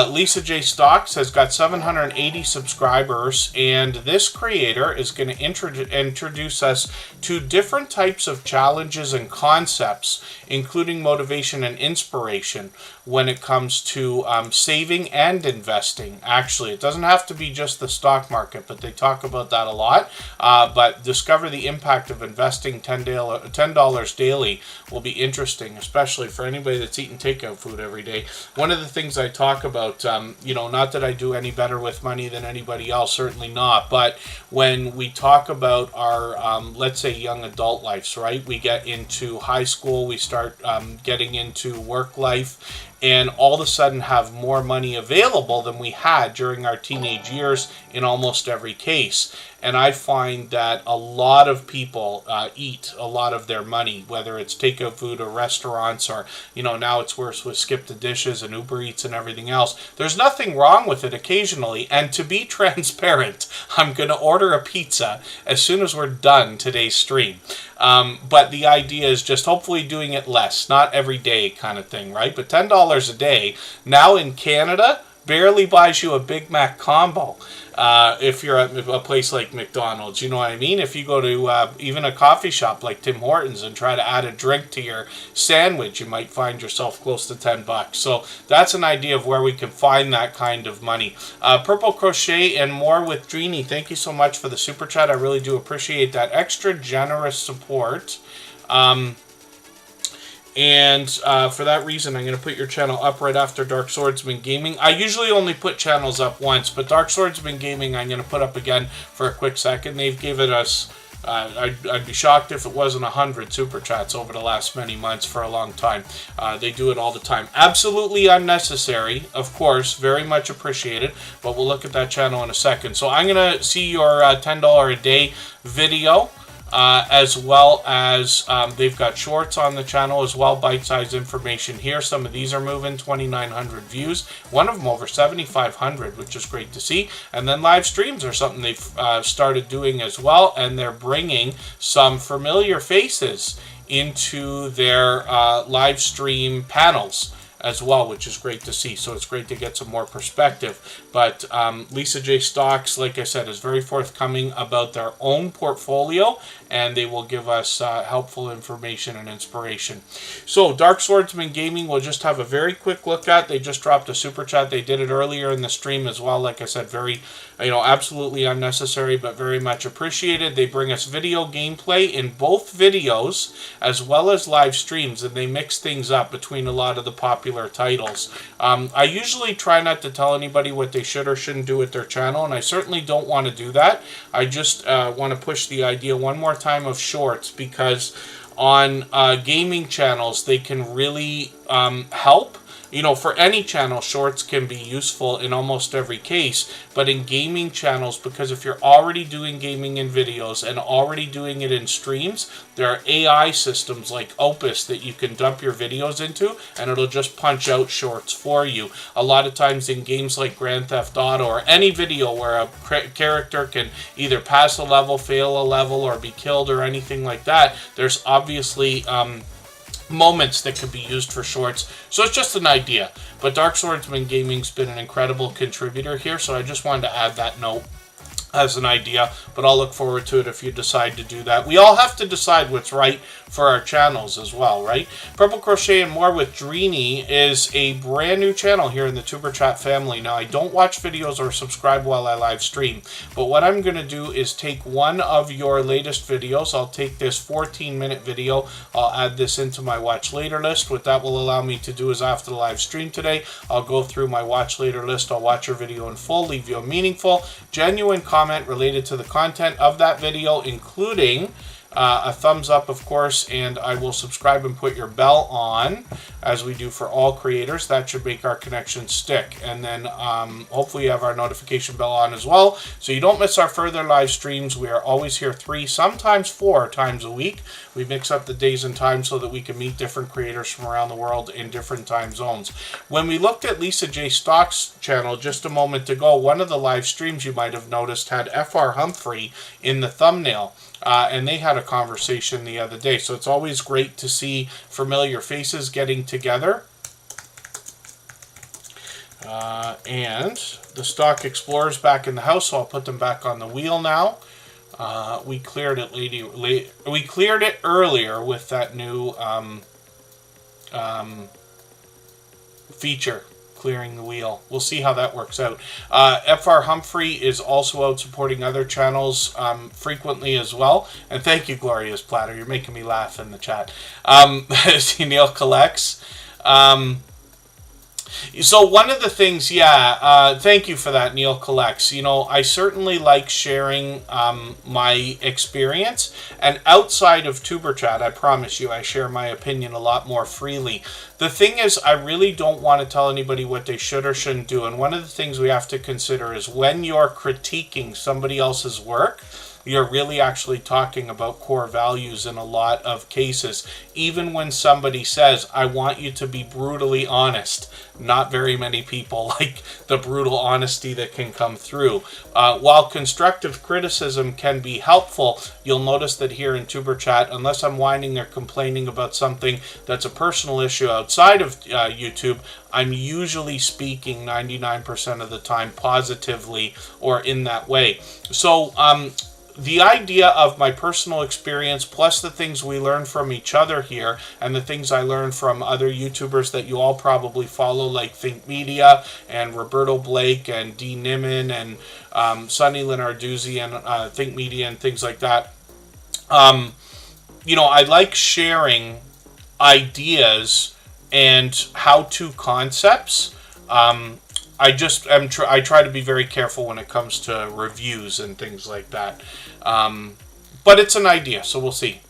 Lisa J. Stocks has got 780 subscribers, and this creator is going to introduce us to different types of challenges and concepts, including motivation and inspiration when it comes to saving and investing. Actually, it doesn't have to be just the stock market, but they talk about that a lot. But discover the impact of investing $10 daily will be interesting, especially for anybody that's eating takeout food every day. One of the things I talk about, not that I do any better with money than anybody else, certainly not, but when we talk about our, let's say, young adult lives, right? We get into high school, we start getting into work life, and all of a sudden have more money available than we had during our teenage years in almost every case. And I find that a lot of people eat a lot of their money, whether it's takeout food or restaurants, or, now it's worse with Skip the Dishes and Uber Eats and everything else. There's nothing wrong with it occasionally. And to be transparent, I'm going to order a pizza as soon as we're done today's stream. But the idea is just hopefully doing it less, not every day kind of thing, right? But $10 a day now in Canada barely buys you a Big Mac combo. If you're at a place like McDonald's, you know what I mean? If you go to even a coffee shop like Tim Hortons and try to add a drink to your sandwich, you might find yourself close to $10. So that's an idea of where we can find that kind of money. Purple Crochet and More with Dreeny, thank you so much for the super chat. I really do appreciate that extra generous support. And for that reason, I'm going to put your channel up right after Dark Swordsman Gaming. I usually only put channels up once, but Dark Swordsman Gaming I'm going to put up again for a quick second. They've given us, I'd be shocked if it wasn't 100 super chats over the last many months for a long time. They do it all the time. Absolutely unnecessary, of course, very much appreciated, but we'll look at that channel in a second. So I'm going to see your $10 a day video. As well as they've got shorts on the channel as well, bite-sized information here. Some of these are moving 2,900 views. One of them over 7,500, which is great to see. And then live streams are something they've started doing as well, and they're bringing some familiar faces into their live stream panels as well, which is great to see. So it's great to get some more perspective. But Lisa J. Stocks, like I said, is very forthcoming about their own portfolio, and they will give us helpful information and inspiration. So Dark Swordsman Gaming we'll just have a very quick look at. They just dropped a super chat. They did it earlier in the stream as well. Like I said, very, absolutely unnecessary, but very much appreciated. They bring us video gameplay in both videos as well as live streams, and they mix things up between a lot of the popular titles. I usually try not to tell anybody what they should or shouldn't do with their channel, and I certainly don't want to do that. I just want to push the idea one more time of shorts, because on gaming channels they can really help. For any channel, shorts can be useful in almost every case, but in gaming channels, because if you're already doing gaming in videos and already doing it in streams, there are AI systems like Opus that you can dump your videos into, and it'll just punch out shorts for you. A lot of times in games like Grand Theft Auto or any video where a character can either pass a level, fail a level, or be killed or anything like that, there's obviously moments that could be used for shorts. So it's just an idea. But Dark Swordsman Gaming's been an incredible contributor here, so I just wanted to add that note as an idea, but I'll look forward to it if you decide to do that. We all have to decide what's right for our channels as well, right? Purple Crochet and More with Dreeny is a brand new channel here in the Tuber Chat family. Now, I don't watch videos or subscribe while I live stream, but what I'm going to do is take one of your latest videos. I'll take this 14-minute video. I'll add this into my watch later list. What that will allow me to do is after the live stream today, I'll go through my watch later list. I'll watch your video in full, leave you a meaningful, genuine comment related to the content of that video, including a thumbs up, of course, and I will subscribe and put your bell on, as we do for all creators. That should make our connection stick. And then hopefully you have our notification bell on as well, so you don't miss our further live streams. We are always here 3, sometimes 4 times a week. We mix up the days and times so that we can meet different creators from around the world in different time zones. When we looked at Lisa J. Stock's channel just a moment ago, one of the live streams you might have noticed had F.R. Humphrey in the thumbnail. And they had a conversation the other day. So it's always great to see familiar faces getting together. And the Stock Explorer's back in the house, so I'll put them back on the wheel now. We cleared it we cleared it earlier with that new feature, clearing the wheel. We'll see how that works out. F.R. Humphrey is also out supporting other channels frequently as well. And thank you, Gloria's Platter. You're making me laugh in the chat. See, Neil collects. So one of the things, thank you for that, Neil Collects. You know, I certainly like sharing my experience. And outside of Tuber Chat, I promise you, I share my opinion a lot more freely. The thing is, I really don't want to tell anybody what they should or shouldn't do. And one of the things we have to consider is when you're critiquing somebody else's work, you're really actually talking about core values in a lot of cases. Even when somebody says, I want you to be brutally honest, not very many people like the brutal honesty that can come through. While constructive criticism can be helpful, you'll notice that here in Tuber Chat, unless I'm whining or complaining about something that's a personal issue outside of YouTube, I'm usually speaking 99% of the time positively or in that way. So, the idea of my personal experience plus the things we learn from each other here and the things I learned from other YouTubers that you all probably follow, like Think Media and Roberto Blake and D. Niman and Sonny Lenarduzzi and Think Media and things like that. You know, I like sharing ideas and how-to concepts. I try to be very careful when it comes to reviews and things like that. But it's an idea, so we'll see.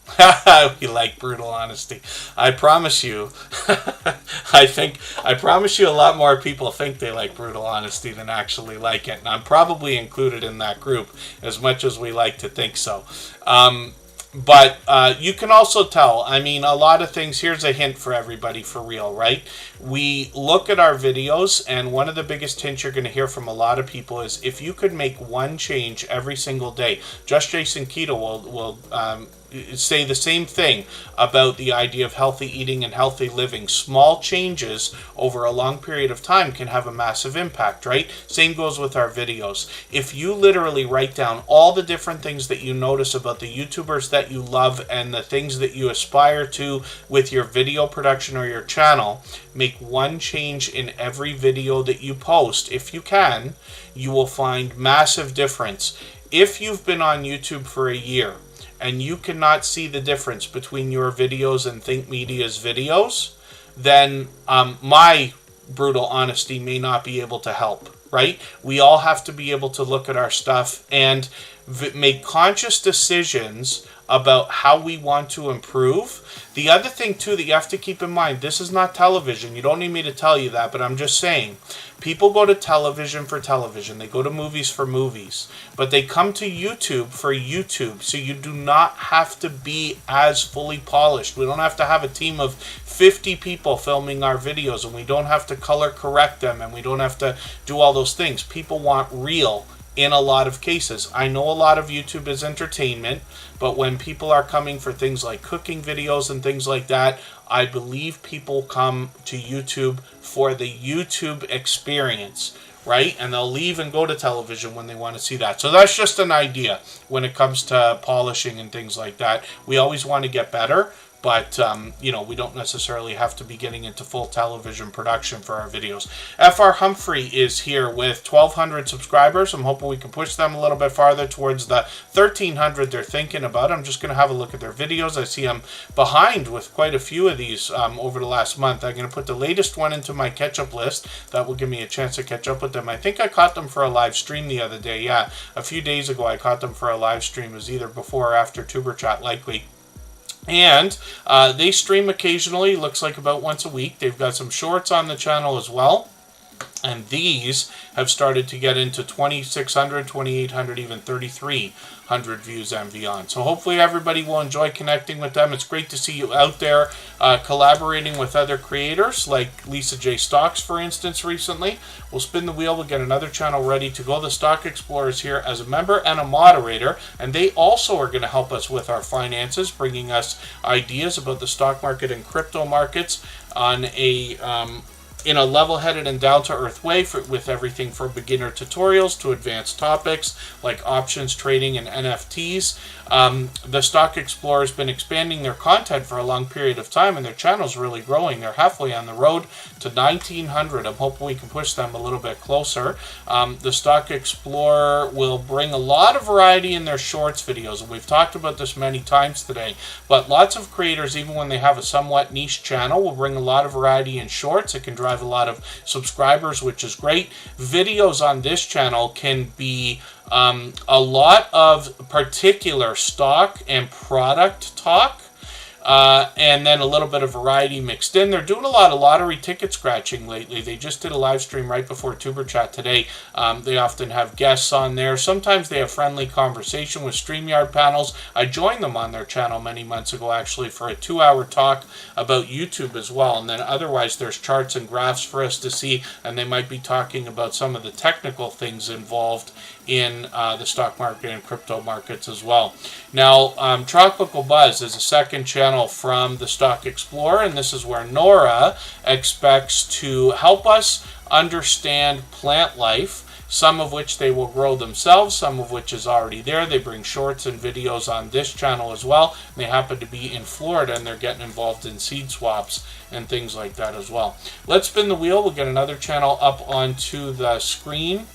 We like brutal honesty. I promise you, I promise you a lot more people think they like brutal honesty than actually like it. And I'm probably included in that group as much as we like to think so. But you can also tell, I mean, a lot of things, here's a hint for everybody for real, right? We look at our videos, and one of the biggest hints you're going to hear from a lot of people is if you could make one change every single day. Just Jason Keto will say the same thing about the idea of healthy eating and healthy living. Small changes over a long period of time can have a massive impact, right? Same goes with our videos. If you literally write down all the different things that you notice about the YouTubers that you love and the things that you aspire to with your video production or your channel, make one change in every video that you post. If you can, you will find massive difference. If you've been on YouTube for a year and you cannot see the difference between your videos and Think Media's videos, then my brutal honesty may not be able to help, right? We all have to be able to look at our stuff and make conscious decisions about how we want to improve. The other thing, too, that you have to keep in mind, this is not television. You don't need me to tell you that, but I'm just saying, people go to television for television. They go to movies for movies. But they come to YouTube for YouTube. So you do not have to be as fully polished. We don't have to have a team of 50 people filming our videos, and we don't have to color correct them, and we don't have to do all those things. People want real in a lot of cases. I know a lot of YouTube is entertainment, but when people are coming for things like cooking videos and things like that, I believe people come to YouTube for the YouTube experience, right? And they'll leave and go to television when they want to see that. So that's just an idea when it comes to polishing and things like that. We always want to get better, but you know, we don't necessarily have to be getting into full television production for our videos. FR Humphrey is here with 1,200 subscribers. I'm hoping we can push them a little bit farther towards the 1,300 they're thinking about. I'm just going to have a look at their videos. I see I'm behind with quite a few of these over the last month. I'm going to put the latest one into my catch-up list. That will give me a chance to catch up with them. I think I caught them for a live stream the other day. Yeah, a few days ago I caught them for a live stream. It was either before or after Tuberchat, likely. And they stream occasionally, looks like about once a week. They've got some shorts on the channel as well. And these have started to get into 2,600, 2,800, even 3,300 views and beyond. So hopefully everybody will enjoy connecting with them. It's great to see you out there collaborating with other creators, like Lisa J. Stocks, for instance, recently. We'll spin the wheel. We'll get another channel ready to go. The Stock Explorer is here as a member and a moderator, and they also are going to help us with our finances, bringing us ideas about the stock market and crypto markets on a in a level-headed and down-to-earth way, with everything from beginner tutorials to advanced topics like options trading and NFTs. The Stock Explorer has been expanding their content for a long period of time, and their channel's really growing. They're halfway on the road to 1,900. I'm hoping we can push them a little bit closer. The Stock Explorer will bring a lot of variety in their shorts videos, and we've talked about this many times today, but lots of creators, even when they have a somewhat niche channel, will bring a lot of variety in shorts. It can drive a lot of subscribers, which is great. Videos on this channel can be a lot of particular stock and product talk, and then a little bit of variety mixed in. They're doing a lot of lottery ticket scratching lately. They just did a live stream right before Tuberchat today. They often have guests on there. Sometimes they have friendly conversation with StreamYard panels. I joined them on their channel many months ago, actually, for a 2-hour talk about YouTube as well. And then otherwise, there's charts and graphs for us to see, and they might be talking about some of the technical things involved in the stock market and crypto markets as well. Now, Tropical Buzz is a second channel from the Stock Explorer, and this is where Nora expects to help us understand plant life, some of which they will grow themselves, some of which is already there. They bring shorts and videos on this channel as well. They happen to be in Florida, and they're getting involved in seed swaps and things like that as well. Let's spin the wheel. We'll get another channel up onto the screen.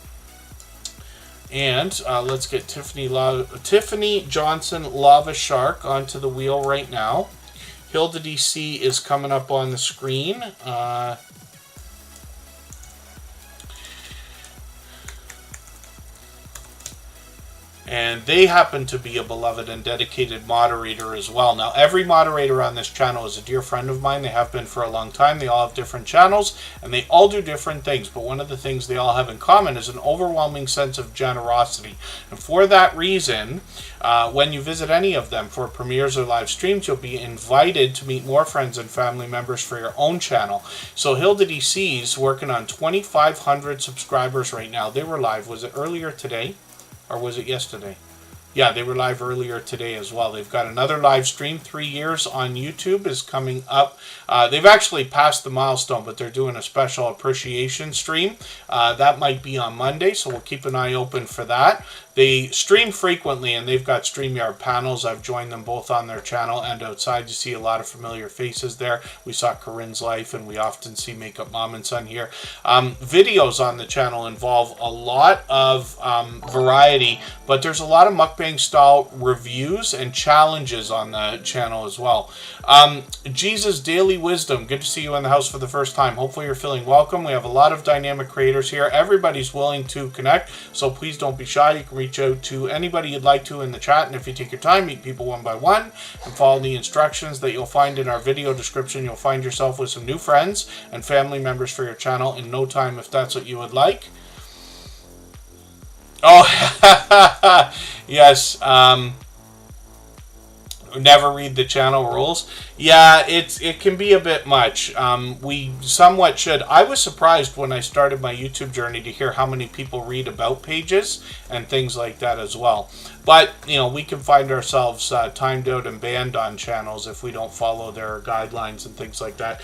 And let's get Tiffany Johnson Lava Shark onto the wheel right now. Hilda DC is coming up on the screen. And they happen to be a beloved and dedicated moderator as well. Now, every moderator on this channel is a dear friend of mine. They have been for a long time. They all have different channels, and they all do different things. But one of the things they all have in common is an overwhelming sense of generosity. And for that reason, when you visit any of them for premieres or live streams, you'll be invited to meet more friends and family members for your own channel. So Hilda DC's working on 2,500 subscribers right now. They were live. Was it earlier today? Or was it yesterday? Yeah, they were live earlier today as well. They've got another live stream. 3 years on YouTube is coming up. They've actually passed the milestone, but they're doing a special appreciation stream. That might be on Monday, so we'll keep an eye open for that. They stream frequently, and they've got StreamYard panels. I've joined them both on their channel and outside. You see a lot of familiar faces there. We saw Corinne's Life, and we often see Makeup Mom and Son here. Videos on the channel involve a lot of variety, but there's a lot of mukbang-style reviews and challenges on the channel as well. Jesus Daily Wisdom, good to see you in the house for the first time. Hopefully you're feeling welcome. We have a lot of dynamic creators here. Everybody's willing to connect, so please don't be shy. You can reach out to anybody you'd like to in the chat, and if you take your time, meet people one by one and follow the instructions that you'll find in our video description, you'll find yourself with some new friends and family members for your channel in no time, if that's what you would like. Oh, yes. Never read the channel rules. Yeah, it can be a bit much. We somewhat should. I was surprised when I started my YouTube journey to hear how many people read about pages and things like that as well. But, you know, we can find ourselves timed out and banned on channels if we don't follow their guidelines and things like that.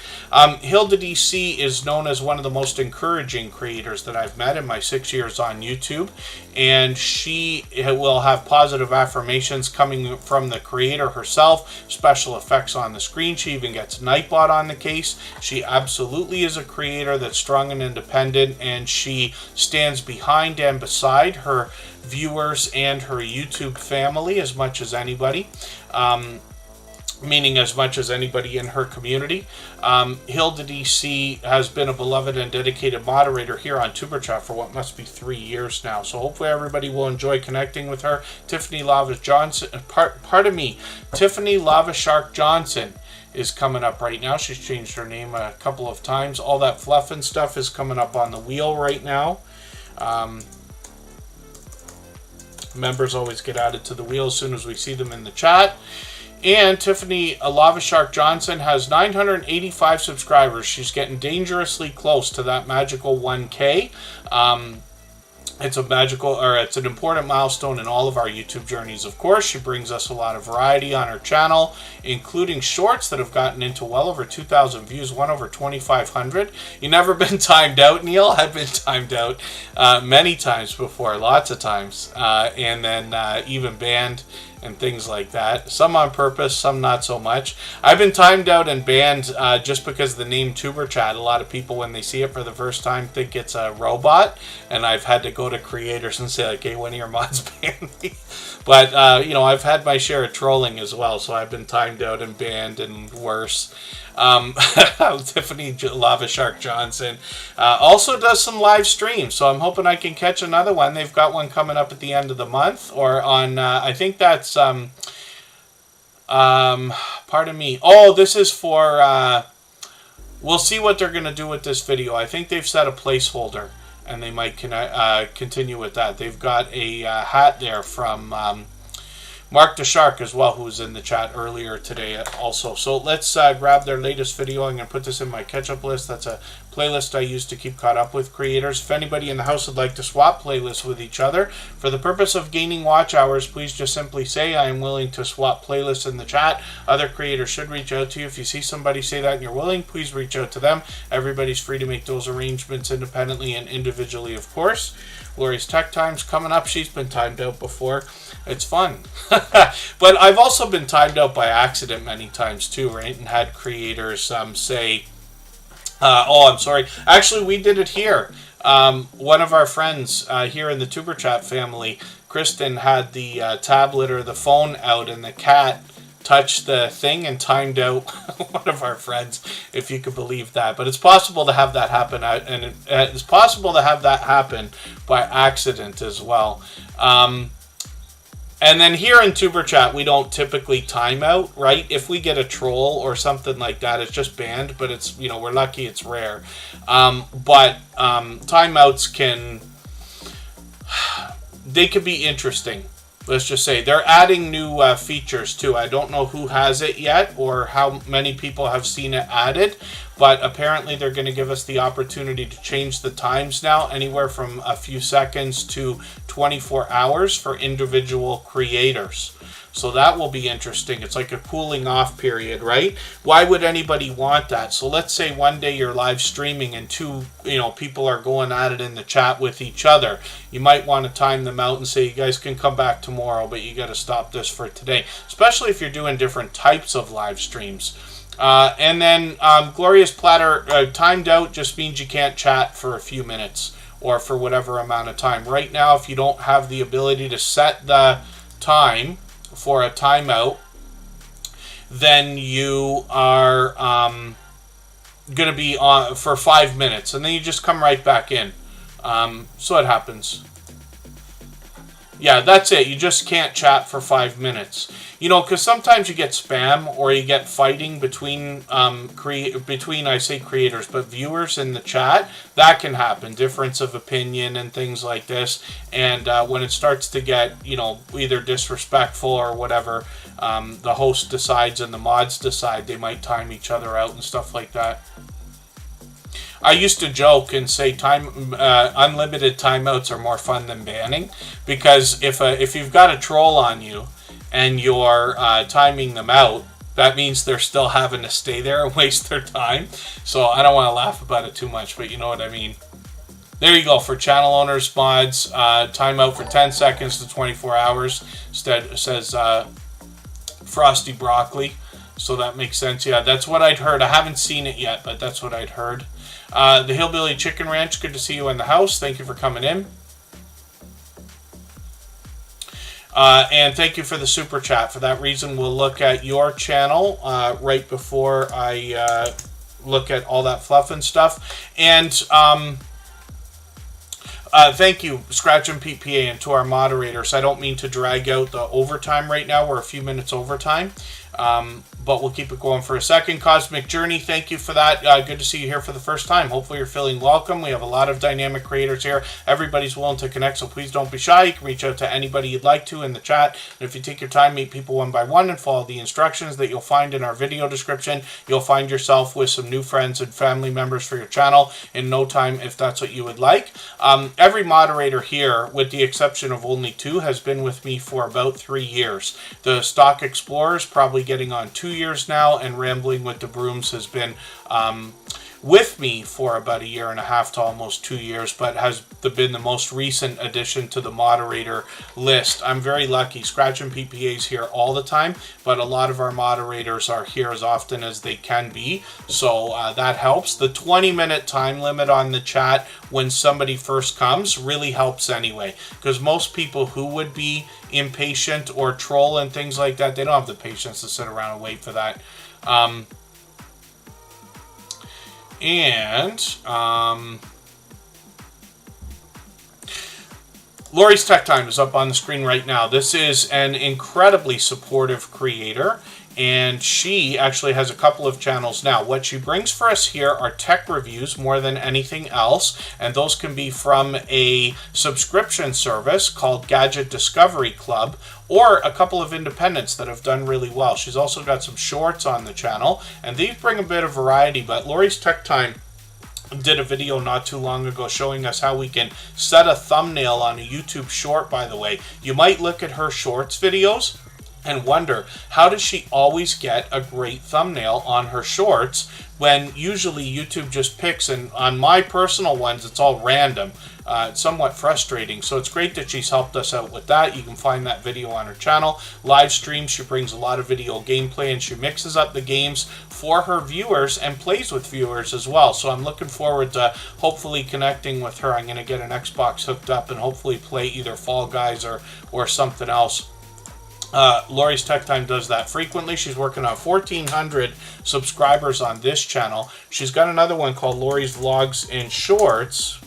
Hilda DC is known as one of the most encouraging creators that I've met in my 6 years on YouTube. And she will have positive affirmations coming from the creator herself, special effects on the screen. She even gets Nightbot on the case. She absolutely is a creator that's strong and independent, and she stands behind and beside her viewers and her YouTube family as much as anybody. Meaning as much as anybody in her community. Hilda DC has been a beloved and dedicated moderator here on Superchat for what must be 3 years now. So hopefully everybody will enjoy connecting with her. Tiffany Lava Johnson, Tiffany Lava Shark Johnson is coming up right now. She's changed her name a couple of times. All that fluff and stuff is coming up on the wheel right now. Members always get added to the wheel as soon as we see them in the chat. And Tiffany Lava Shark Johnson has 985 subscribers. She's getting dangerously close to that magical 1K. It's an important milestone in all of our YouTube journeys, of course. She brings us a lot of variety on her channel, including shorts that have gotten into well over 2,000 views, one over 2,500. You've never been timed out, Neil. I've been timed out many times before, lots of times, and then even banned and things like that. Some on purpose, some not so much. I've been timed out and banned just because of the name Tuberchat. A lot of people, when they see it for the first time, think it's a robot, and I've had to go to creators and say, like, hey, one of your mods banned me. But, I've had my share of trolling as well, so I've been timed out and banned and worse. Tiffany Lava Shark Johnson also does some live streams, so I'm hoping I can catch another one. They've got one coming up at the end of the month, or on I think that's pardon me. Oh, this is for we'll see what they're gonna do with this video. I think they've set a placeholder, and they might continue with that. They've got a hat there from Mark the Shark as well, who was in the chat earlier today also. So let's grab their latest video. I'm going to put this in my catch-up list. That's a playlist I use to keep caught up with creators. If anybody in the house would like to swap playlists with each other, for the purpose of gaining watch hours, please just simply say, I am willing to swap playlists in the chat. Other creators should reach out to you. If you see somebody say that and you're willing, please reach out to them. Everybody's free to make those arrangements independently and individually, of course. Lori's Tech Time's coming up. She's been timed out before. It's fun. But I've also been timed out by accident many times too, right? And had creators say, oh, I'm sorry. Actually, we did it here. One of our friends here in the Tuberchat family, Kristen, had the tablet or the phone out, and the cat touched the thing and timed out one of our friends, if you could believe that. But it's possible to have that happen, and it's possible to have that happen by accident as well. And then here in Tuberchat, we don't typically time out, right? If we get a troll or something like that, it's just banned, but it's, we're lucky it's rare. But timeouts they can be interesting. Let's just say they're adding new features too. I don't know who has it yet or how many people have seen it added, but apparently they're going to give us the opportunity to change the times now, anywhere from a few seconds to 24 hours for individual creators. So that will be interesting. It's like a cooling off period, right? Why would anybody want that? So let's say one day you're live streaming and two, people are going at it in the chat with each other. You might want to time them out and say, you guys can come back tomorrow, but you got to stop this for today. Especially if you're doing different types of live streams. And then Glorious Platter, timed out just means you can't chat for a few minutes or for whatever amount of time. Right now, if you don't have the ability to set the time for a timeout, then you are going to be on for 5 minutes, and then you just come right back in. So it happens. Yeah, that's it. You just can't chat for 5 minutes. Because sometimes you get spam or you get fighting between I say creators, but viewers in the chat. That can happen. Difference of opinion and things like this. And when it starts to get, either disrespectful or whatever, the host decides and the mods decide, they might time each other out and stuff like that. I used to joke and say unlimited timeouts are more fun than banning, because if you've got a troll on you and you're timing them out, that means they're still having to stay there and waste their time. So I don't want to laugh about it too much, but you know what I mean. There you go. For channel owners, mods, timeout for 10 seconds to 24 hours. Instead, it says Frosty broccoli. So that makes sense. Yeah, that's what I'd heard. I haven't seen it yet, but that's what I'd heard. The Hillbilly Chicken Ranch, good to see you in the house. Thank you for coming in. And thank you for the super chat. For that reason, we'll look at your channel right before I look at all that fluff and stuff. And thank you, Scratch and PPA, and to our moderators. I don't mean to drag out the overtime right now. We're a few minutes overtime. But we'll keep it going for a second. Cosmic Journey, thank you for that. Good to see you here for the first time. Hopefully you're feeling welcome. We have a lot of dynamic creators here. Everybody's willing to connect, so please don't be shy. You can reach out to anybody you'd like to in the chat. And if you take your time, meet people one by one and follow the instructions that you'll find in our video description, you'll find yourself with some new friends and family members for your channel in no time, if that's what you would like. Every moderator here, with the exception of only 2, has been with me for about 3 years. The Stock Explorers, probably getting on 2 years now, and Rambling with the Brooms has been with me for about 1.5 years to almost 2 years, but has been the most recent addition to the moderator list. I'm very lucky. Scratch and PPA's here all the time, but a lot of our moderators are here as often as they can be, so that helps. The 20-minute time limit on the chat when somebody first comes really helps anyway, because most people who would be impatient or troll and things like that, they don't have the patience to sit around and wait for that. Lori's Tech Time is up on the screen right now. This is an incredibly supportive creator, and she actually has a couple of channels now. What she brings for us here are tech reviews more than anything else, and those can be from a subscription service called Gadget Discovery Club, or a couple of independents that have done really well. She's also got some shorts on the channel, and these bring a bit of variety, but Lori's Tech Time did a video not too long ago showing us how we can set a thumbnail on a YouTube short, by the way. You might look at her shorts videos and wonder, how does she always get a great thumbnail on her shorts when usually YouTube just picks, and on my personal ones it's all random. It's somewhat frustrating, so it's great that she's helped us out with that. You can find that video on her channel. Live streams, she brings a lot of video gameplay, and she mixes up the games for her viewers and plays with viewers as well. So I'm looking forward to hopefully connecting with her. I'm going to get an Xbox hooked up and hopefully play either Fall Guys or something else. Lori's Tech Time does that frequently. She's working on 1,400 subscribers on this channel. She's got another one called Lori's Vlogs and Shorts,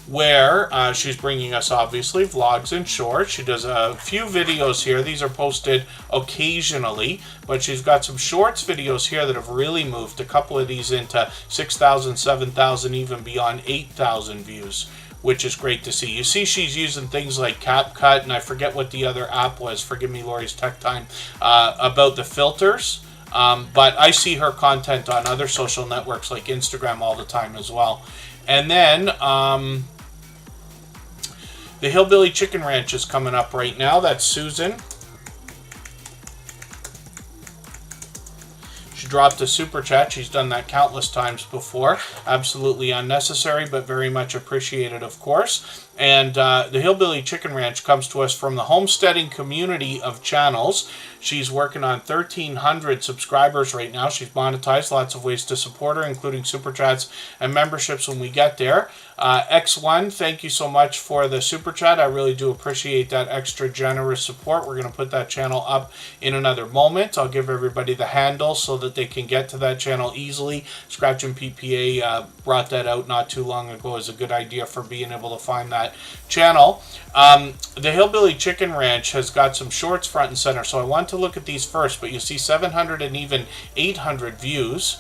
where she's bringing us, obviously, vlogs and shorts. She does a few videos here. These are posted occasionally, but she's got some shorts videos here that have really moved. A couple of these into 6,000, 7,000, even beyond 8,000 views, which is great to see. You see she's using things like CapCut, and I forget what the other app was, forgive me, Lori's Tech Time, about the filters. But I see her content on other social networks like Instagram all the time as well. And then the Hillbilly Chicken Ranch is coming up right now. That's Susan. She dropped a super chat. She's done that countless times before. Absolutely unnecessary, but very much appreciated, of course. And the Hillbilly Chicken Ranch comes to us from the homesteading community of channels. She's working on 1,300 subscribers right now. She's monetized, lots of ways to support her, including super chats and memberships when we get there. X1, thank you so much for the super chat. I really do appreciate that extra generous support. We're going to put that channel up in another moment. I'll give everybody the handle so that they can get to that channel easily. Scratch and PPA brought that out not too long ago as a good idea for being able to find that channel. The Hillbilly Chicken Ranch has got some shorts front and center, so I want to look at these first, but you see 700 and even 800 views.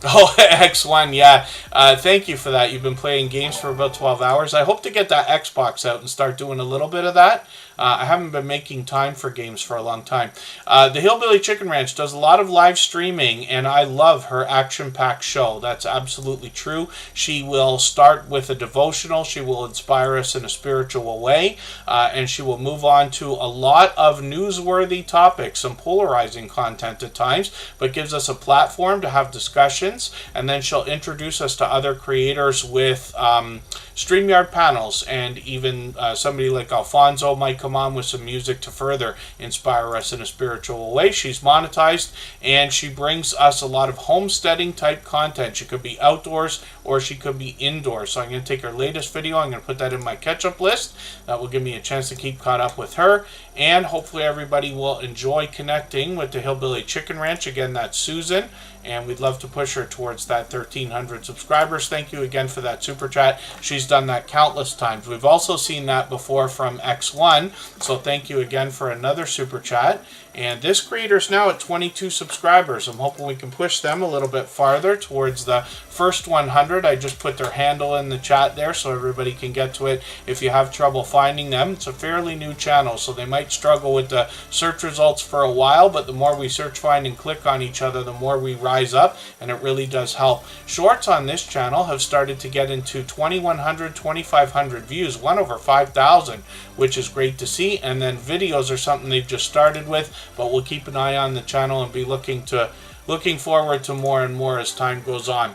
Oh, X1, yeah. Thank you for that. You've been playing games for about 12 hours. I hope to get that Xbox out and start doing a little bit of that. I haven't been making time for games for a long time. The Hillbilly Chicken Ranch does a lot of live streaming, and I love her action-packed show. That's absolutely true. She will start with a devotional. She will inspire us in a spiritual way, and she will move on to a lot of newsworthy topics, some polarizing content at times, but gives us a platform to have discussions, and then she'll introduce us to other creators with StreamYard panels, and even somebody like Alfonso might come on with some music to further inspire us in a spiritual way. She's monetized, and she brings us a lot of homesteading type content. She could be outdoors or she could be indoors. So I'm going to take her latest video, I'm going to put that in my catch-up list. That will give me a chance to keep caught up with her, and hopefully everybody will enjoy connecting with the Hillbilly Chicken Ranch. Again, that's Susan, and we'd love to push her towards that 1,300 subscribers. Thank you again for that super chat. She's done that countless times. We've also seen that before from X1, so thank you again for another super chat. And this creator's now at 22 subscribers. I'm hoping we can push them a little bit farther towards the first 100. I just put their handle in the chat there so everybody can get to it if you have trouble finding them. It's a fairly new channel, so they might struggle with the search results for a while, but the more we search, find, and click on each other, the more we rise up, and it really does help. Shorts on this channel have started to get into 2,100, 2,500 views, one over 5,000, which is great to see. And then videos are something they've just started with, but we'll keep an eye on the channel and be looking forward to more and more as time goes on.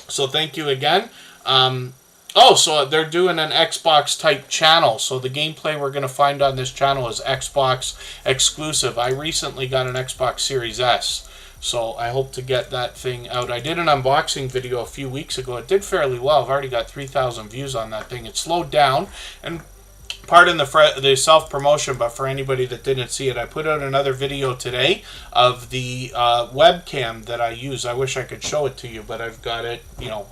So thank you again. So they're doing an Xbox type channel. So the gameplay we're going to find on this channel is Xbox exclusive. I recently got an Xbox Series S, so I hope to get that thing out. I did an unboxing video a few weeks ago. It did fairly well. I've already got 3,000 views on that thing. It slowed down, and pardon the self-promotion, but for anybody that didn't see it, I put out another video today of the webcam that I use. I wish I could show it to you, but I've got it,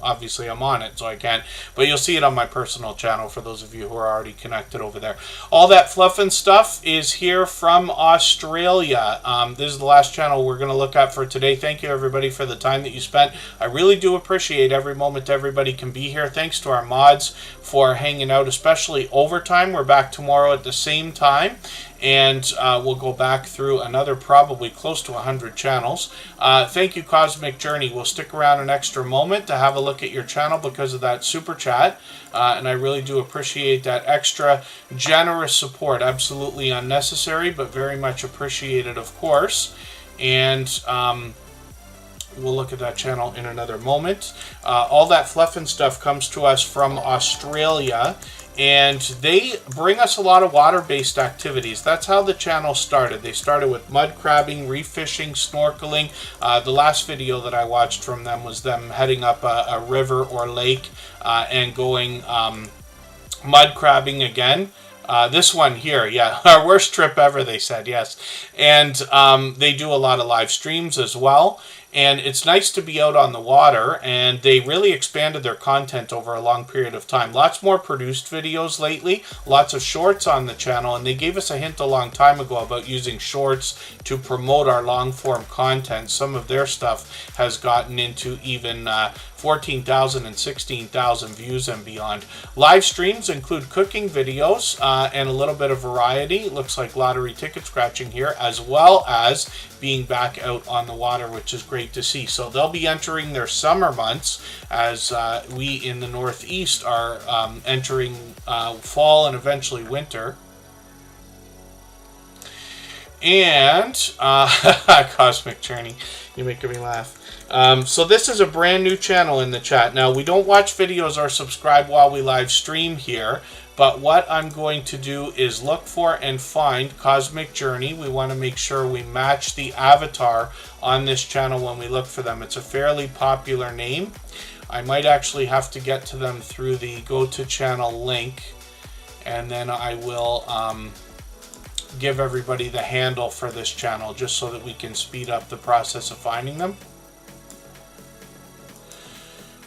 obviously I'm on it, so I can't. But you'll see it on my personal channel for those of you who are already connected over there. All that fluff and stuff is here from Australia. This is the last channel we're going to look at for today. Thank you, everybody, for the time that you spent. I really do appreciate every moment everybody can be here. Thanks to our mods for hanging out, especially overtime. We're back tomorrow at the same time, and we'll go back through another probably close to 100 channels. Thank you, Cosmic Journey. We'll stick around an extra moment to have a look at your channel because of that super chat, and I really do appreciate that extra generous support. Absolutely unnecessary, but very much appreciated, of course. And we'll look at that channel in another moment. All that fluff and stuff comes to us from Australia, and they bring us a lot of water-based activities. That's how the channel started. They started with mud crabbing, reef fishing, snorkeling. The last video that I watched from them was them heading up a river or lake and going mud crabbing again. This one here, yeah, our worst trip ever, they said, yes. And they do a lot of live streams as well. And it's nice to be out on the water, and they really expanded their content over a long period of time. Lots more produced videos lately, lots of shorts on the channel, and they gave us a hint a long time ago about using shorts to promote our long-form content. Some of their stuff has gotten into even 14,000 and 16,000 views and beyond. Live streams include cooking videos and a little bit of variety. Looks like lottery ticket scratching here, as well as being back out on the water, which is great to see. So they'll be entering their summer months as we in the Northeast are entering fall and eventually winter. And Cosmic Journey, you're making me laugh. So this is a brand new channel in the chat. Now, we don't watch videos or subscribe while we live stream here, but what I'm going to do is look for and find Cosmic Journey. We want to make sure we match the avatar on this channel when we look for them. It's a fairly popular name. I might actually have to get to them through the Go to Channel link, and then I will give everybody the handle for this channel just so that we can speed up the process of finding them.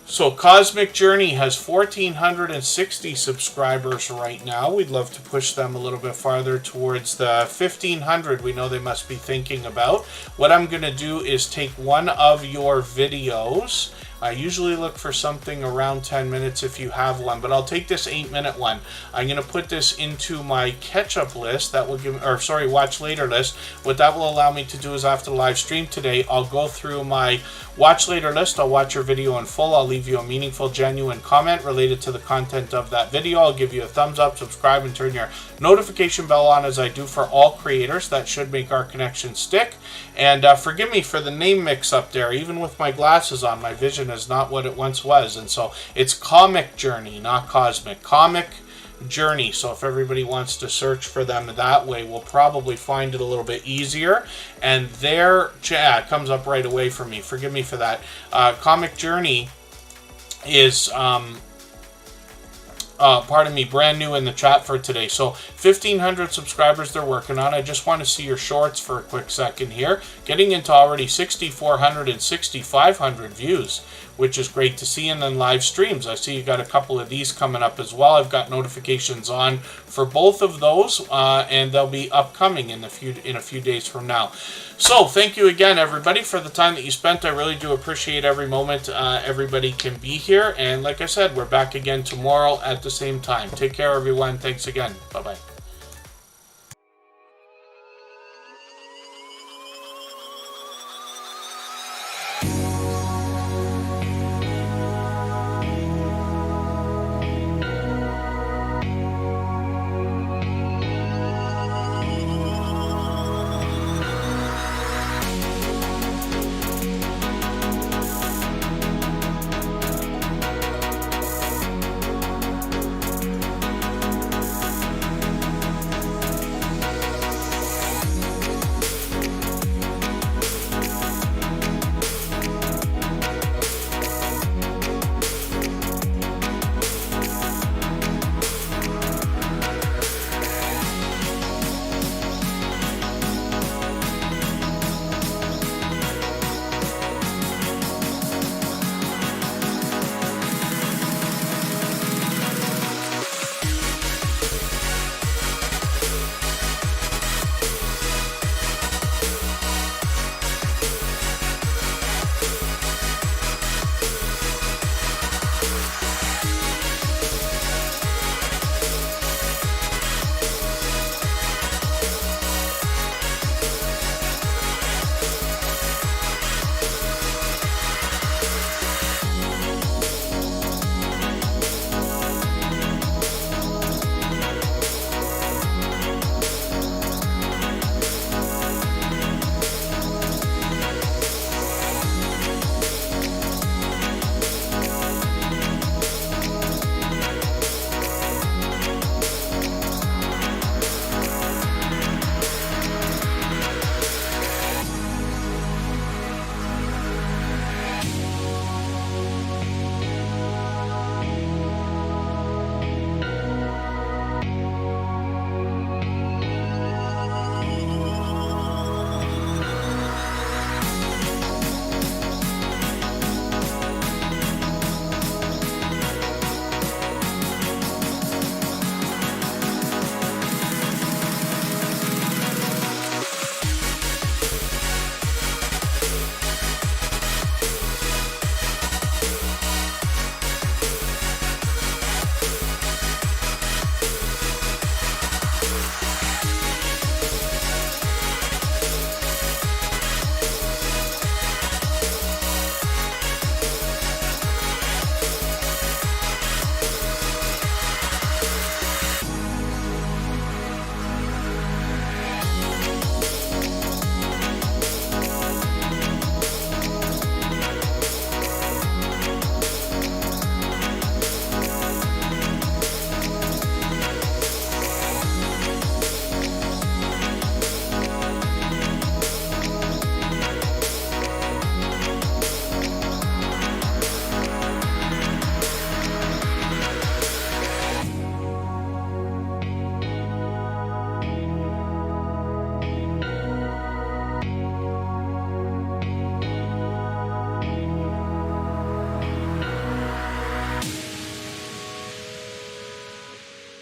So Cosmic Journey has 1,460 subscribers right now. We'd love to push them a little bit farther towards the 1,500 we know they must be thinking about. What I'm going to do is take one of your videos I usually look for something around 10 minutes if you have one, but I'll take this 8-minute one. I'm going to put this into my catch-up list. That will give, or sorry, watch later list. What that will allow me to do is after the live stream today, I'll go through my watch later list. I'll watch your video in full. I'll leave you a meaningful, genuine comment related to the content of that video. I'll give you a thumbs up, subscribe, and turn your notification bell on as I do for all creators. That should make our connection stick. And forgive me for the name mix up there. Even with my glasses on, my vision is not what it once was. And so it's Comic Journey, not Cosmic. Comic Journey. So if everybody wants to search for them that way, we'll probably find it a little bit easier. And there, it comes up right away for me. Forgive me for that. Comic Journey is pardon me, brand new in the chat for today. So 1,500 subscribers they're working on. I just want to see your shorts for a quick second here. Getting into already 6,400 and 6,500 views, which is great to see. And then live streams. I see you got a couple of these coming up as well. I've got notifications on for both of those, and they'll be upcoming in a few days from now. So thank you again, everybody, for the time that you spent. I really do appreciate every moment everybody can be here. And like I said, we're back again tomorrow at the same time. Take care, everyone. Thanks again. Bye-bye.